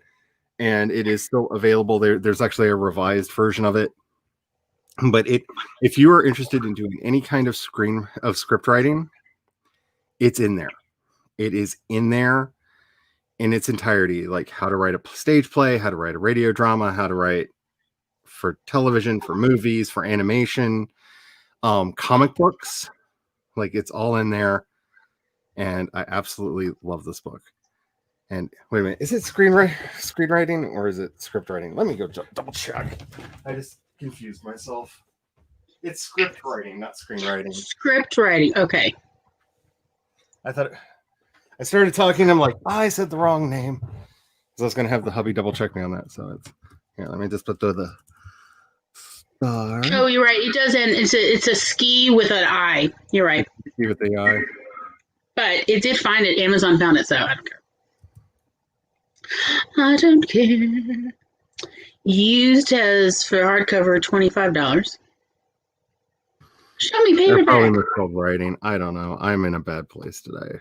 S1: and it is still available. There's actually a revised version of it. But if you are interested in doing any kind of script writing, it's in there. It is in there in its entirety, like how to write a stage play, how to write a radio drama, how to write for television, for movies, for animation, comic books. It's all in there. And I absolutely love this book. And wait a minute, is it screenwriting or is it script writing? Let me go double check. I just confused myself. It's script writing, not screenwriting.
S3: Script writing, okay.
S1: I started talking. I'm like, I said the wrong name. Because I was going to have the hubby double check me on that. So let me just put the star.
S3: Oh, you're right. It doesn't. It's a ski with an I. You're right.
S1: Ski with the I.
S3: But it did find it. Amazon found it, so I don't care. I don't care. Used as for hardcover $25. Show me paperback.
S1: They're probably misspelled writing. I don't know. I'm in a bad place today.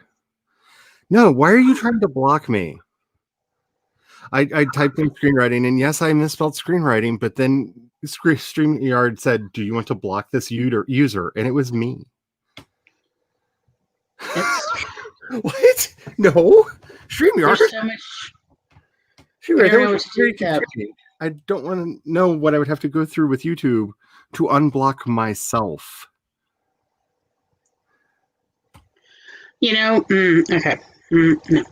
S1: No, why are you trying to block me? I typed in screenwriting, and yes, I misspelled screenwriting, but then StreamYard said, "Do you want to block this user?" And it was me. What? No, StreamYard.
S3: There's so much.
S1: I don't want to know what I would have to go through with YouTube to unblock myself.
S3: Okay. No.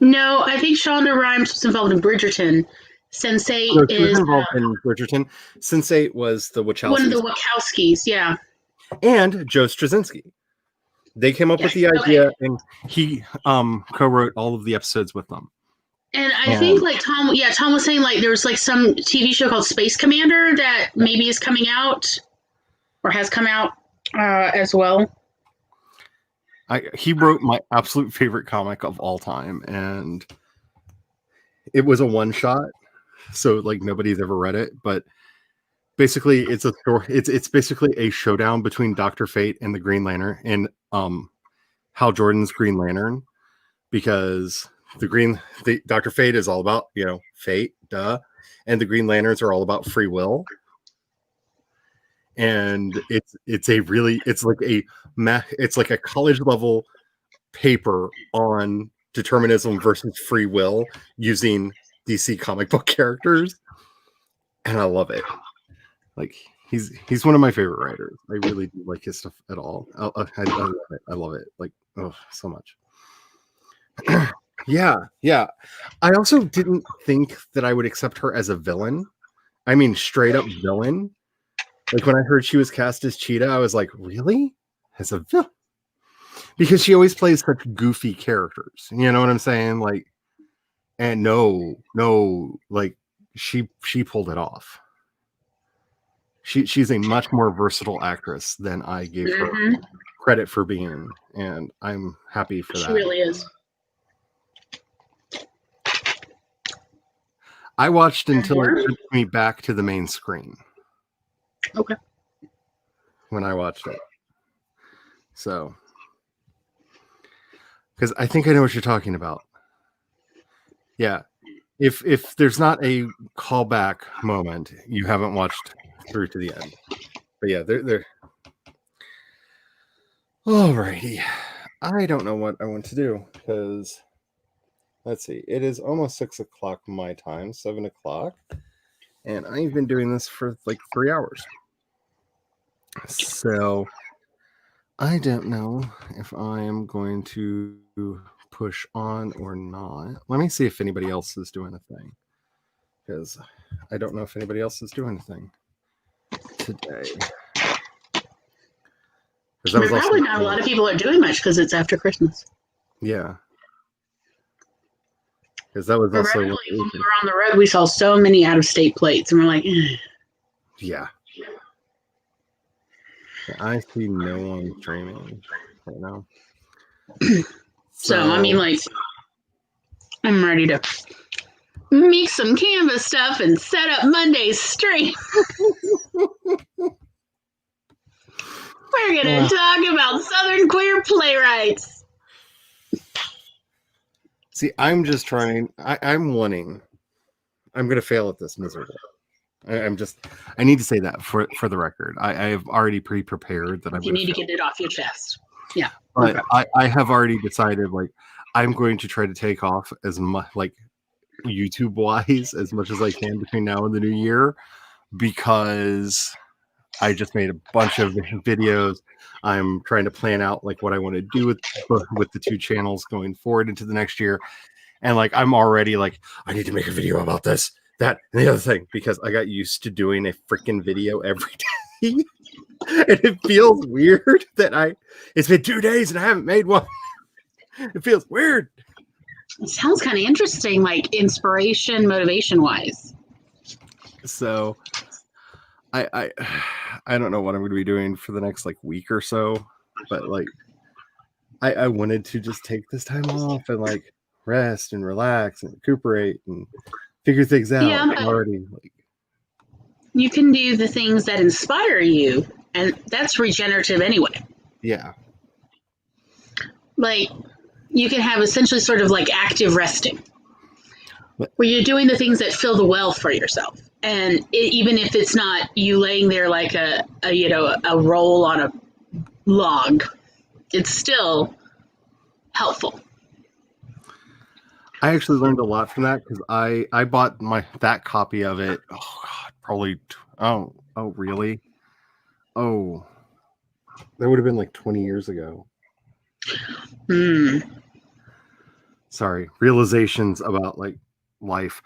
S3: No, I think Shonda Rhimes was involved in Bridgerton. Sense8 is
S1: involved in Bridgerton. Sense8 was the Wachowskis.
S3: One of the Wachowskis, yeah.
S1: And Joe Straczynski. They came up with the idea, and he co-wrote all of the episodes with them.
S3: And I think Tom was saying there's some TV show called Space Commander that maybe is coming out or has come out as well.
S1: He wrote my absolute favorite comic of all time, and it was a one-shot, so nobody's ever read it. But basically, it's a story. It's basically a showdown between Dr. Fate and the Green Lantern, and Hal Jordan's Green Lantern, because Dr. Fate is all about fate, duh, and the Green Lanterns are all about free will. And it's like a college level paper on determinism versus free will using DC comic book characters, and I love it. He's one of my favorite writers. I really do like his stuff at all. I love it. I love it so much. Yeah. I also didn't think that I would accept her as a villain. I mean, straight up villain. Like when I heard she was cast as Cheetah, I was like, really? As a villain? Because she always plays such goofy characters. You know what I'm saying? Like, and no, like she pulled it off. She's a much more versatile actress than I gave her credit for being, and I'm happy for that.
S3: She really is.
S1: I watched until it took me back to the main screen.
S3: Okay.
S1: When I watched it. So, because I think I know what you're talking about. Yeah. If there's not a callback moment, you haven't watched through to the end. But yeah, they're alrighty. I don't know what I want to do because let's see, it is almost 6 o'clock my time, 7 o'clock, and I've been doing this for like 3 hours. So I don't know if I am going to push on or not. Let me see if anybody else is doing a thing, because I don't know if anybody else is doing a thing today.
S3: Probably not a lot of people are doing much because it's after Christmas.
S1: Yeah. Because that was also
S3: when we were on the road, we saw so many out-of-state plates, and we're like,
S1: yeah. I see no one streaming right now.
S3: So I mean, like, I'm ready to make some Canvas stuff and set up Monday's stream. We're going to talk about Southern queer playwrights.
S1: See, I'm just trying. I'm wanting. I'm going to fail at this miserably. I need to say that for the record. I have already pre-prepared that
S3: you need to get it off your chest. Yeah.
S1: But okay. I have already decided, like, I'm going to try to take off as much, like, YouTube-wise, as much as I can between now and the new year, because I just made a bunch of videos. I'm trying to plan out, like, what I want to do with the 2 channels going forward into the next year. And, like, I'm already, like, I need to make a video about this, that, and the other thing, because I got used to doing a freaking video every day. And it feels weird that it's been 2 days and I haven't made one. It feels weird.
S3: It sounds kind of interesting, like inspiration, motivation wise.
S1: So I don't know what I'm going to be doing for the next, like, week or so, but, like, I wanted to just take this time off and, like, rest and relax and recuperate and figure things out.
S3: Yeah,
S1: already, like,
S3: you can do the things that inspire you, and that's regenerative anyway.
S1: Yeah.
S3: Like, you can have essentially sort of like active resting, where you're doing the things that fill the well for yourself. And even if it's not you laying there like a roll on a log, it's still helpful.
S1: I actually learned a lot from that because I bought that copy of it. Oh God, probably. Oh, really? Oh, that would have been like 20 years ago. Sorry, realizations about, like, life.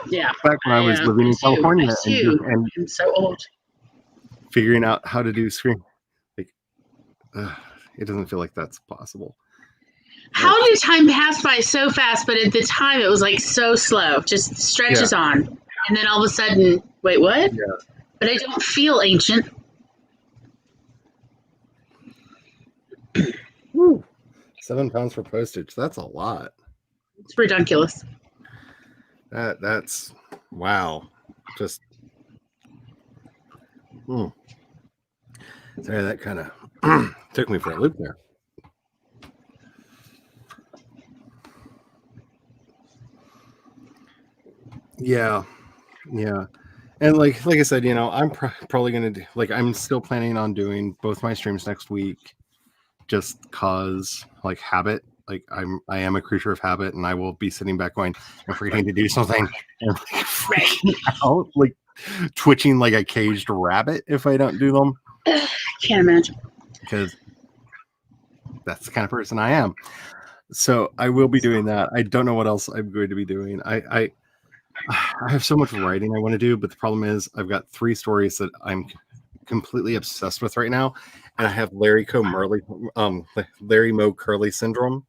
S3: Yeah.
S1: Back when I was living in California and
S3: I'm so old.
S1: figuring out how to do screen, like, it doesn't feel like that's possible.
S3: How did time pass by so fast? But at the time, it was like so slow, just stretches on, and then all of a sudden, wait, what?
S1: Yeah.
S3: But I don't feel ancient.
S1: Woo. £7 for postage. That's a lot.
S3: It's ridiculous.
S1: That's wow. Just sorry, that kind of took me for a loop there. Yeah. And like I said, I'm probably gonna do, like, I'm still planning on doing both my streams next week, just cause, like, habit. Like, I am a creature of habit, and I will be sitting back going, I'm forgetting to do something, and freaking out, like twitching like a caged rabbit if I don't do them.
S3: Can't imagine.
S1: Because that's the kind of person I am. So I will be doing that. I don't know what else I'm going to be doing. I have so much writing I want to do, but the problem is I've got 3 stories that I'm completely obsessed with right now, and I have Larry Moe Curly syndrome,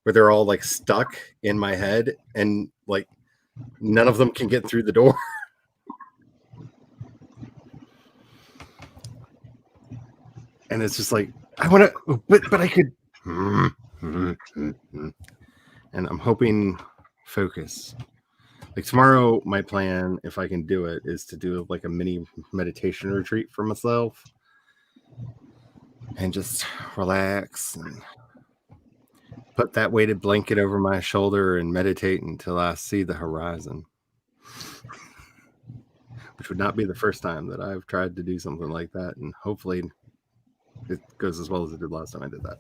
S1: where they're all like stuck in my head, and like none of them can get through the door. And it's just like I want to, but I could. And I'm hoping focus. Like tomorrow, my plan, if I can do it, is to do like a mini meditation retreat for myself and just relax and put that weighted blanket over my shoulder and meditate until I see the horizon. Which would not be the first time that I've tried to do something like that. And hopefully it goes as well as it did last time I did that.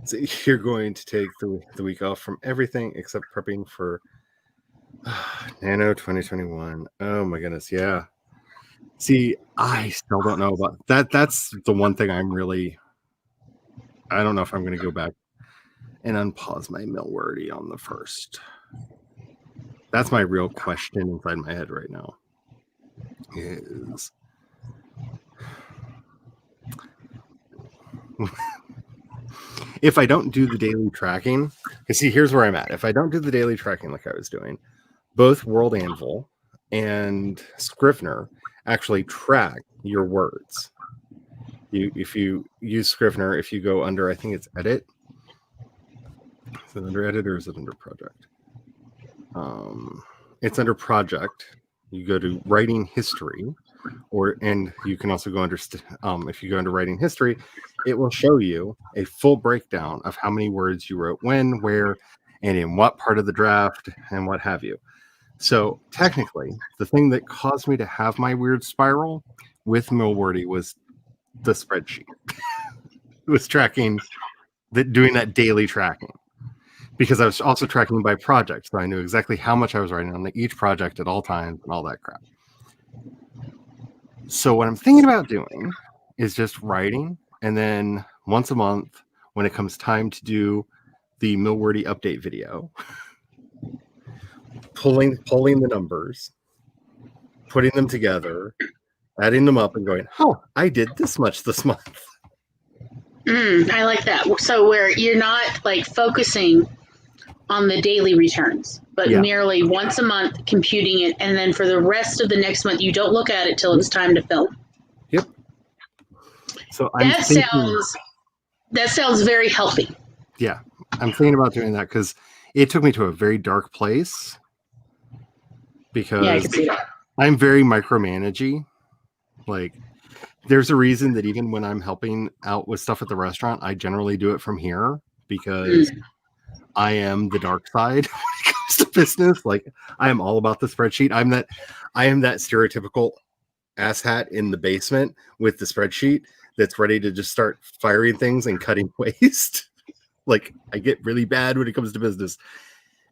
S1: So you're going to take the week off from everything except prepping for Nano 2021. Oh my goodness, yeah. See, I still don't know about that. That's the one thing I don't know if I'm going to go back and unpause my Milwordy on the 1st. That's my real question inside my head right now. Is if I don't do the daily tracking, because see, here's where I'm at. If I don't do the daily tracking like I was doing, both World Anvil and Scrivener actually track your words. If you use Scrivener, if you go under, I think it's edit. Is it under edit or is it under project? It's under project. You go to writing history, and you can also go under if you go under writing history, it will show you a full breakdown of how many words you wrote when, where, and in what part of the draft and what have you. So technically, the thing that caused me to have my weird spiral with Milwordy was the spreadsheet. It was tracking doing that daily tracking, because I was also tracking by project, so I knew exactly how much I was writing on each project at all times and all that crap. So what I'm thinking about doing is just writing, and then once a month, when it comes time to do the Milwordy update video, pulling the numbers, putting them together, adding them up, and going, "Oh, I did this much this month."
S3: I like that. So where you're not like focusing on the daily returns, but merely once a month computing it, and then for the rest of the next month, you don't look at it till it's time to film.
S1: Yep. So
S3: that sounds very healthy.
S1: Yeah, I'm thinking about doing that because it took me to a very dark place. Because
S3: I can see that.
S1: I'm very micromanagey. Like, there's a reason that even when I'm helping out with stuff at the restaurant, I generally do it from here because I am the dark side when it comes to business. Like, I am all about the spreadsheet. I am that stereotypical asshat in the basement with the spreadsheet that's ready to just start firing things and cutting waste. Like, I get really bad when it comes to business.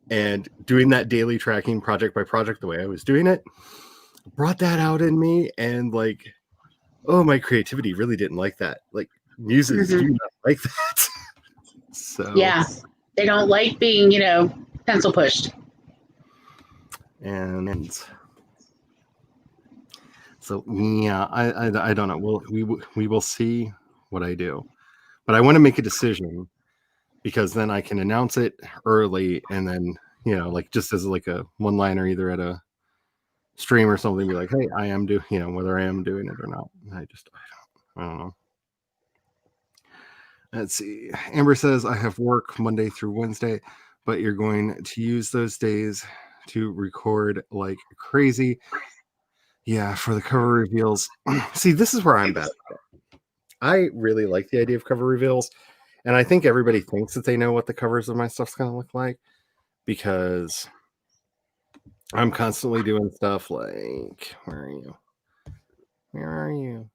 S1: And doing that daily tracking project by project the way I was doing it brought that out in me. And like, oh, my creativity really didn't like that. Like, muses do not like that. So
S3: yeah, they don't like being, pencil pushed.
S1: And so yeah, I don't know. We will see what I do, but I want to make a decision, because then I can announce it early, and then, like just as like a one-liner either at a stream or something, be like, hey, I am doing, whether I am doing it or not. I don't know. Let's see. Amber says, I have work Monday through Wednesday, but you're going to use those days to record like crazy. Yeah, for the cover reveals. See, this is where I'm bad. I really like the idea of cover reveals. And I think everybody thinks that they know what the covers of my stuff's going to look like, because I'm constantly doing stuff like, where are you? Where are you?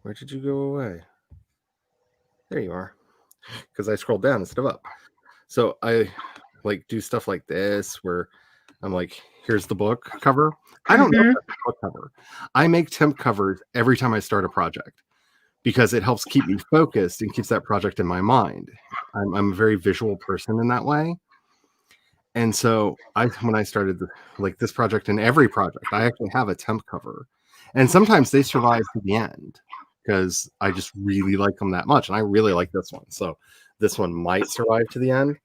S1: Where did you go away? There you are. Because I scrolled down instead of up. So I like do stuff like this where I'm like, here's the book cover. I don't know if that's the book cover. I make temp covers every time I start a project, because it helps keep me focused and keeps that project in my mind. I'm a very visual person in that way. And so when I started this project and every project, I actually have a temp cover, and sometimes they survive to the end because I just really like them that much, and I really like this one. So this one might survive to the end,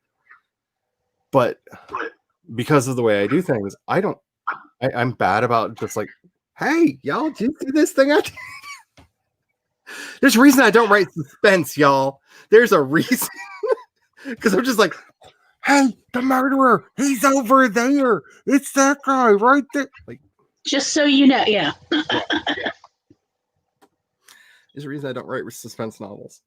S1: but because of the way I do things, I'm bad about just like, hey, y'all, did you see this thing I did? There's a reason I don't write suspense, y'all. There's a reason. Because I'm just like, hey, the murderer, he's over there. It's that guy right there. Like,
S3: Just so you know, yeah.
S1: there's a reason I don't write suspense novels.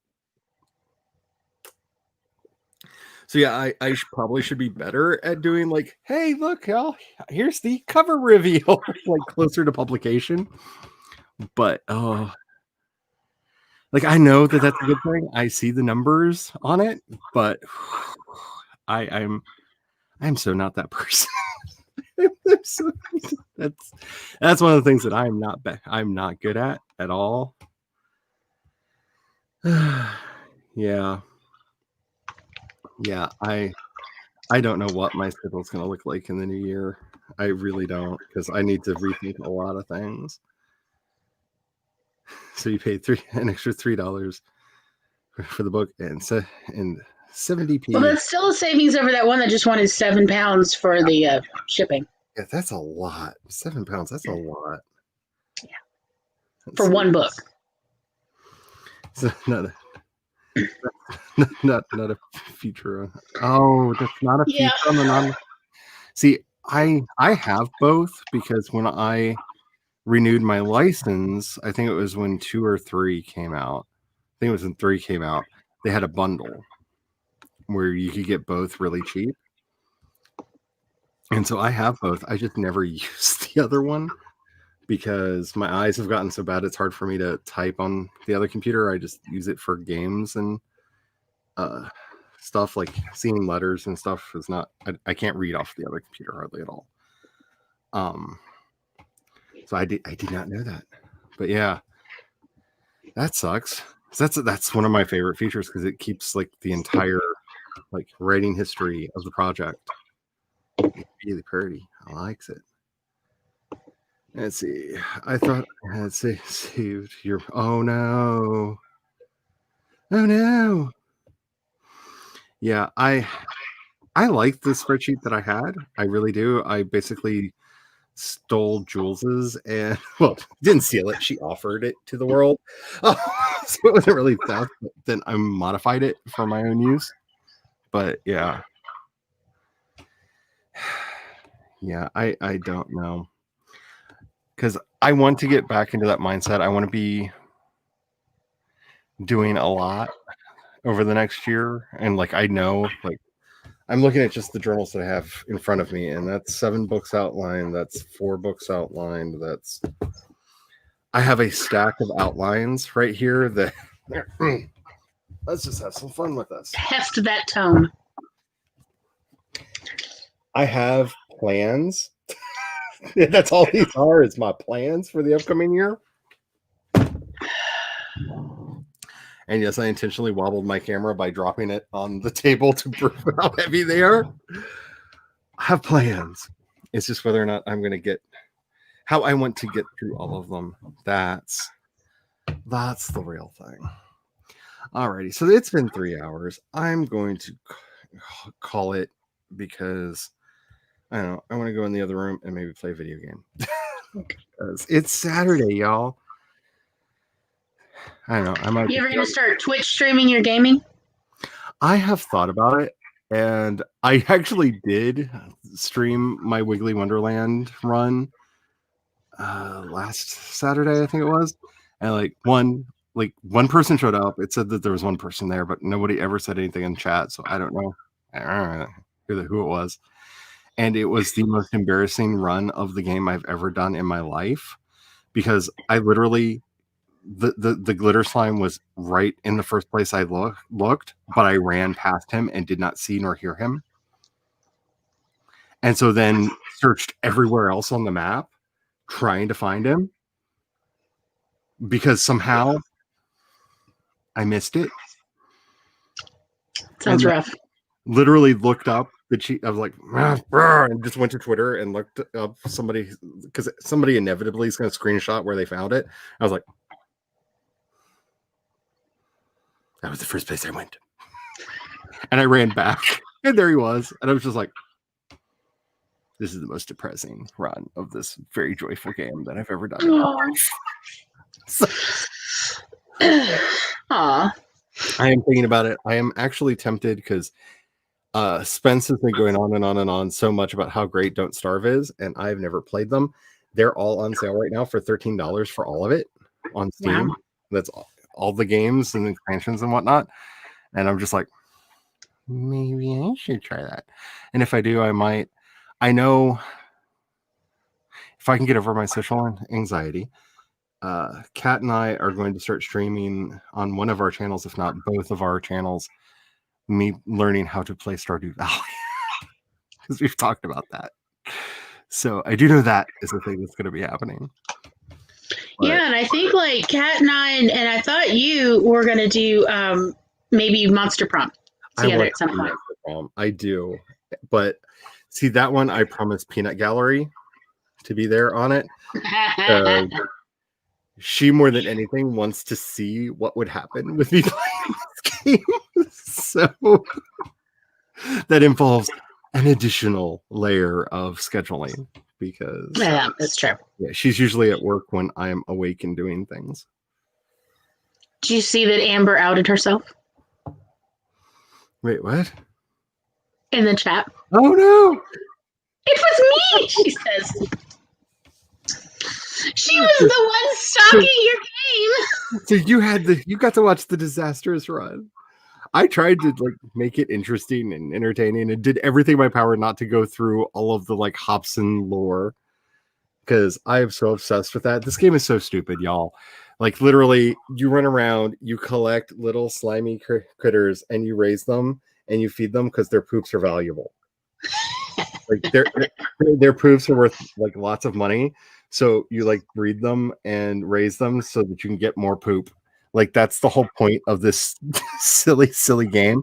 S1: So yeah, I probably should be better at doing like, hey, look, y'all, here's the cover reveal, like closer to publication. But like I know that that's a good thing. I see the numbers on it, but I'm so not that person. That's one of the things that I'm not good at all. Yeah. I don't know what my schedule is going to look like in the new year. I really don't, because I need to rethink a lot of things. So you paid an extra $3 for the book and 70p.
S3: Well, that's still a savings over that one that just wanted £7 for the shipping.
S1: Yeah, that's a lot. £7. That's a lot.
S3: Yeah. For one book.
S1: So not a feature. Oh, that's not a feature on the non. See, I have both because when I renewed my license, I think it was when 2 or 3 came out. I think it was when 3 came out. They had a bundle where you could get both really cheap. And so I have both. I just never used the other one because my eyes have gotten so bad it's hard for me to type on the other computer. I just use it for games and stuff, like seeing letters and stuff is not, I can't read off the other computer hardly at all. So I did not know that, but yeah, that sucks. That's one of my favorite features because it keeps like the entire like writing history of the project. Really pretty. I likes it. Let's see. I thought I had saved your. Oh no. Oh no. Yeah, I like the spreadsheet that I had. I really do. I basically stole Jules's and didn't steal it. She offered it to the world. So it wasn't really theft, but then I modified it for my own use. But yeah. Yeah, I don't know. Because I want to get back into that mindset. I want to be doing a lot over the next year. And like I know, like I'm looking at just the journals that I have in front of me, and that's 7 books outlined. That's 4 books outlined. I have a stack of outlines right here that let's just have some fun with this.
S3: Heft that tone. I
S1: have plans. That's all these are, is my plans for the upcoming year. And yes, I intentionally wobbled my camera by dropping it on the table to prove how heavy they are. I have plans. It's just whether or not I'm going to get how I want to get through all of them. That's the real thing. Alrighty, so it's been 3 hours. I'm going to call it because I don't know. I want to go in the other room and maybe play a video game. Because it's Saturday, y'all. I don't know.
S3: You ever going to start Twitch streaming your gaming?
S1: I have thought about it, and I actually did stream my Wiggly Wonderland run last Saturday, I think it was. And one person showed up. It said that there was one person there, but nobody ever said anything in chat, so I don't know who it was. And it was the most embarrassing run of the game I've ever done in my life, because I literally the glitter slime was right in the first place I looked, but I ran past him and did not see nor hear him. And so then searched everywhere else on the map trying to find him, because somehow I missed it.
S3: Sounds rough.
S1: Literally looked up I was like, and just went to Twitter and looked up somebody, because somebody inevitably is going to screenshot where they found it. I was like, that was the first place I went. And I ran back, and there he was. And I was just like, this is the most depressing run of this very joyful game that I've ever done. So,
S3: Aw.
S1: I am thinking about it. I am actually tempted because Spence has been going on and on and on so much about how great Don't Starve is, and I've never played them. They're all on sale right now for $13 for all of it on Steam.
S3: Wow.
S1: That's all the games and expansions and whatnot. And I'm just like, maybe I should try that. And if I do, I might. I know if I can get over my social anxiety, Kat and I are going to start streaming on one of our channels, if not both of our channels, me learning how to play Stardew Valley, because we've talked about that. So I do know that is the thing that's going to be happening. But
S3: Yeah, and I think like Kat and I, and I thought you were going to do maybe Monster Prom together at some point.
S1: I do. But see, that one, I promised Peanut Gallery to be there on it. She, more than anything, wants to see what would happen with me playing this game. So that involves an additional layer of scheduling, because
S3: Yeah, that's true.
S1: yeah, she's usually at work when I'm awake and doing things.
S3: Did you see that Amber outed herself
S1: Wait, what?
S3: in the chat?
S1: Oh no!
S3: It was me, she says. She was the one stalking your game.
S1: So you got to watch the disastrous run. I tried to like make it interesting and entertaining and did everything in my power not to go through all of the like Hobson lore, because I am so obsessed with that. This game is so stupid, y'all. Like literally, you run around, you collect little slimy critters, and you raise them and you feed them because their poops are valuable. Like their poops are worth like lots of money. So you like breed them and raise them so that you can get more poop. Like that's the whole point of this silly game.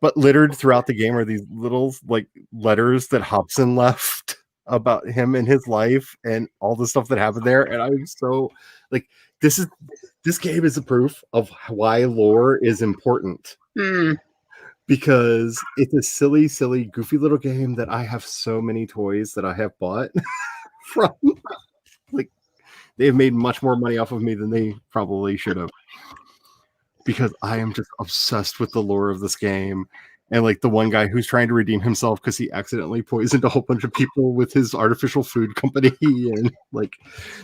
S1: But littered throughout the game are these little like letters that Hobson left about him and his life and all the stuff that happened there. And I'm so like, this game is a proof of why lore is important. Because it's a silly, goofy little game that I have so many toys that I have bought from. Like, they've made much more money off of me than they probably should have, because I am just obsessed with the lore of this game. And like the one guy who's trying to redeem himself because he accidentally poisoned a whole bunch of people with his artificial food company, and like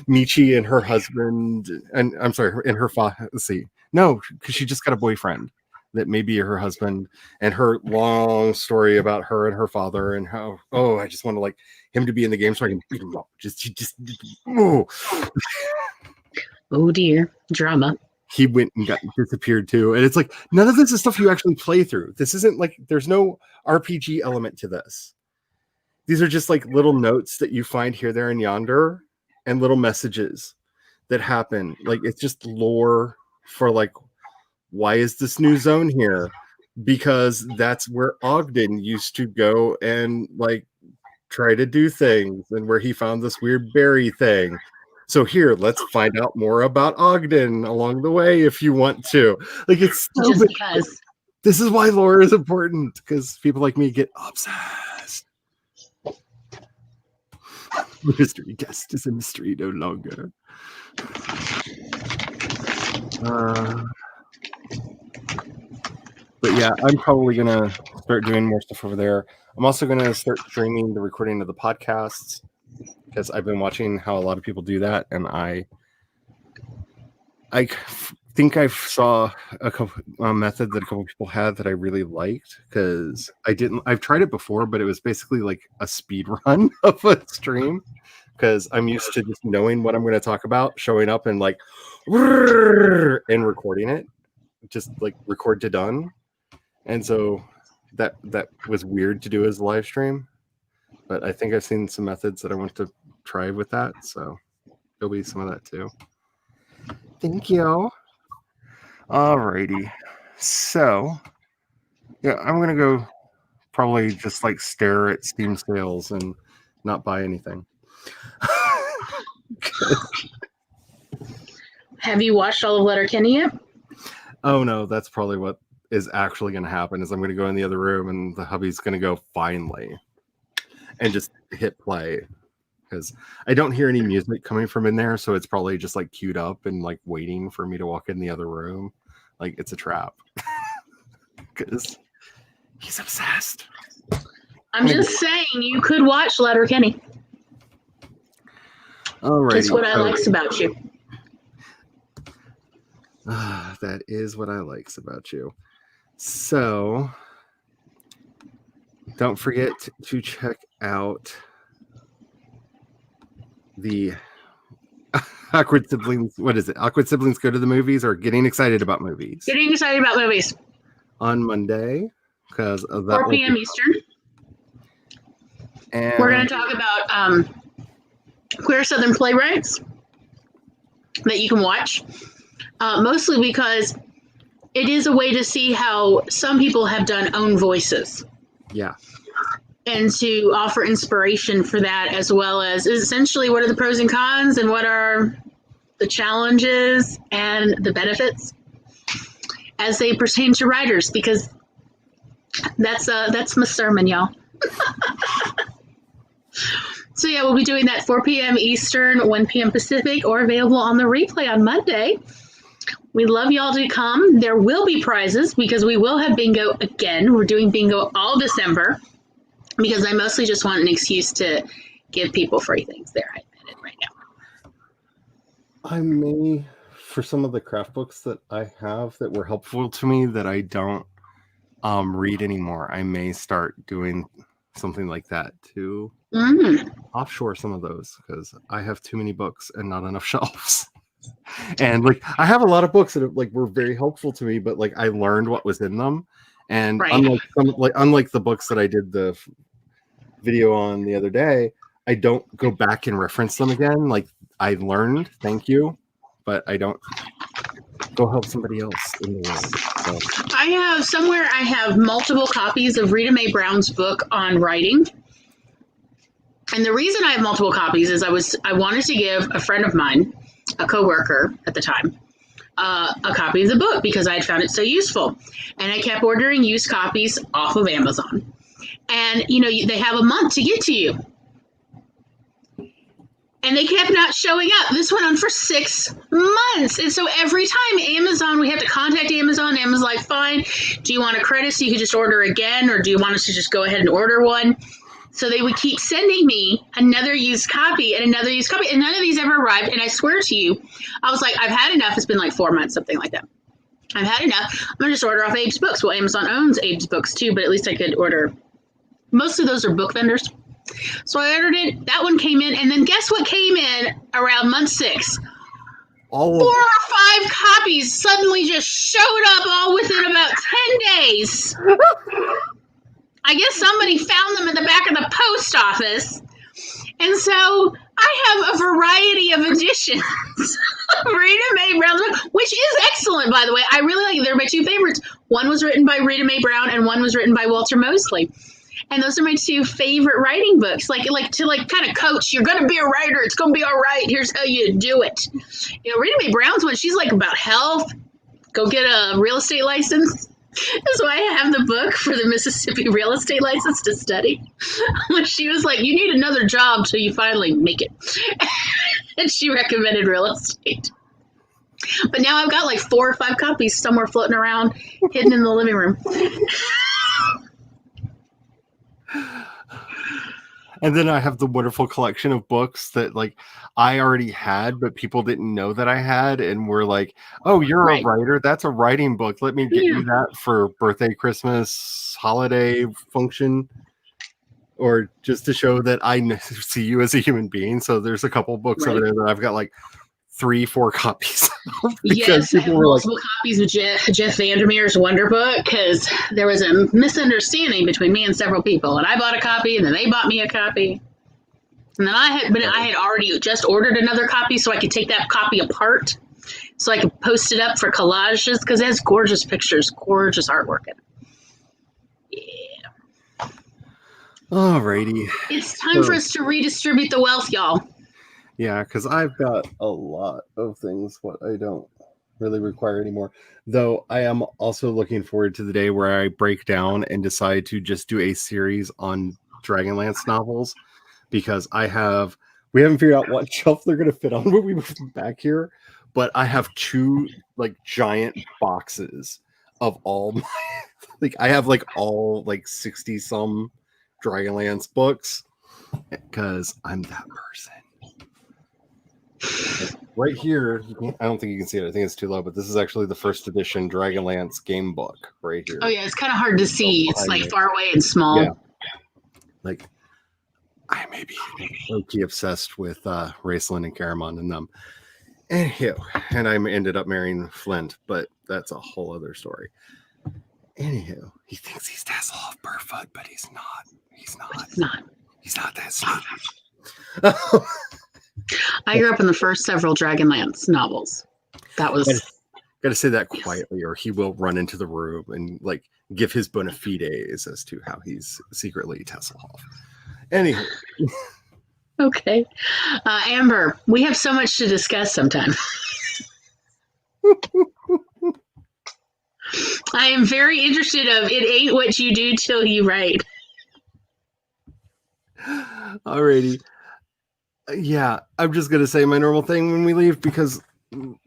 S1: Michi and her husband, and I'm sorry, and her father. Let's see, no, because she just got a boyfriend that may be her husband, and her long story about her and her father and how, oh, I just want to like him to be in the game so I can beat him up.
S3: Oh dear, drama.
S1: He went and got disappeared too. And it's like, none of this is stuff you actually play through. This isn't like, there's no RPG element to this. These are just like little notes that you find here, there, and yonder, and little messages that happen. Like, it's just lore for like, why is this new zone here? Because that's where Ogden used to go and like try to do things, and where he found this weird berry thing. So here, let's find out more about Ogden along the way if you want to. Like, it's so
S3: Just because.
S1: This is why lore is important, because people like me get obsessed. Mystery guest is a mystery no longer. But yeah, I'm probably gonna start doing more stuff over there. I'm also gonna start streaming the recording of the podcasts, because I've been watching how a lot of people do that, and I think I saw a method that a couple people had that I really liked, because I've tried it before, but it was basically like a speed run of a stream, because I'm used to just knowing what I'm going to talk about, showing up and like and recording it, just like record to done. And so that was weird to do as a live stream, but I think I've seen some methods that I want to try with that, so there'll be some of that too. Thank you. Alrighty, so yeah, I'm gonna go probably just like stare at Steam sales and not buy anything.
S3: Have you watched all of Letterkenny yet?
S1: Oh no, that's probably what is actually going to happen. Is I'm going to go in the other room and the hubby's going to go finally, and just hit play because I don't hear any music coming from in there, so it's probably just like queued up and like waiting for me to walk in the other room. Like it's a trap because he's obsessed.
S3: I'm just saying, you could watch Letterkenny.
S1: Alrighty.
S3: That's what I likes about you.
S1: That is what I likes about you. So don't forget to check out the Awkward Siblings. What is it? Awkward Siblings Go to the Movies, or Getting Excited About Movies?
S3: Getting excited about movies.
S1: On Monday, because of that
S3: 4 p.m. Eastern.
S1: And
S3: We're going to talk about queer Southern playwrights that you can watch. Mostly because it is a way to see how some people have done own voices.
S1: Yeah.
S3: And to offer inspiration for that, as well as essentially what are the pros and cons and what are the challenges and the benefits as they pertain to writers, because that's my sermon, y'all. So yeah, we'll be doing that 4 p.m. Eastern, 1 p.m. Pacific, or available on the replay on Monday. We'd love y'all to come. There will be prizes because we will have bingo again. We're doing bingo all December because I mostly just want an excuse to give people free things there. I admit it right now.
S1: I may, for some of the craft books that I have that were helpful to me that I don't read anymore, I may start doing something like that to offshore some of those, because I have too many books and not enough shelves. And like I have a lot of books that like were very helpful to me, but like I learned what was in them, and unlike the books that I did the video on the other day, I don't go back and reference them again. Like I learned, thank you, but I don't go help somebody else in the world. So.
S3: I have multiple copies of Rita Mae Brown's book on writing. And the reason I have multiple copies is I wanted to give a friend of mine, a coworker at the time, a copy of the book because I had found it so useful. And I kept ordering used copies off of Amazon. And, they have a month to get to you. And they kept not showing up. This went on for 6 months. And so every time we had to contact Amazon. Amazon's like, fine, do you want a credit so you could just order again? Or do you want us to just go ahead and order one? So they would keep sending me another used copy and another used copy. And none of these ever arrived. And I swear to you, I was like, I've had enough. It's been like 4 months, something like that. I've had enough. I'm going to just order off Abe's Books. Well, Amazon owns Abe's Books too, but at least I could order. Most of those are book vendors. So I ordered it. That one came in. And then guess what came in around month 6? 4 or 5 copies suddenly just showed up all within about 10 days. I guess somebody found them in the back of the post office. And so I have a variety of editions of Rita Mae Brown's book, which is excellent, by the way. I really like it. They're my 2 favorites. One was written by Rita Mae Brown and one was written by Walter Mosley. And those are my 2 favorite writing books. Like to kind of coach, you're going to be a writer. It's going to be all right. Here's how you do it. Rita Mae Brown's one, she's like about health. Go get a real estate license. That's why I have the book for the Mississippi real estate license to study. When she was like, you need another job till you finally make it. And she recommended real estate. But now I've got like 4 or 5 copies somewhere floating around, hidden in the living room.
S1: And then I have the wonderful collection of books that like I already had, but people didn't know that I had, and were like, "Oh, you're a writer? That's a writing book. Let me get you that for birthday, Christmas, holiday function," or just to show that I see you as a human being. So there's a couple books over there that I've got like 3-4 copies.
S3: Yes, I have multiple copies of Jeff Vandermeer's Wonder Book because there was a misunderstanding between me and several people, and I bought a copy, and then they bought me a copy, and then I had already just ordered another copy so I could take that copy apart, so I could post it up for collages because it has gorgeous pictures, gorgeous artwork in it. Yeah.
S1: Alrighty.
S3: It's time for
S1: So-
S3: us to redistribute the wealth, y'all.
S1: Yeah, because I've got a lot of things what I don't really require anymore. Though I am also looking forward to the day where I break down and decide to just do a series on Dragonlance novels, because we haven't figured out what shelf they're going to fit on when we move them back here, but I have two like giant boxes of all my like I have like all like 60 some Dragonlance books because I'm that person. Like, right here, I don't think you can see it. I think it's too low, but this is actually the first edition Dragonlance game book right here.
S3: Oh yeah, it's kind of hard to see. It's like far away and small.
S1: Yeah. Like, I may be low-key obsessed with Raceland and Caramon and them. Anywho, and I ended up marrying Flint, but that's a whole other story. Anywho, he thinks he's Tasselhoff Burfoot, but he's not. He's not.
S3: It's not.
S1: He's not that sneaky.
S3: I grew up in the first several Dragonlance novels. That was
S1: Gotta say that quietly, or he will run into the room and like give his bona fides as to how he's secretly Tasselhoff. Anywho.
S3: okay. Amber, we have so much to discuss sometime. I am very interested of it ain't what you do till you write.
S1: Alrighty. Yeah, I'm just gonna say my normal thing when we leave, because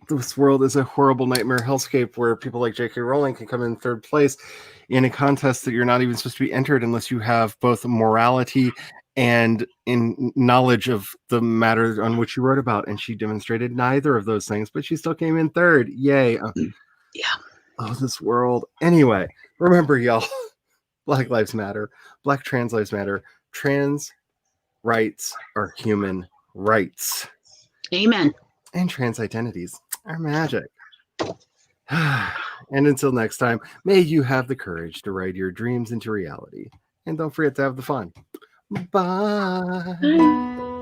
S1: this world is a horrible nightmare hellscape where people like J.K. Rowling can come in third place in a contest that you're not even supposed to be entered unless you have both morality and in knowledge of the matter on which you wrote about. And she demonstrated neither of those things, but she still came in third. Yay.
S3: Yeah.
S1: Oh, this world. Anyway, remember, y'all, Black Lives Matter. Black trans lives matter. Trans rights are human rights.
S3: Amen.
S1: And trans identities are magic. And until next time, may you have the courage to write your dreams into reality. And don't forget to have the fun. Bye.
S3: Bye.